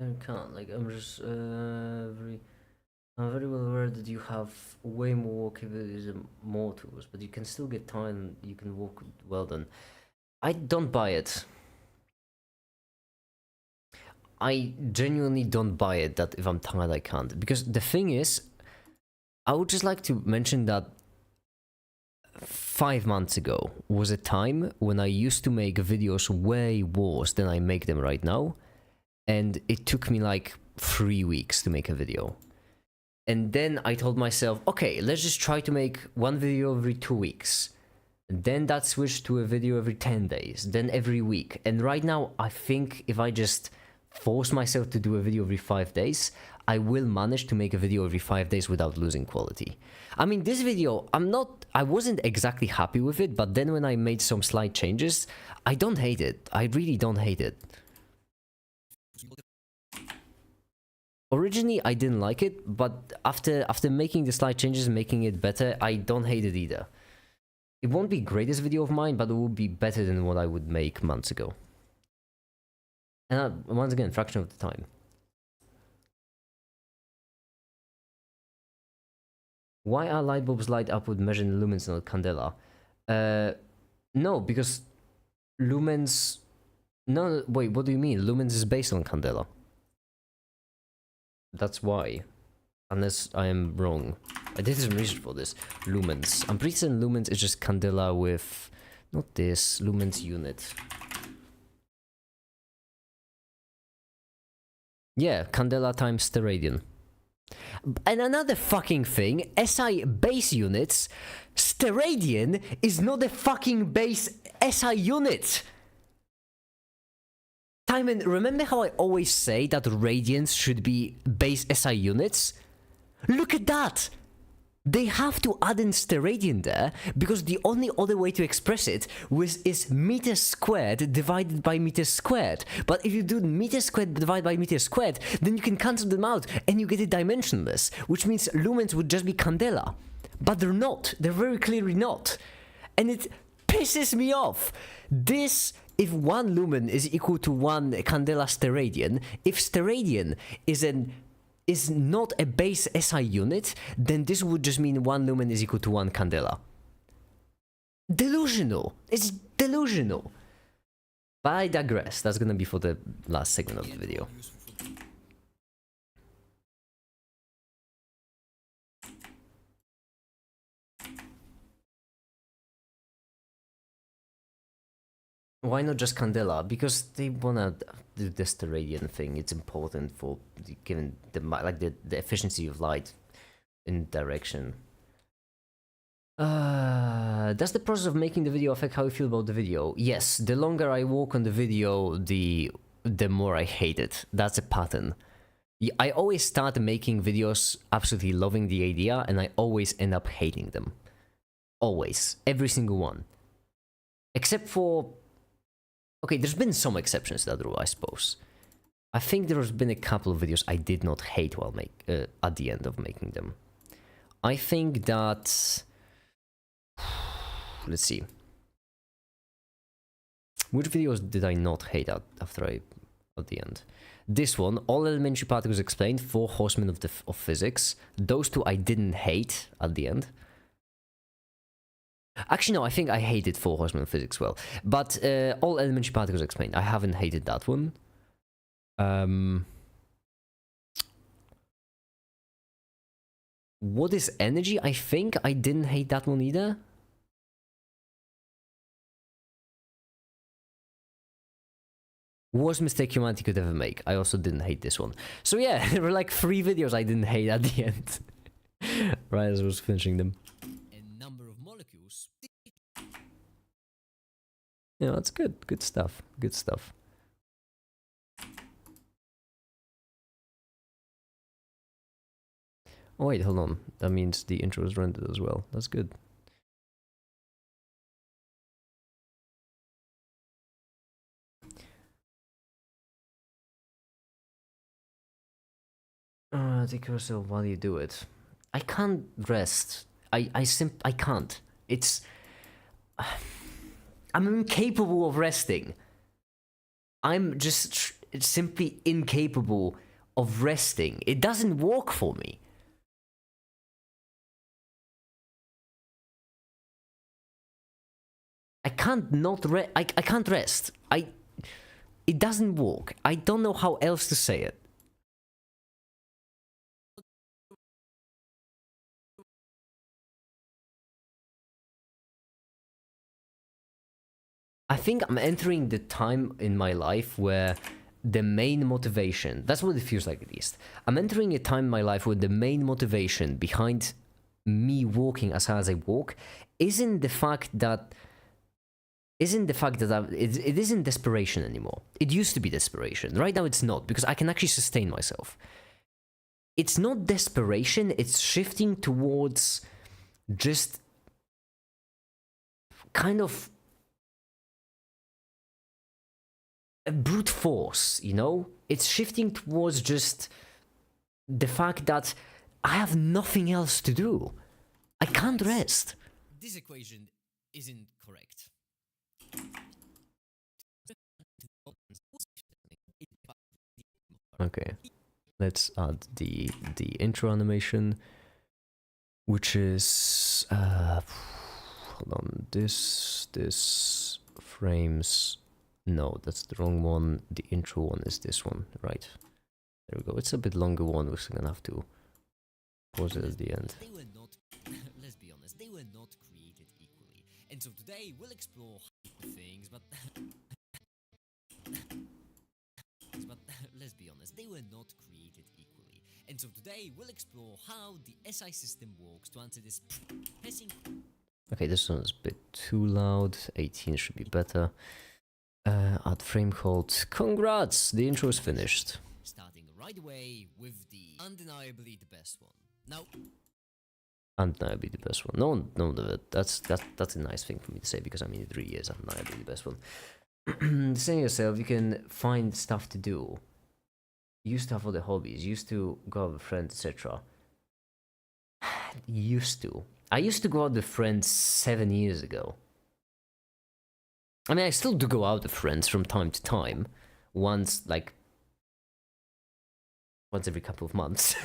A: I can't, like, I'm just I'm very well aware that you have way more capabilities and more tools, but you can still get tired and you can walk well done. I don't buy it. I genuinely don't buy it that if I'm tired I can't. Because the thing is, I would just like to mention that 5 months ago was a time when I used to make videos way worse than I make them right now. And it took me like 3 weeks to make a video. And then I told myself, okay, let's just try to make one video every 2 weeks. And then that switched to a video every 10 days, then every week. And right now, I think if I just force myself to do a video every 5 days, I will manage to make a video every 5 days without losing quality. I mean, this video, I wasn't exactly happy with it, but then when I made some slight changes, I don't hate it. I really don't hate it. Originally, I didn't like it, but after making the slight changes, making it better, I don't hate it either. It won't be greatest video of mine, but it will be better than what I would make months ago. And once again, fraction of the time. Why are light bulbs light up with measured lumens, not candela? No, because lumens... No, wait, what do you mean? Lumens is based on candela. That's why. Unless I am wrong. I did some research for this. Lumens. I'm pretty certain lumens is just candela with... Not this. Lumens unit. Yeah, candela times steradian. And another fucking thing, SI base units, steradian is not a fucking base SI unit! Timon, remember how I always say that radians should be base SI units? Look at that! They have to add in steradian there, because the only other way to express it is meter squared divided by meter squared. But if you do meter squared divided by meter squared, then you can cancel them out and you get it dimensionless, which means lumens would just be candela. But they're not. They're very clearly not. And it pisses me off. This, if 1 lumen is equal to 1 candela steradian, if steradian is not a base SI unit, then this would just mean 1 lumen is equal to 1 candela. Delusional. It's delusional. But I digress. That's gonna be for the last segment of the video. Why not just candela? Because they wanna do the steradian thing. It's important for given the efficiency of light in direction. Does the process of making the video affect how you feel about the video? Yes. The longer I work on the video, the more I hate it. That's a pattern. I always start making videos absolutely loving the idea, and I always end up hating them. Always. Every single one. Except for Okay, there's been some exceptions to that rule, I suppose. I think there's been a couple of videos I did not hate while at the end of making them. I think that... Let's see. Which videos did I not hate at the end? This one, all elementary particles explained, 4 horsemen of physics. Those 2 I didn't hate at the end. Actually, no, I think I hated 4 horsemen of physics well. But all elementary particles explained, I haven't hated that one. What is energy? I think I didn't hate that one either. Worst mistake humanity could ever make. I also didn't hate this one. So yeah, there were like 3 videos I didn't hate at the end. Right as I was finishing them.
C: A number of molecules.
A: Yeah, that's good. Good stuff. Good stuff. Oh wait, hold on. That means the intro is rendered as well. That's good. Take yourself while you do it. I can't rest. I can't. It's... I'm incapable of resting. I'm just simply incapable of resting. It doesn't work for me. I can't not I can't rest. It doesn't work. I don't know how else to say it. I think I'm entering the time in my life where the main motivation, that's what it feels like at least. I'm entering a time in my life where the main motivation behind me walking as hard as I walk isn't the fact that it isn't desperation anymore. It used to be desperation. Right now it's not, because I can actually sustain myself. It's not desperation, it's shifting towards just kind of a brute force, you know? It's shifting towards just the fact that I have nothing else to do. I can't rest.
C: This equation isn't correct.
A: Okay, let's add the intro animation, which is hold on, this frames. No, that's the wrong one. The intro one is this one, right? There we go. It's a bit longer one, which I'm gonna have to pause it at the end.
C: They were not, let's be honest, they were not created equally. And so today we'll explore things, but let's be honest, they were not created equally. And so today we'll explore how the SI system works to answer this pressing.
A: Okay, this one's a bit too loud. 18 should be better. Add frame hold. Congrats! The intro is finished.
C: Starting right away with the undeniably the best one. Now,
A: Undeniably the best one. No, that's a nice thing for me to say, because I mean it really is undeniably the best one. Saying yourself, you can find stuff to do. Used to have other hobbies. Used to go out with friends, etc. Used to. I used to go out with friends 7 years ago. I mean, I still do go out with friends from time to time. Once every couple of months.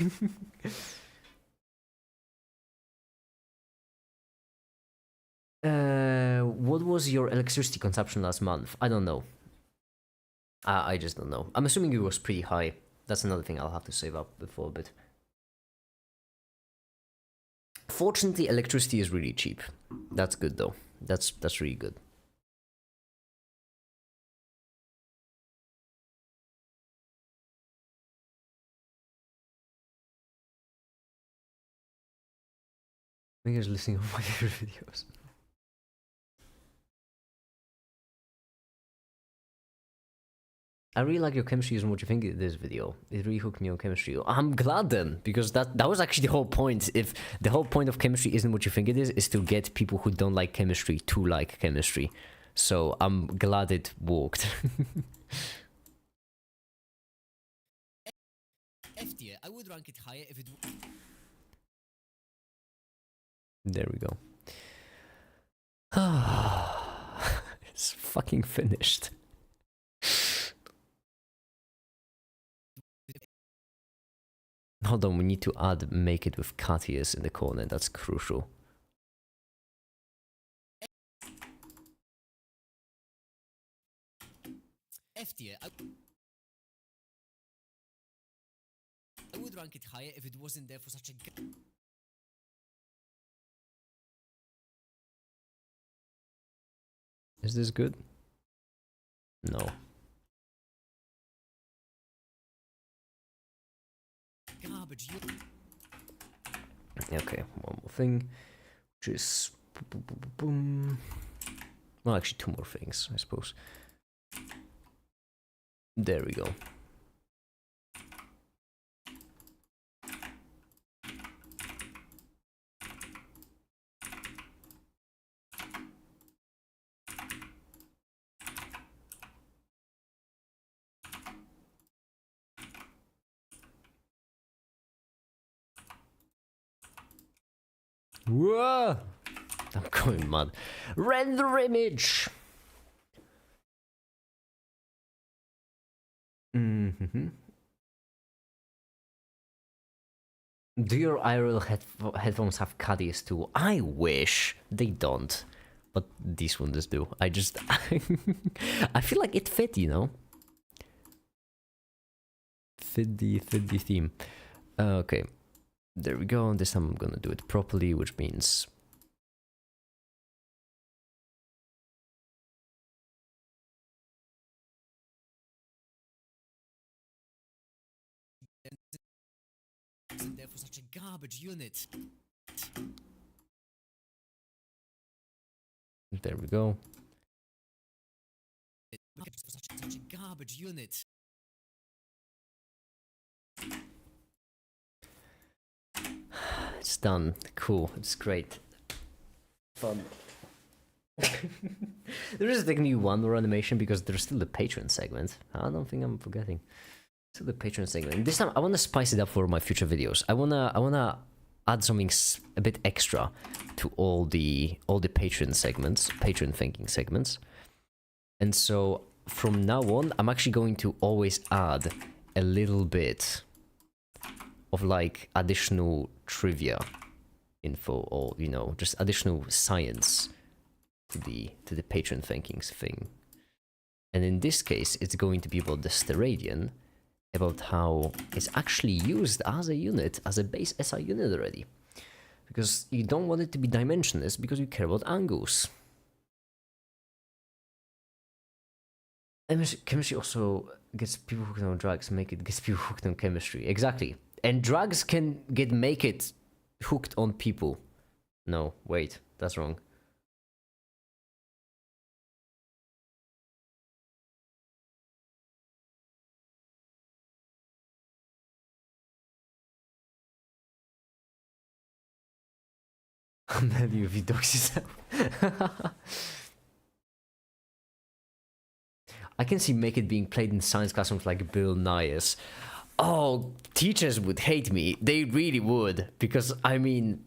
A: What was your electricity consumption last month? I don't know. I just don't know. I'm assuming it was pretty high. That's another thing I'll have to save up before a bit. Fortunately, electricity is really cheap. That's good though. That's really good. I think I was listening to my favorite videos. I really like your chemistry isn't what you think it is video. It really hooked me on chemistry. I'm glad then, because that was actually the whole point. If the whole point of chemistry isn't what you think it is to get people who don't like chemistry to like chemistry. So I'm glad it worked.
C: F tier, I would rank it higher if it.
A: There we go. It's fucking finished. Hold on, we need to add make it with cat ears in the corner. That's crucial.
C: F tier, I would rank it higher if it wasn't there for such a.
A: Is this good? No.
C: Garbage.
A: Okay, one more thing, which is boom. Well, actually, two more things, I suppose. There we go. Whoa! I'm going mad. Render image! Mm-hmm. Do your IRL headphones have caddies too? I wish they don't, but these ones do. I just I feel like it fit, you know. Fit the theme. Okay, there we go. This time I'm gonna do it properly, which means
C: Wasn't there for such a garbage unit.
A: there we go.
C: For such a garbage unit.
A: It's done. Cool. It's great. Fun. There is technically one more animation because there's still the patron segment. I don't think I'm forgetting. Still the patron segment. This time I want to spice it up for my future videos. I wanna add something a bit extra to all the patron segments, patron thinking segments. And so from now on, I'm actually going to always add a little bit of like additional trivia info, or you know, just additional science to the patron thinkings thing. And in this case, it's going to be about the steradian, about how it's actually used as a unit, as a base SI unit already. Because you don't want it to be dimensionless because you care about angles. Chemistry also gets people hooked on drugs, make it gets people hooked on chemistry. Exactly. And drugs can make it hooked on people. No, wait, that's wrong. Maybe if he dogs yourself. I can see make it being played in science classrooms like Bill Nye's. Oh, teachers would hate me. They really would. Because, I mean,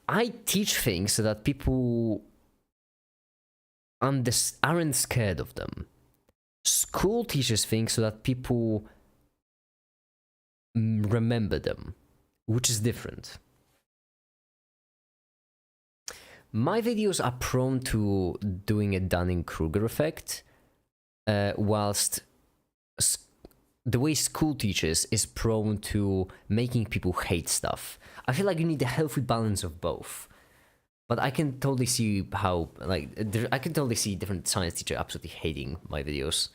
A: I teach things so that people aren't scared of them. School teaches things so that people remember them, which is different. My videos are prone to doing a Dunning-Kruger effect, whilst the way school teaches is prone to making people hate stuff. I feel like you need a healthy balance of both. But I can totally see how, like, I can totally see different science teacher absolutely hating my videos.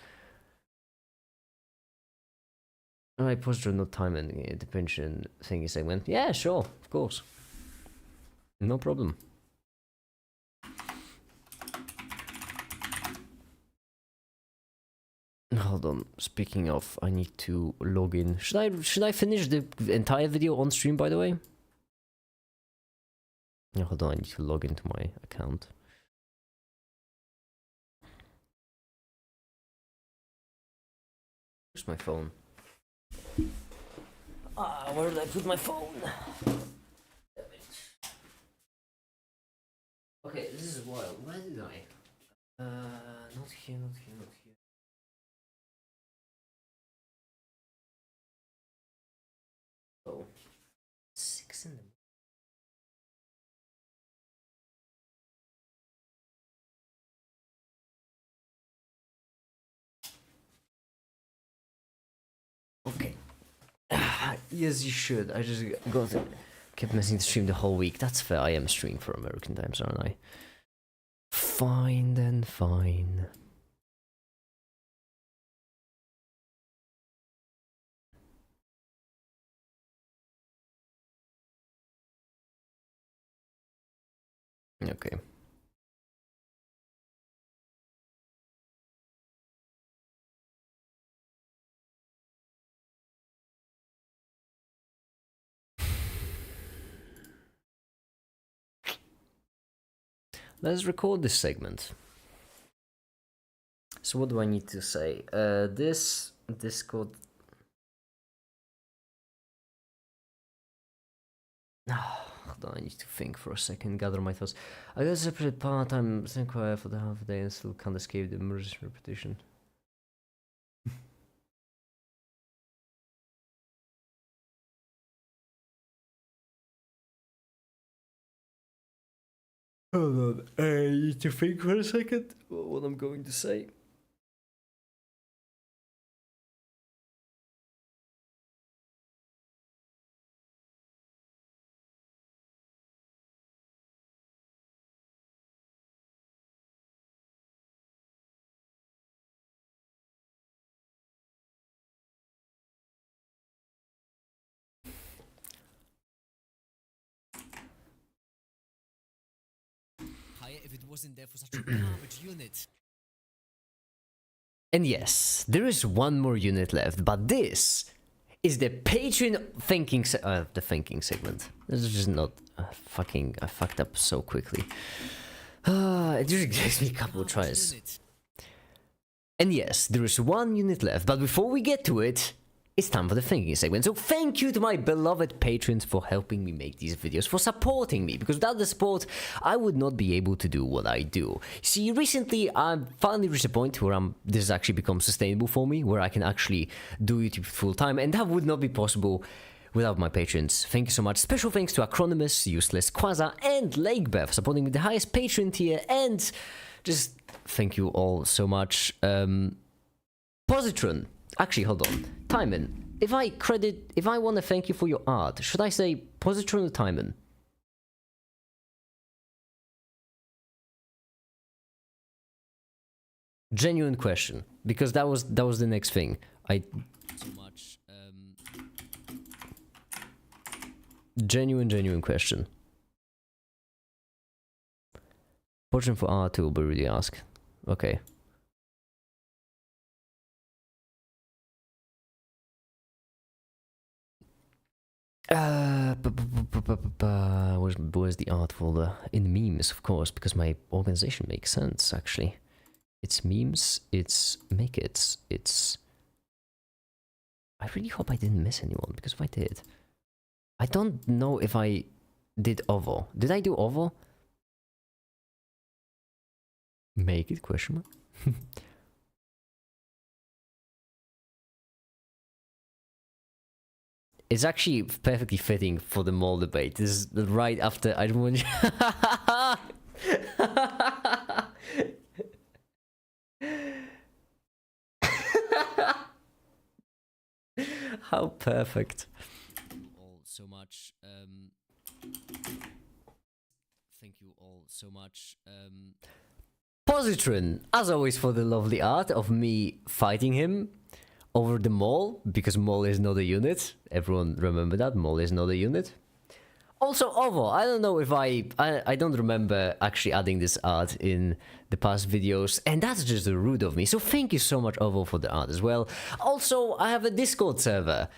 A: Alright, posture, no time and detention thingy segment. Yeah, sure, of course. No problem. Hold on. Speaking of, I need to log in. Should I finish the entire video on stream, by the way? Yeah, hold on, I need to log into my account. Where's my phone? Where did I put my phone? Damn it. Okay, this is wild. Where did I? Not here, not here, not here. Oh, 6 in the morning. Okay. Yes, you should. I just kept missing the stream the whole week. That's fair. I am streaming for American times, aren't I? Fine then, fine. Okay. Let's record this segment. So what do I need to say? This Discord. Hold on, I need to think for a second, gather my thoughts. I got a separate part. I'm staying quiet for the half a day and still can't escape the emergency repetition. Hold on, I need to think for a second what I'm going to say.
C: If it wasn't there for such a garbage unit.
A: And yes, there is one more unit left, but this is the Patreon thinking the thinking segment. This is just not fucking. I fucked up so quickly. It usually takes me a couple of tries. And yes, there is one unit left, but before we get to it, it's time for the thinking segment. So thank you to my beloved patrons for helping me make these videos, for supporting me, because without the support, I would not be able to do what I do. See, recently, I finally reached a point where this has actually become sustainable for me, where I can actually do YouTube full time, and that would not be possible without my patrons. Thank you so much. Special thanks to Acronymus, Useless, Quasar, and Lakebeth, supporting me the highest patron tier, and just thank you all so much. Positron. Actually, hold on. Timon, if I want to thank you for your art, should I say Positron or Timon? Genuine question, because that was the next thing.
C: So much.
A: Genuine question. Positron for art too, but really ask. Okay. Where's the art folder? In memes, of course, because my organization makes sense, actually. It's memes, it's make it, it's... I really hope I didn't miss anyone, because if I did... I don't know if I did OVO. Did I do OVO? Make it, question mark? It's actually perfectly fitting for the mall debate. This is right after I don't want. How perfect!
C: All so much. Thank you all so much.
A: Positron, as always, for the lovely art of me fighting him over the mall, because mall is not a unit. Everyone remember that, mall is not a unit. Also, OVO, I don't know if I don't remember actually adding this art in the past videos, and that's just rude of me, so thank you so much, OVO, for the art as well. Also, I have a Discord server,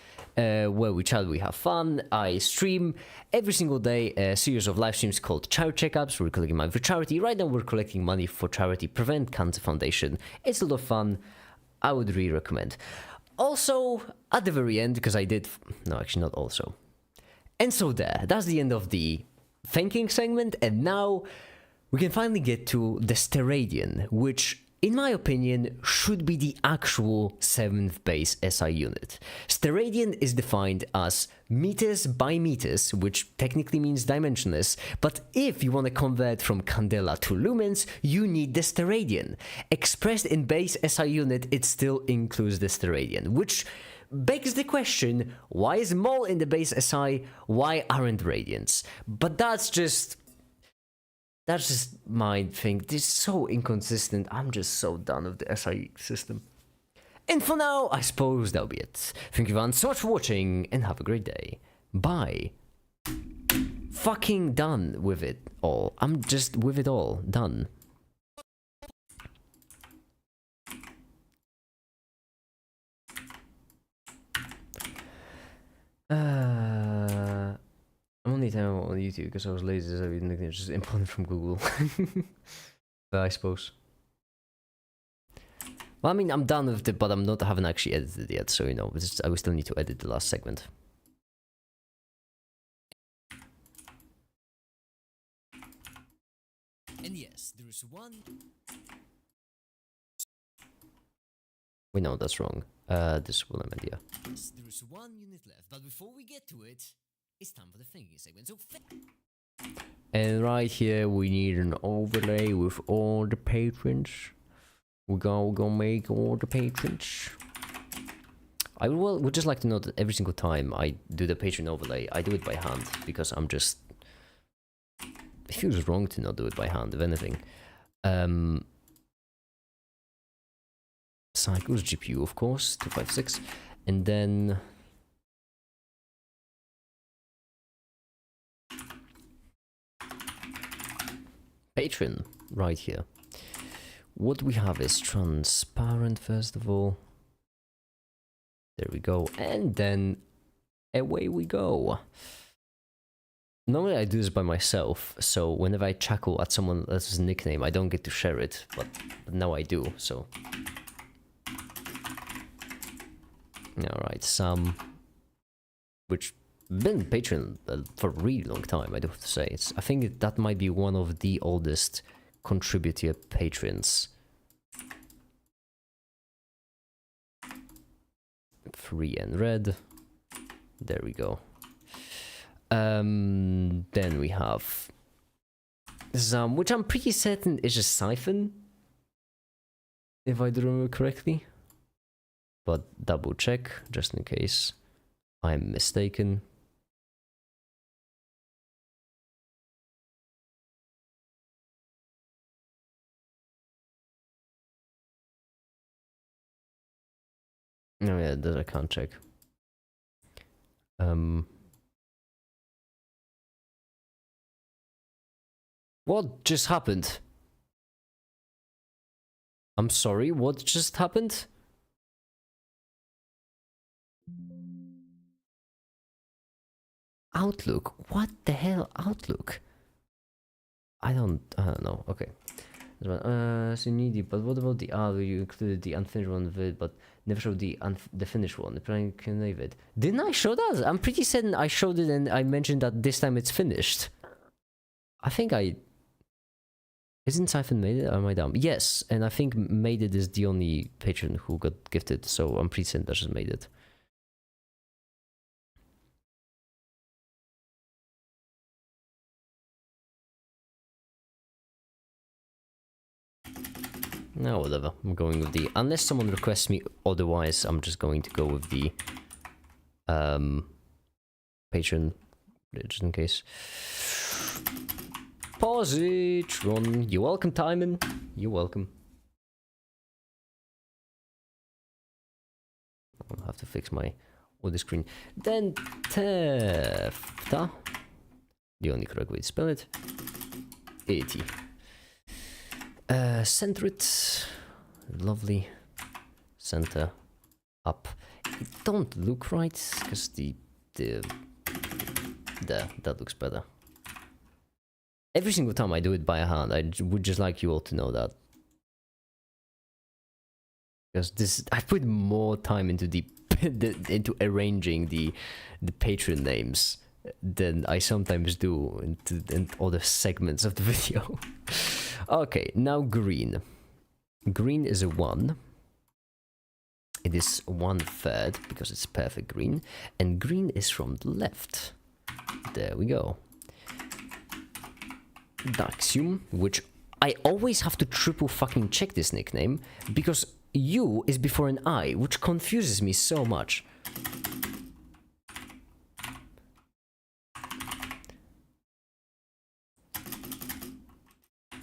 A: where we chat, we have fun. I stream every single day a series of live streams called Charity Checkups. We're collecting money for charity. Right now, we're collecting money for charity Prevent Cancer Foundation. It's a lot of fun. I would really recommend. Also, at the very end, because I did... No, actually, not also. And so that's the end of the thanking segment. And now we can finally get to the steradian, which, in my opinion, should be the actual 7th base SI unit. Steradian is defined as meters by meters, which technically means dimensionless, but if you want to convert from candela to lumens, you need the steradian. Expressed in base SI unit, it still includes the steradian, which begs the question, why is mole in the base SI, why aren't radians? But that's just my thing. This is so inconsistent. I'm just so done with the SI system. And for now, I suppose that'll be it. Thank you everyone so much for watching, and have a great day. Bye. Fucking done with it all. I'm just with it all. Done. I'm only time on YouTube because I was lazy, so I didn't just import it from Google. But I suppose. Well, I mean, I'm done with it, but I haven't actually edited it yet, so you know, I will still need to edit the last segment.
C: And yes, there is one...
A: We know that's wrong. This will end, yeah.
C: Yes, there is one unit left, but before we get to it, it's time for the thinking segment, so...
A: And right here, we need an overlay with all the patrons. We're gonna make all the patrons. I would just like to note that every single time I do the patron overlay, I do it by hand, because I'm just... It feels wrong to not do it by hand, if anything. Cycles, GPU, of course, 256. And then... Patron, right here. What we have is transparent, first of all. There we go. And then away we go. Normally I do this by myself, so whenever I chuckle at someone else's nickname, I don't get to share it, but now I do, so... Alright, Sam, which been Patreon for a really long time, I do have to say. I think that might be one of the oldest contributor patrons. 3 and red. There we go. Then we have Zam, which I'm pretty certain is a siphon, if I do remember correctly. But double check, just in case I'm mistaken. No, yeah, that I can't check. What just happened? I'm sorry, what just happened? Outlook? What the hell? Outlook? I don't know. Okay. So needy, but what about the other? You included the unfinished one of it, but never showed the finished one. The plan can leave it. Didn't I show that? I'm pretty certain I showed it and I mentioned that this time it's finished. I think I... Isn't Siphon made it? Or am I dumb? Yes, and I think made it is the only patron who got gifted, so I'm pretty certain that just made it. No, whatever. I'm going with the... Unless someone requests me otherwise, I'm just going to go with the... patron, just in case. Positron. You're welcome, Timon. You're welcome. I'll have to fix my audio screen. Then Tefta. The only correct way to spell it. 80. Center it. Lovely. Center. Up. don't look right, because there, that looks better. Every single time I do it by hand, I would just like you all to know that. Because this, I put more time into into arranging the Patreon names than I sometimes do in other segments of the video. Okay, now green. Green is a 1. It is 1/3 because it's perfect green, and green is from the left. There we go. Daxium, which I always have to triple fucking check this nickname because U is before an I, which confuses me so much.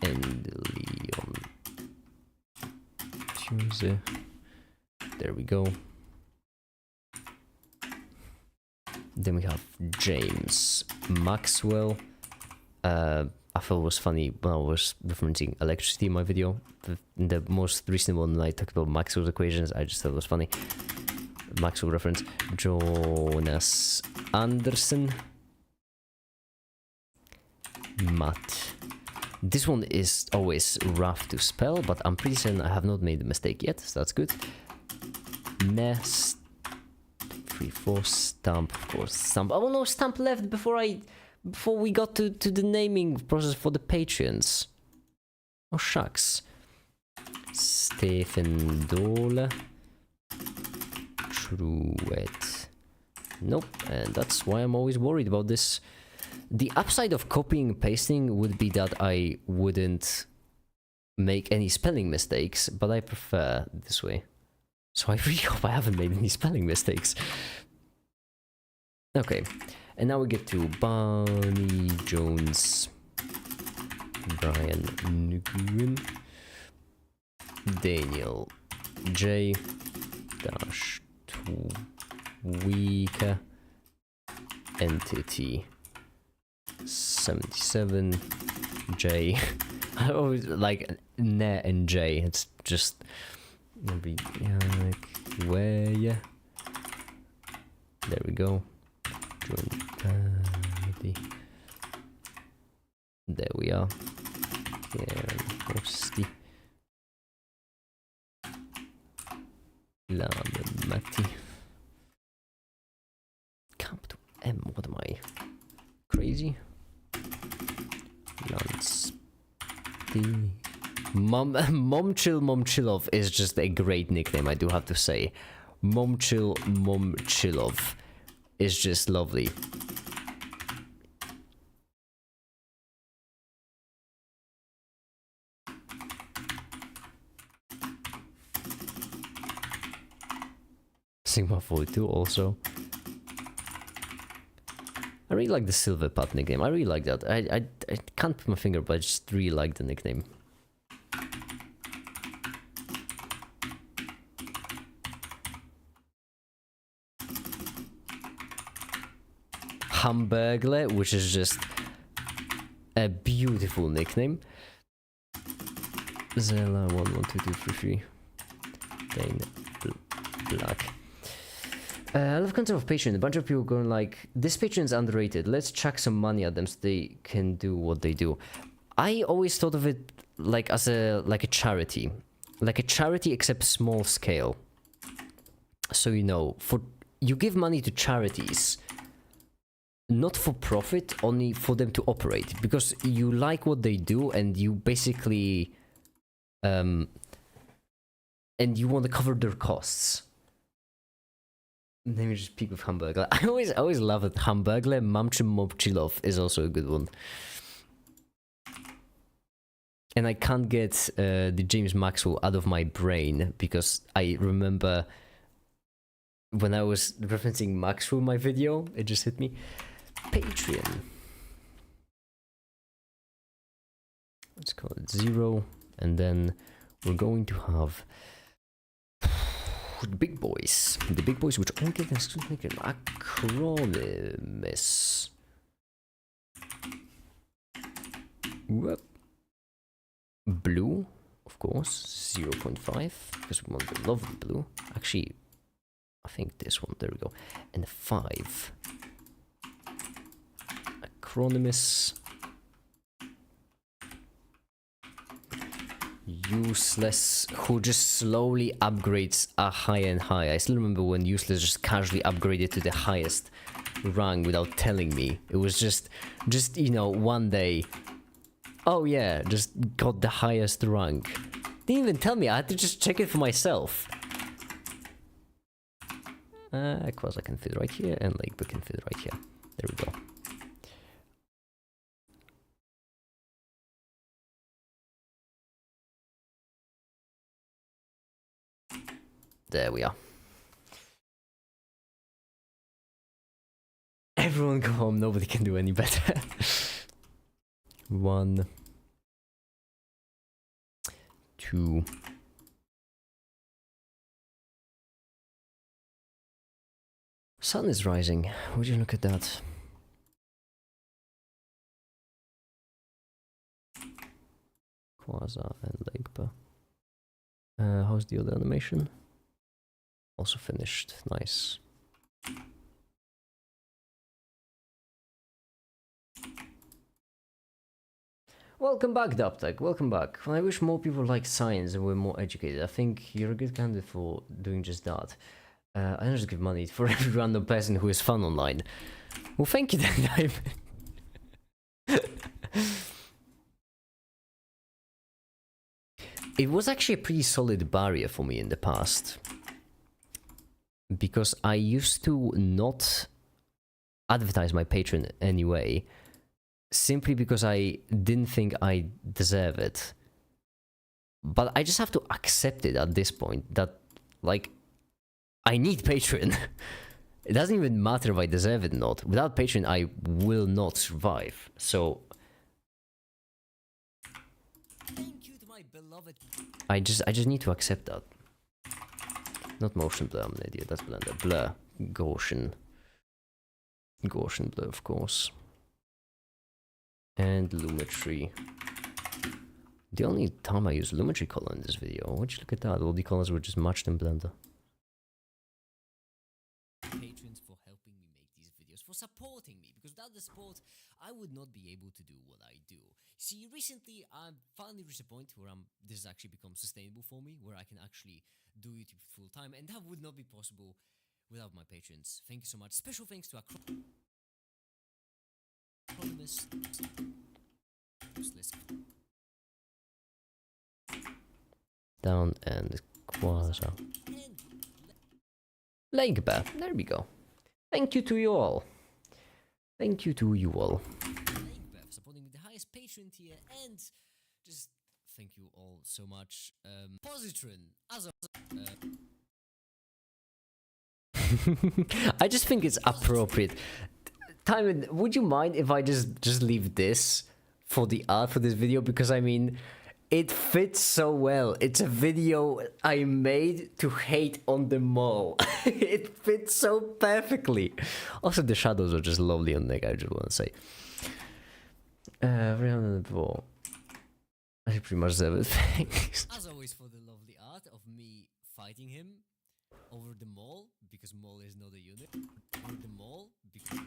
A: And Leon. Tuesday. There we go. Then we have James Maxwell. I thought it was funny when I was referencing electricity in my video. In the most recent one, I talked about Maxwell's equations. I just thought it was funny. Maxwell reference. Jonas Anderson. Matt. This one is always rough to spell, but I'm pretty certain I have not made a mistake yet, so that's good. Nest. 3, 4, stamp, of course, stamp. Oh no, stamp left before we got to the naming process for the Patreons. Oh shucks. Stephen Dole. Truett. Nope, and that's why I'm always worried about this. The upside of copying and pasting would be that I wouldn't make any spelling mistakes, but I prefer this way. So I really hope I haven't made any spelling mistakes. Okay, and now we get to Barney Jones, Brian Nguyen, Daniel J. Dash Tweaker, Entity 77 J. I always like Ne and J. It's just maybe where there we go. There we are. Hosty. Matti. Camp to M. What am I? Crazy? Lance. Momchilov is just a great nickname, I do have to say. Momchilov is just lovely. Sigma 42 also. I really like the Silver Pat nickname. I really like that. I can't put my finger, but I just really like the nickname. Hamburglar, which is just a beautiful nickname. Zella 112233. Dane Black. I love concept of Patreon. A bunch of people going like, this Patreon's underrated. Let's chuck some money at them so they can do what they do. I always thought of it like as a charity. Like a charity except small scale. So you know, you give money to charities, not for profit, only for them to operate, because you like what they do and you basically and you want to cover their costs. Let me just peek with Hamburglar. I always love it. Hamburglar Mamchilov is also a good one. And I can't get the James Maxwell out of my brain because I remember when I was referencing Maxwell in my video, it just hit me. Patreon. Let's call it 0, and then we're going to have the big boys. The big boys, which all get an acronyms. Whoop. Blue, of course, 0.5, because we want the lovely blue. Actually, I think this one, there we go. And 5. Acronymus. Useless, who just slowly upgrades a higher and higher. I still remember when Useless just casually upgraded to the highest rank without telling me. It was just you know, one day, oh yeah, just got the highest rank. Didn't even tell me, I had to just check it for myself. Quasar can fit right here, and Lakebird can fit right here. There we go. There we are. Everyone go home, nobody can do any better. 1, 2. Sun is rising. Would you look at that? Quasar and Lakebird. How's the other animation? Also finished. Nice. Welcome back, Daptech. Welcome back. I wish more people liked science and were more educated. I think you're a good candidate for doing just that. I don't just give money for every random person who is fun online. Well, thank you then, It was actually a pretty solid barrier for me in the past. Because I used to not advertise my Patreon anyway, simply because I didn't think I deserve it. But I just have to accept it at this point, that, like, I need Patreon. It doesn't even matter if I deserve it or not. Without Patreon, I will not survive. So
C: Thank you to my beloved.
A: I just need to accept that. Not motion blur, I'm an idiot. That's Blender. Blur. Gaussian. Gaussian blur, of course. And Lumetri. The only time I use Lumetri color in this video. Would you look at that? All the colors were just matched in Blender.
C: Patrons for helping me make these videos, for supporting me, because without the support, I would not be able to do what I do. See, recently I've finally reached a point where this has actually become sustainable for me, where I can actually do YouTube full time, and that would not be possible without my patrons. Thank you so much. Special thanks to Acronymus. Useless.
A: Down and Quasar. Lakebird. There we go. Thank you to you all. Thank you to you all.
C: Lakebird supporting me the highest patron tier, and just thank you all so much. Positron as a
A: I just think it's appropriate. Timon, would you mind if I just leave this for the art for this video? Because I mean, it fits so well. It's a video I made to hate on the mall. It fits so perfectly. Also, the shadows are just lovely on Nick, I just want to say. 304. I pretty much deserve it. Thanks.
C: As always, for the lovely art of me fighting him over the mall, because mall is not a unit. Over the mall, because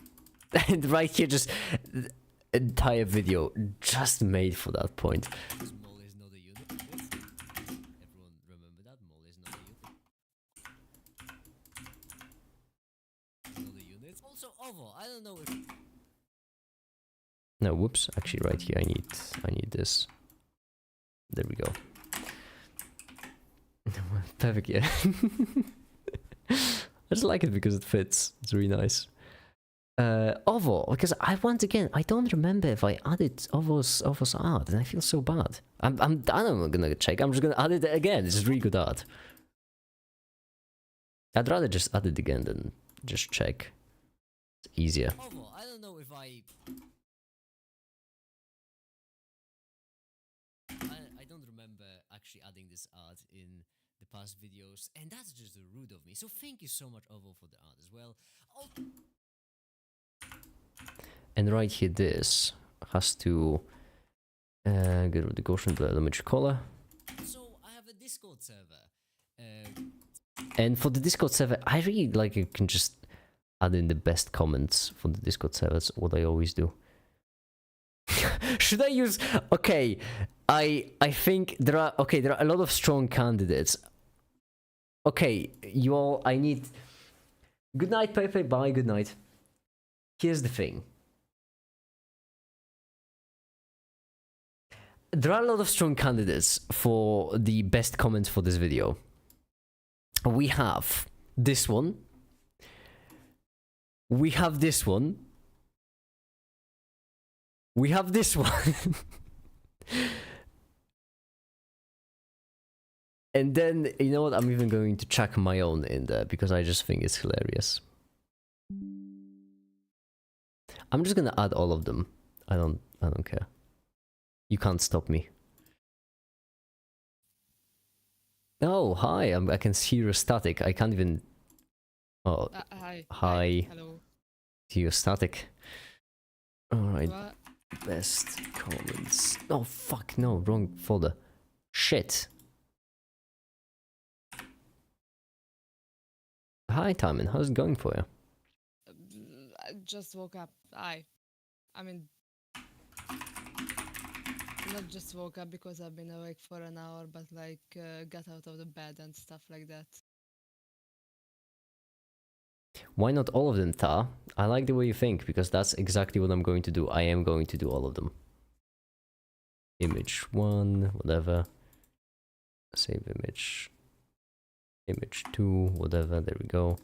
A: And right here, just the entire video just made for that point.
C: mall is not a unit. Everyone remember that? Mall is not a unit. Not a unit. Also, Ovo, I don't know if...
A: No, whoops. Actually, right here, I need this. There we go. Perfect, yeah. I just like it because it fits. It's really nice. Ovo, because once again, I don't remember if I added Ovo's art, and I feel so bad. I'm gonna check. I'm just gonna add it again. This is really good art. I'd rather just add it again than just check. It's easier.
C: Ovo, I don't know if I don't remember actually adding this art in the past videos, and that's just rude of me. So thank you so much, Ovo, for the art as well.
A: And right here, this has to get rid of the Gaussian blur image color.
C: So I have a Discord server.
A: And for the Discord server, I really like you can just add in the best comments for the Discord server. That's what I always do. Should I use? Okay, I think there are a lot of strong candidates. Okay, you all. I need. Good night, Pepe. Bye. Good night. Here's the thing. There are a lot of strong candidates for the best comments for this video. We have this one. We have this one. We have this one. And then, you know what? I'm even going to chuck my own in there because I just think it's hilarious. I'm just gonna add all of them. I don't care. You can't stop me. Oh, hi. I can see your static. I can't even... Oh,
D: Hi.
A: hi.
D: Hello.
A: See your static. Alright,
D: What?
A: best comments. Oh, fuck, no, wrong folder. Shit. Hi, Timon. How's it going for you?
D: I just woke up. I mean, not just woke up because I've been awake for an hour, but like got out of the bed and stuff like that.
A: Why not all of them, Ta? I like the way you think, because that's exactly what I'm going to do. I am going to do all of them. Image 1, whatever. Save image. Image 2, whatever, there we go.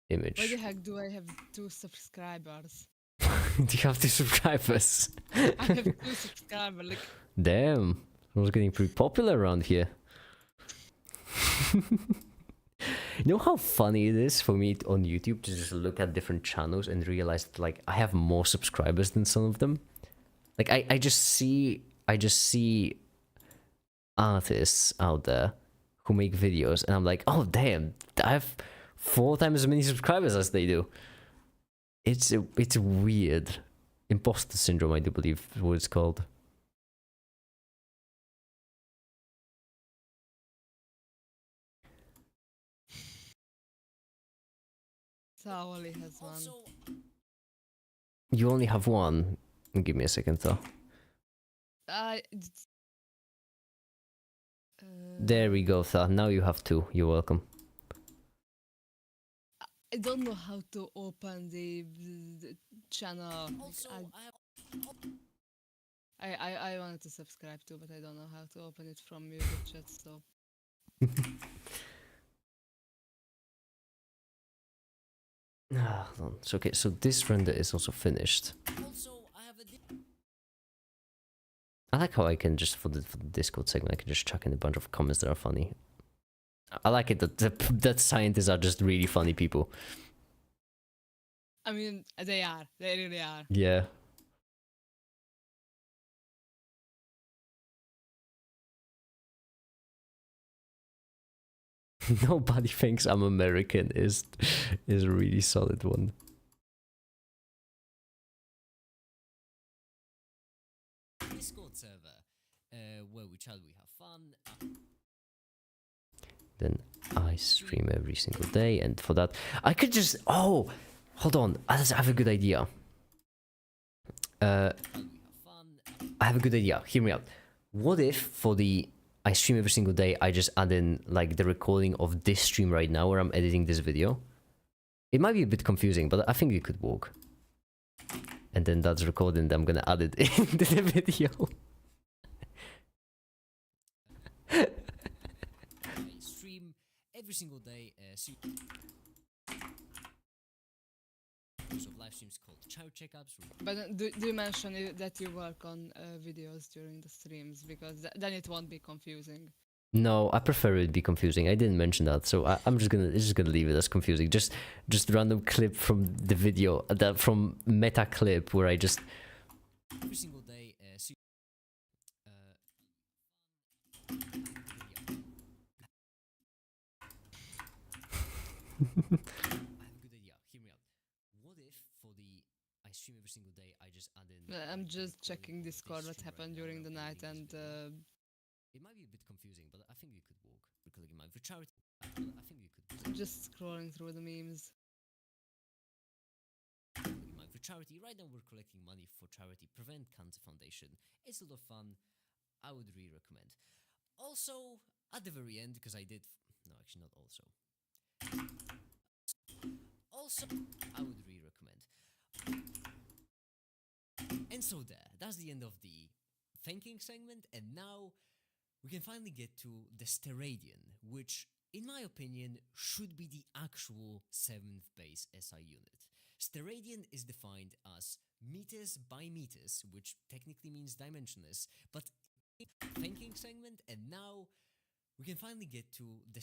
D: Why
A: Image.
D: the heck do I have 2 subscribers?
A: Do you have 2 subscribers?
D: I have 2 subscribers. Like,
A: Damn, I was getting pretty popular around here. You know how funny it is for me on YouTube to just look at different channels and realize that, like, I have more subscribers than some of them. Like I just see artists out there who make videos and I'm like, oh damn, I have 4 times as many subscribers as they do. It's weird. Imposter syndrome, I do believe is what it's called.
D: Saoli has one.
A: You only have one. Give me a second though. There we go, Tha. Now you have 2. You're welcome.
D: I don't know how to open the channel. I wanted to subscribe to, but I don't know how to open it from music chat. So
A: Hold on. So, okay, so this render is also finished. I like how I can just, for the Discord segment, I can just chuck in a bunch of comments that are funny. I like it that scientists are just really funny people.
D: I mean, they are. They really are.
A: Yeah. Nobody thinks I'm American is a really solid one.
C: Discord server, where we chat, we have fun.
A: Then I stream every single day, and for that I could just hold on, I have a good idea. I have a good idea. Hear me out. What if for the I stream every single day, I just add in like the recording of this stream right now where I'm editing this video? It might be a bit confusing, but I think it could work. And then that's recorded and I'm gonna add it into the video.
C: I stream every single day. Of live streams called Checkups.
D: But do you mention that you work on videos during the streams? Because then it won't be confusing.
A: No, I prefer it be confusing. I didn't mention that, so I'm just gonna leave it as confusing. Just random clip from the video, that from meta clip where I just
C: Every single day. I have a good idea. Hear me out. What if for the I stream every single day, I just add in.
D: I'm just checking Discord what happened during the night, and
C: It might be a bit confusing, but I think we could walk. We're collecting money for charity. I think we could walk.
D: Just scrolling through the memes.
C: Collecting money for charity. Right now we're collecting money for charity. Prevent Cancer Foundation. It's a lot of fun. I would really recommend. Also, at the very end, because I did... No, actually not also. Also, I would really recommend. And so that's the end of the thinking segment, and now we can finally get to the steradian, which, in my opinion, should be the actual 7th base SI unit. Steradian is defined as meters by meters, which technically means dimensionless, but thinking segment, and now we can finally get to the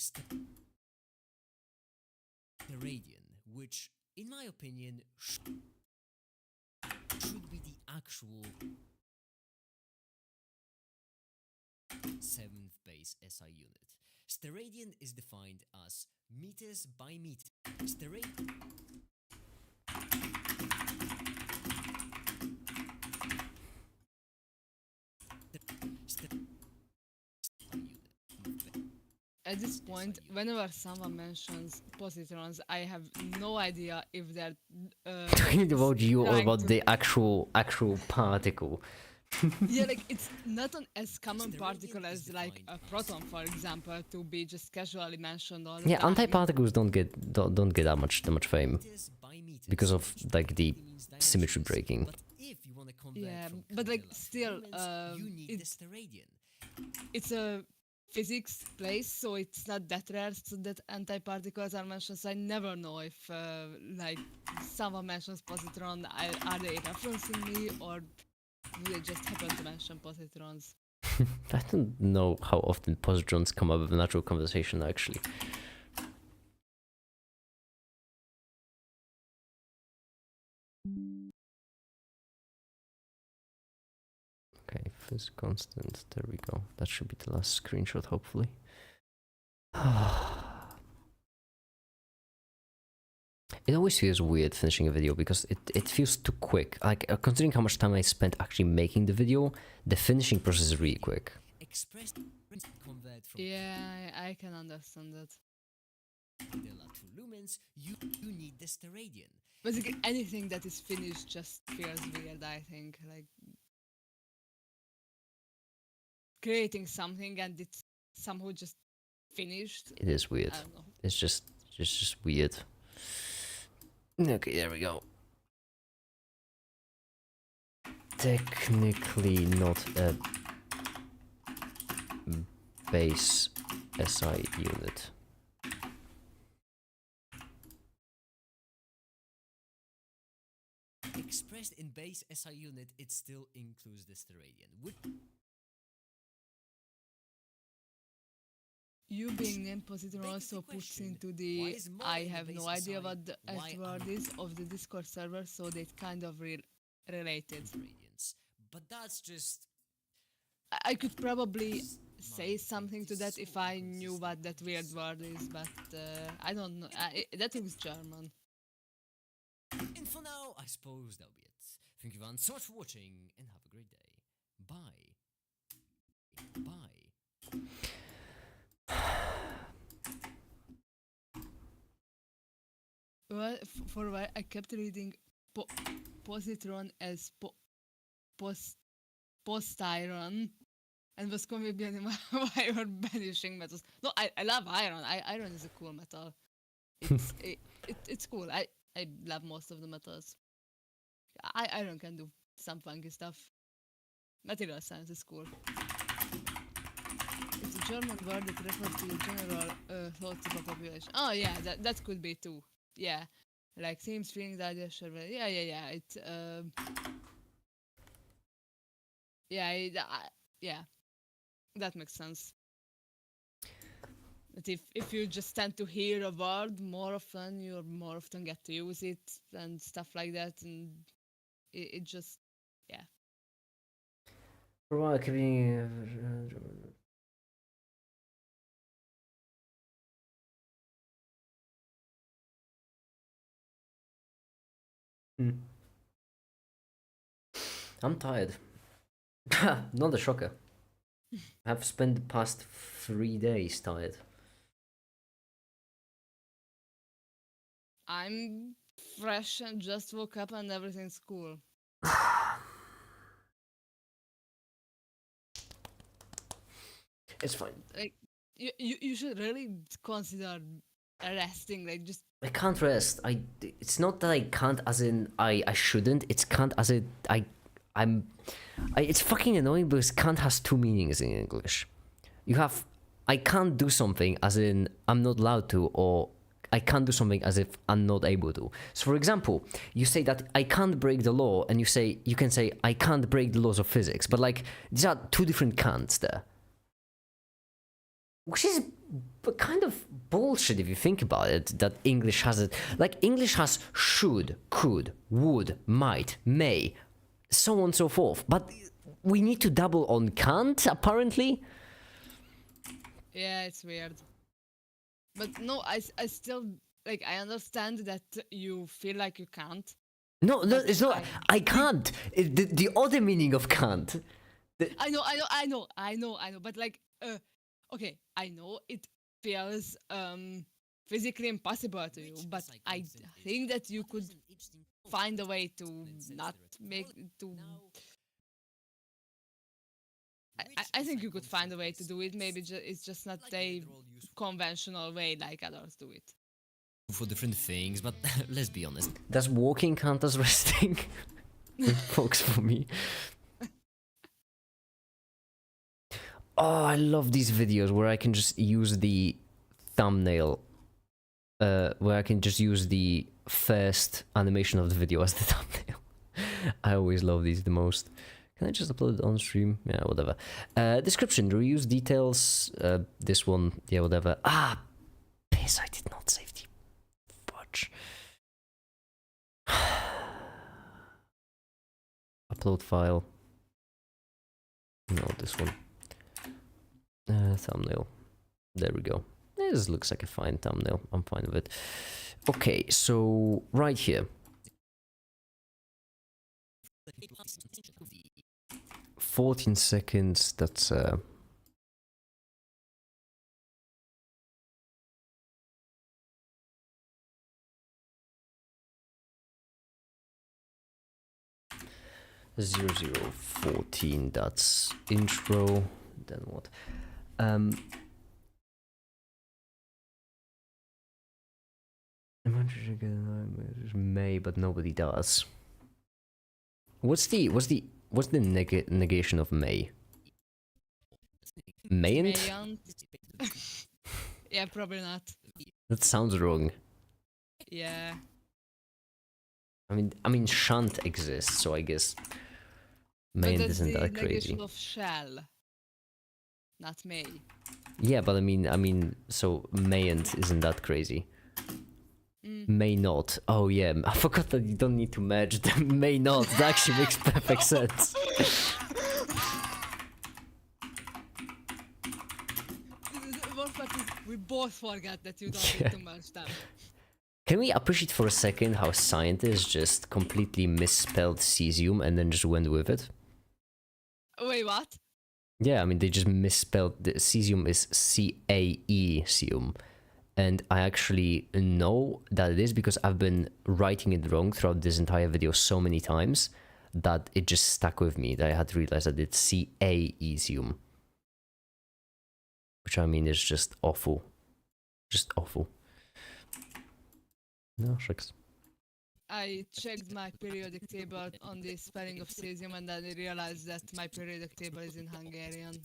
C: steradian, which, in my opinion, should be the actual 7th base SI unit. Steradian is defined as meters by meter.
D: At this point, whenever someone mentions positrons, I have no idea if they're
A: Talking about you or
D: trying
A: about
D: to-
A: the actual particle.
D: Yeah, like it's not an as common
C: Steradian
D: particle
C: is
D: as like a
C: defined
D: proton, for example, to be just casually mentioned all the
A: Yeah,
D: time.
A: antiparticles don't get that much fame
C: Meters by meters,
A: because of
C: which
A: like the
C: technically means
A: symmetry
C: dimensionless.
A: breaking.
C: But if you want to convert
D: Yeah,
C: from
D: but, like,
C: candela to
D: still,
C: lumens, you need the
D: it's-
C: steradian.
D: It's a physics place, so it's not that rare so that antiparticles are mentioned. So I never know if like someone mentions positron, are they referencing me or do they just happen to mention positrons?
A: I don't know how often positrons come up with natural conversation actually. Okay, first constant, there we go. That should be the last screenshot, hopefully. It always feels weird finishing a video because it feels too quick. Like, considering how much time I spent actually making the video, the finishing process is really quick.
C: Express convert from
D: Yeah, I can understand that.
C: candela to lumens, you need the steradian.
D: Basically, anything that is finished just feels weird, I think. Like creating something and it's somehow just finished.
A: It is weird.
D: I don't know.
A: It's just weird. Okay, there we go. Technically not a base SI unit.
C: Expressed in base SI unit, it still includes the steradian.
D: You being named positron
C: Begs
D: also
C: the
D: puts
C: question,
D: into
C: why
D: the
C: is more
D: I
C: in the
D: have no
C: base
D: idea
C: SI?
D: what the
C: Why
D: S word
C: are
D: is of the Discord server, so they kind of related.
C: Steradians. But that's just
D: I could probably
C: My
D: say something to
C: it is
D: that
C: so
D: if I knew
C: inconsistent.
D: what that weird word is, but I don't know. That looks German.
C: and for now, I suppose that'll be it. Thank you everyone so much for watching and have a great day. Bye. Bye.
D: Well, for a while I kept reading positron as postiron and was confused why you're banishing metals. No, I love iron. Iron is a cool metal. It's cool. I love most of the metals. Iron can do some funky stuff. Material science is cool. It's a German word that refers to the general thoughts of a population. Oh yeah, that could be too. Yeah, like themes, feelings, ideas, sure. Yeah. It's yeah, that makes sense. But if you just tend to hear a word more often, you more often get to use it and stuff like that, and it just yeah.
A: For a while, it could be. I'm tired. Not a shocker. I've spent the past 3 days tired.
D: I'm fresh and just woke up and everything's cool.
A: It's fine.
D: Like you should really consider resting. Like just
A: I can't rest. It's not that I can't, as in I shouldn't. It's can't, as in I'm. It's fucking annoying because can't has two meanings in English. You have I can't do something as in I'm not allowed to, or I can't do something as if I'm not able to. So for example, you say that I can't break the law, and you can say I can't break the laws of physics, but like these are two different can'ts there. Which is kind of bullshit if you think about it, that English has it. Like, English has should, could, would, might, may, so on and so forth. But we need to double on can't, apparently.
D: yeah, it's weird. But no, I still like I understand that you feel like you can't.
A: No,
D: But
A: it's not. I can't. The other meaning of can't.
D: I know. But like, okay, I know it feels physically impossible to you, but I think that you could find a way to not make to. I think you could find a way to do it. Maybe it's just not a conventional way like others do it.
C: For different things, but let's be honest.
A: Does walking count as resting? Folks, for me. Oh, I love these videos where I can just use the thumbnail. Where I can just use the first animation of the video as the thumbnail. I always love these the most. Can I just upload it on stream? Yeah, whatever. Description, reuse details. This one, yeah, whatever. Ah, piss, I did not save the fudge. Upload file. No, this one. Thumbnail. There we go. This looks like a fine thumbnail. I'm fine with it. Okay, so right here. 14 seconds, that's zero 014, that's intro. Then what? May, but nobody does. What's the negation of May? Mayn't?
D: Mayn't? Yeah, probably not.
A: That sounds wrong.
D: Yeah.
A: I mean, shan't exists, so I guess
D: But
A: mayn't
D: that's
A: isn't
D: the
A: that crazy.
D: negation of shall, not may.
A: Yeah, but I mean, so mayn't isn't that crazy. May not. Oh yeah, I forgot that you don't need to merge them. May not. That actually makes perfect sense.
D: The worst part is we both forgot that you don't need to merge them.
A: Can we appreciate for a second how scientists just completely misspelled cesium and then just went with it?
D: Wait, what?
A: Yeah, I mean, they just misspelled. The cesium is C-A-E, cium. And I actually know that it is because I've been writing it wrong throughout this entire video so many times that it just stuck with me, that I had to realize that it's C-A-E, cium. Which I mean is just awful. Just awful. No, shucks.
D: I checked my periodic table on the spelling of cesium and then I realized that my periodic table is in Hungarian.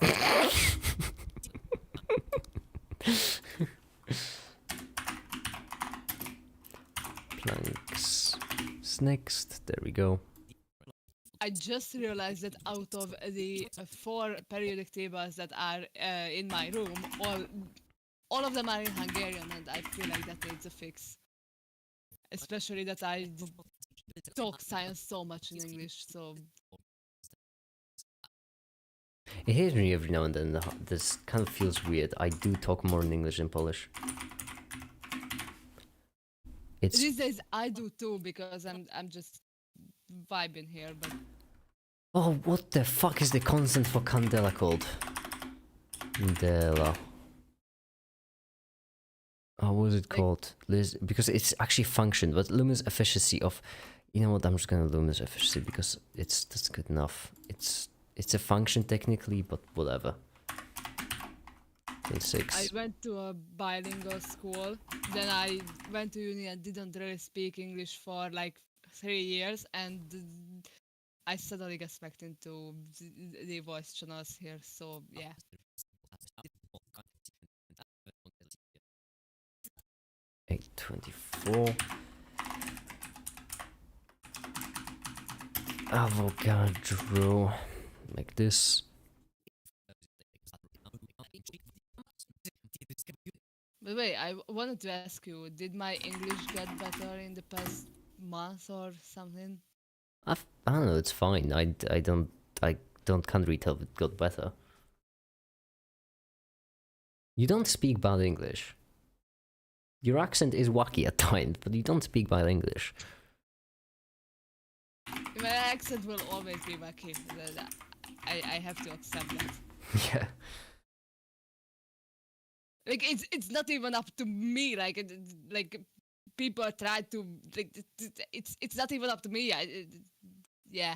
A: Planks is next. There we go.
D: I just realized that out of the 4 periodic tables that are in my room, all of them are in Hungarian, and I feel like that needs a fix. Especially that I talk science so much in English, so
A: It hits me every now and then. This kind of feels weird. I do talk more in English than Polish. It's
D: these days I do too because I'm just vibing here. But
A: oh, what the fuck is the constant for Candela called? Dela. Oh, what was it called? Because it's actually function, but luminous efficiency of... You know what, I'm just gonna luminous efficiency because that's good enough. It's a function technically, but whatever. In
D: I
A: 6.
D: went to a bilingual school. Then I went to uni and didn't really speak English for like 3 years, and I suddenly got back into the voice channels here. So yeah.
A: 824. Avogadro. Like this.
D: But wait, I wanted to ask you, did my English get better in the past month or something?
A: I don't know, it's fine. I can't really tell if it got better. You don't speak bad English. Your accent is wacky at times, but you don't speak bad English.
D: My accent will always be wacky. I have to accept that.
A: Yeah.
D: Like it's not even up to me. Like people try to like it's not even up to me. Yeah.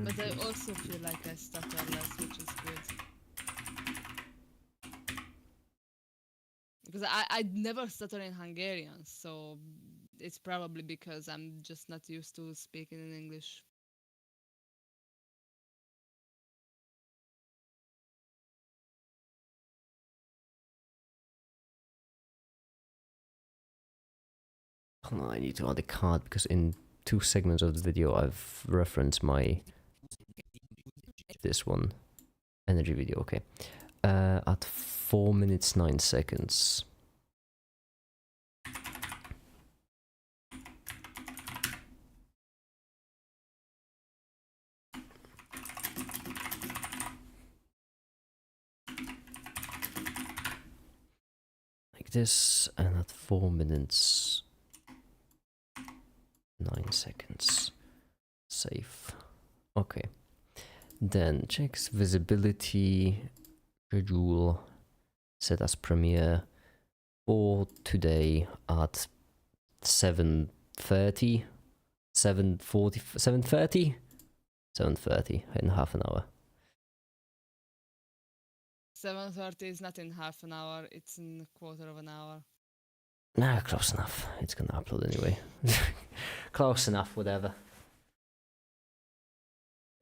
D: But I also feel like I stutter less, which is good. Because I'd never stutter in Hungarian, so it's probably because I'm just not used to speaking in English.
A: Hold on, I need to add a card because in 2 segments of the video I've referenced my this one energy video. Okay, at 4 minutes 9 seconds. Like this, and at 4 minutes 9 seconds. Save. Okay. Then checks visibility, schedule, set as premiere for today at 7:30, 7:40, 7:30, 7:30 in half an hour.
D: 7:30 is not in half an hour; it's in a quarter of an hour.
A: Nah, close enough. It's gonna upload anyway. Close enough, whatever.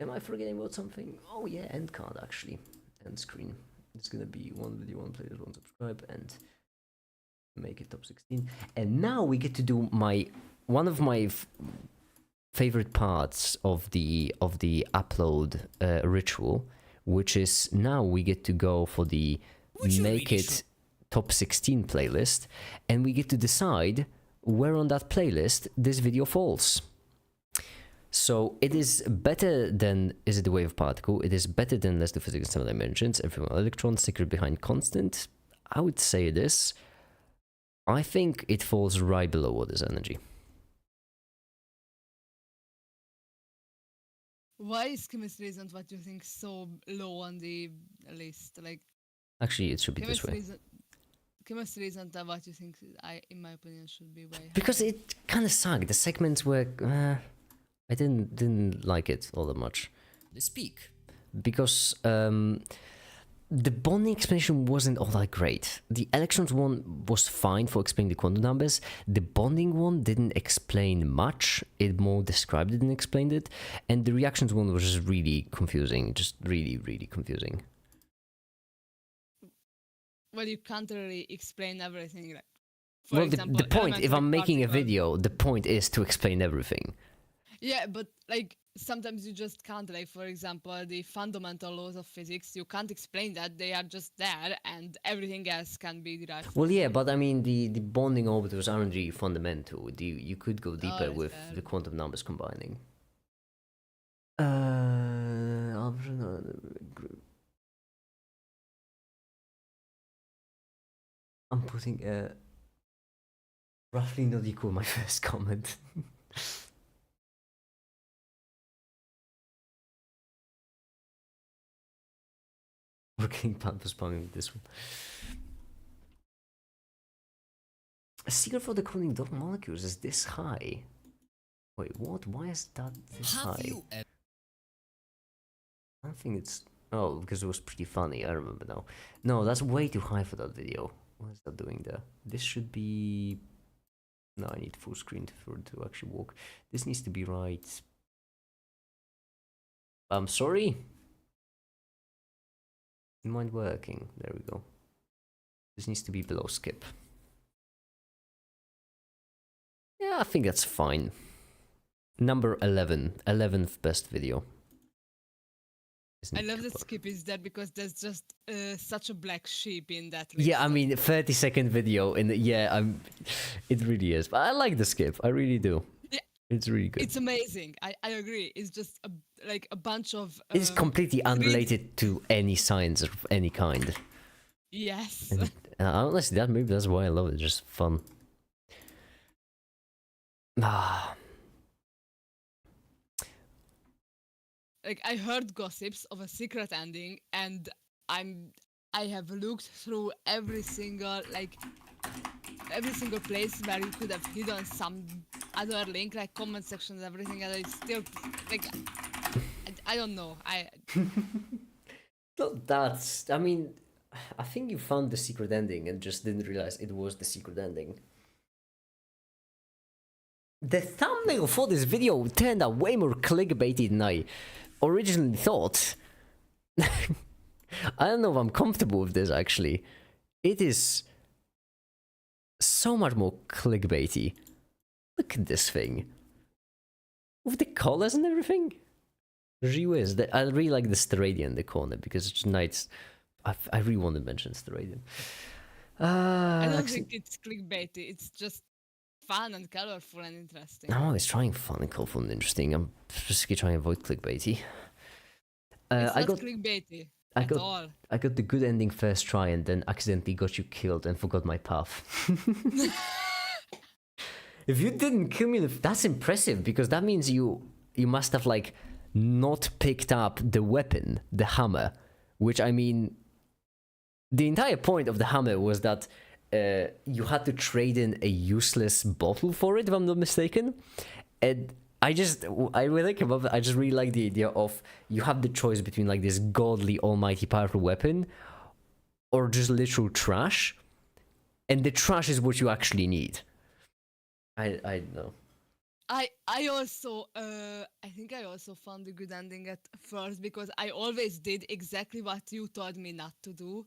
A: Am I forgetting about something? Oh yeah, end card actually. End screen. It's gonna be 1 video, 1 playlist, 1 subscribe, and make it top 16. And now we get to do one of my favorite parts of the upload ritual, which is now we get to go for the make it top 16 playlist, and we get to decide where on that playlist this video falls. So it is better than Is It the Wave Particle? It is better than Let's Do Physics in 7 Dimensions, Everyone Electrons, Secret Behind Constant. I would say this. I think it falls right below What Is Energy.
D: Why is chemistry isn't what you think so low on the list? Like
A: Actually, it should be this way.
D: Chemistry isn't what you think. In my opinion, should be way.
A: Because it kind of sucked. The segments were... I didn't like it all that much.
C: They speak.
A: Because the bonding explanation wasn't all that great. The electrons one was fine for explaining the quantum numbers. The bonding one didn't explain much. It more described it than explained it. And the reactions one was just really confusing. Just really, really confusing.
D: Well, you can't really explain everything. Like,
A: Well, the point, if I'm making a video, the point is to explain everything.
D: Yeah, but like sometimes you just can't. Like for example, the fundamental laws of physics, you can't explain that. They are just there, and everything else can be derived.
A: Well, yeah, but I mean, the bonding orbitals aren't really fundamental. You could go deeper with the quantum numbers combining. putting roughly not equal my first comment. Working Panther spamming with this one. A secret for the cloning dot molecules is this high. Wait, what? Why is that this
C: Have
A: high?
C: you ever
A: I don't think it's... Oh, because it was pretty funny, I remember now. No, that's way too high for that video. What is that doing there? This should be... No, I need full screen for it to actually work. This needs to be right... I'm sorry? Mind working. There we go. This needs to be below skip. Yeah, I think that's fine. Number 11. 11th best video.
D: I love that Skip is there because there's just such a black sheep in that list.
A: Yeah, I mean, 30-second video, and yeah, it really is. But I like the skip, I really do.
D: Yeah,
A: it's really good.
D: It's amazing. I agree. It's just like a bunch of.
A: It's completely unrelated to any science of any kind.
D: Yes.
A: And honestly, maybe that's why I love it. It's just fun. Ah.
D: Like I heard gossips of a secret ending, and I have looked through every single place where you could have hidden some other link, like comment sections, everything, and it's still like I don't know.
A: Not that. I mean, I think you found the secret ending and just didn't realize it was the secret ending. The thumbnail for this video turned out way more clickbaity than I originally thought. I don't know if I'm comfortable with this, actually. It is so much more clickbaity. Look at this thing. With the colors and everything. Gee whiz. I really like the Steradian in the corner because it's nice. I really want to mention Steradian.
D: I don't think it's clickbaity. It's just fun and colorful and interesting.
A: I'm always trying fun and colorful and interesting. I'm specifically trying to avoid clickbaity.
D: It's not clickbaity at all.
A: I got the good ending first try and then accidentally got you killed and forgot my path. If you didn't kill me, that's impressive because that means you must have like not picked up the weapon, the hammer, which I mean, the entire point of the hammer was that you had to trade in a useless bottle for it, if I'm not mistaken. And I just really like the idea of you have the choice between like this godly, almighty, powerful weapon or just literal trash. And the trash is what you actually need. I know.
D: I also I think I also found a good ending at first because I always did exactly what you told me not to do.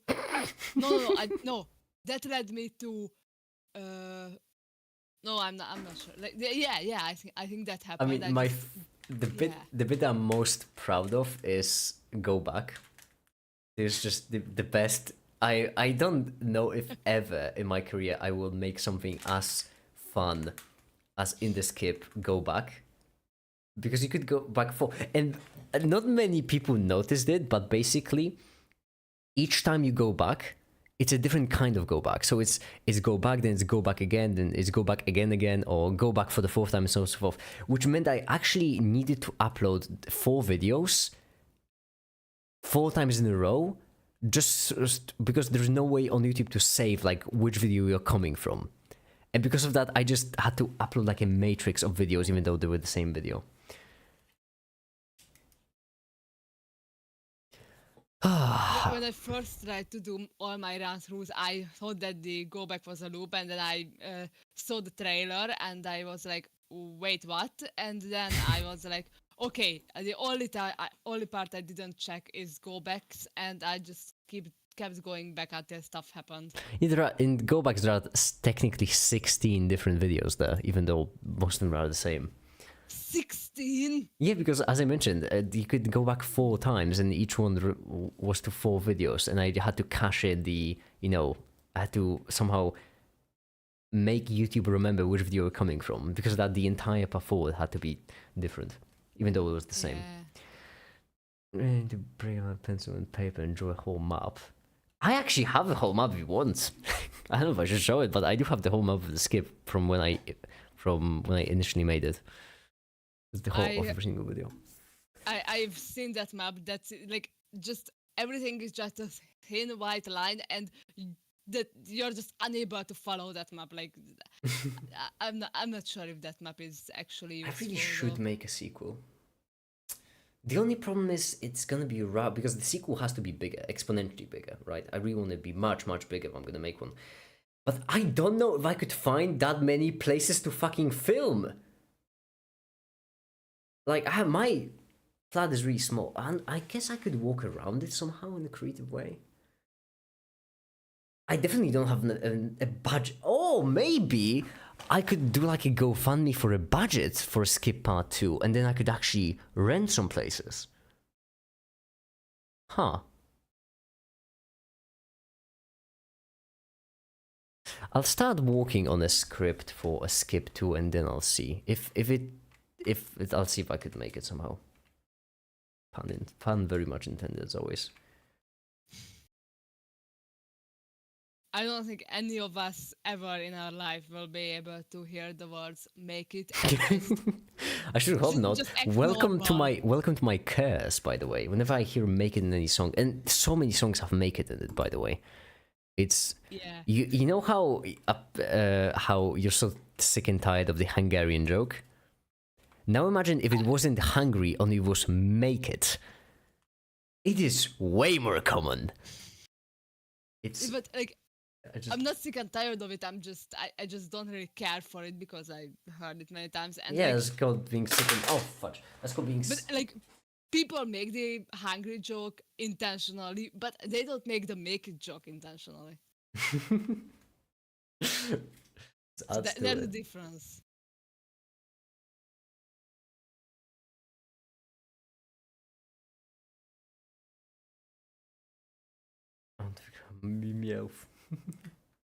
D: No. That led me to no, I'm not sure. Like yeah, I think that happened.
A: I mean, the bit I'm most proud of is go back. It's just the best. I don't know if ever in my career I will make something as fun as in the skip go back, because you could go back for, and not many people noticed it, but basically each time you go back it's a different kind of go back. So it's go back, then it's go back again, then it's go back again, or go back for the fourth time, and so on and so forth. Which meant I actually needed to upload 4 videos 4 times in a row, just because there's no way on YouTube to save like which video you're coming from. And because of that, I just had to upload like a matrix of videos, even though they were the same video.
D: When I first tried to do all my run-throughs, I thought that the go back was a loop, and then I saw the trailer, and I was like, wait, what? And then I was like, okay, the only part I didn't check is go backs, and I just kept going back until stuff happened.
A: Yeah, in go backs there are technically 16 different videos there, even though most of them are the same.
D: 16?
A: Yeah, because as I mentioned, you could go back 4 times, and each one was to 4 videos, and I had to cache it. I had to somehow make YouTube remember which video you're coming from, because that the entire path forward had to be different, even though it was the same.
D: Yeah.
A: To bring out pencil and paper and draw a whole map. I actually have the whole map if you want. I don't know if I should show it, but I do have the whole map of the skip from when I initially made it. It's the whole of every single video.
D: I've seen that map. That's like just everything is just a thin white line, and that you're just unable to follow that map. Like I'm not sure if that map is actually
A: I
D: useful.
A: really should
D: though.
A: make a sequel. The only problem is it's gonna be rough because the sequel has to be bigger, exponentially bigger, right? I really want to be much, much bigger if I'm gonna make one. But I don't know if I could find that many places to fucking film. Like, my flat is really small, and I guess I could walk around it somehow in a creative way. I definitely don't have a budget. Oh, maybe I could do like a GoFundMe for a budget for Skip Part 2, and then I could actually rent some places. Huh. I'll start working on a script for a Skip 2, and then I'll see if I'll see if I could make it somehow. Pun very much intended as always.
D: I don't think any of us ever in our life will be able to hear the words "make it."
A: I should hope not.
D: just act
A: Welcome
D: normal.
A: to my curse, by the way. Whenever I hear "make it" in any song, and so many songs have "make it" in it, by the way. It's
D: Yeah.
A: you know how you're so sick and tired of the Hungarian joke. Now imagine if it wasn't hungry, only it was make it. It is way more common. It's
D: But like,
A: I just,
D: I'm not sick and tired of it. I just don't really care for it because I heard it many times. And
A: yeah,
D: like,
A: it's called being sick and oh fudge. That's called being.
D: but like, people make the hungry joke intentionally, but they don't make the make it joke intentionally.
A: That's
D: There's the difference.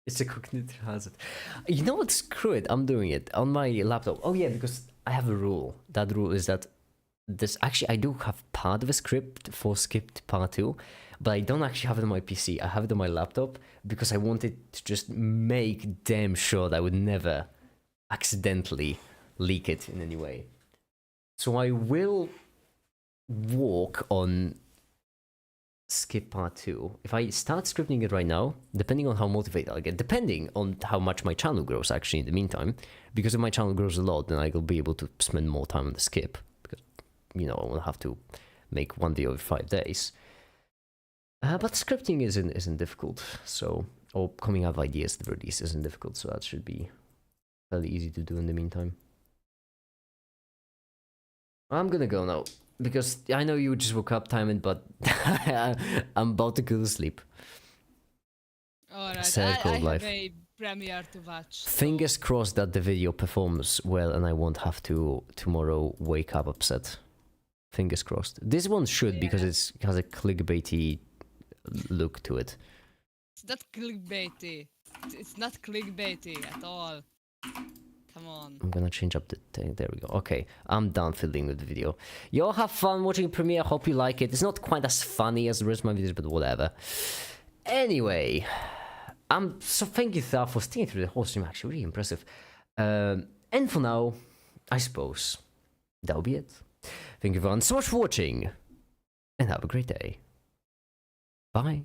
A: It's a cognitive hazard. You know what? Screw it. I'm doing it on my laptop. Oh yeah, because I have a rule. That rule is that this actually I do have part of a script for Skipped Part 2, but I don't actually have it on my PC. I have it on my laptop because I wanted to just make damn sure that I would never accidentally leak it in any way. So I will work on Skip Part 2. If I start scripting it right now, depending on how motivated I'll get, depending on how much my channel grows actually in the meantime, because if my channel grows a lot, then I'll be able to spend more time on the skip, because, you know, I won't have to make one video every 5 days. But scripting isn't difficult, so, or coming up with ideas at the very least isn't difficult, so that should be fairly easy to do in the meantime. I'm gonna go now. Because I know you just woke up, Timon, but I'm about to go to sleep.
D: Alright,
A: Circle
D: I
A: of life.
D: have a premiere to watch. so-
A: Fingers crossed that the video performs well and I won't have to tomorrow wake up upset. Fingers crossed. This one should because it has a clickbaity look to it.
D: It's not clickbaity. It's not clickbaity at all. Come on.
A: I'm gonna change up the thing. There we go. Okay, I'm done fiddling with the video. Y'all have fun watching Premiere. Hope you like it. It's not quite as funny as the rest of my videos, but whatever. Anyway, so thank you Thar for staying through the whole stream. Actually, really impressive. And for now, I suppose that'll be it. Thank you everyone so much for watching, and have a great day. Bye.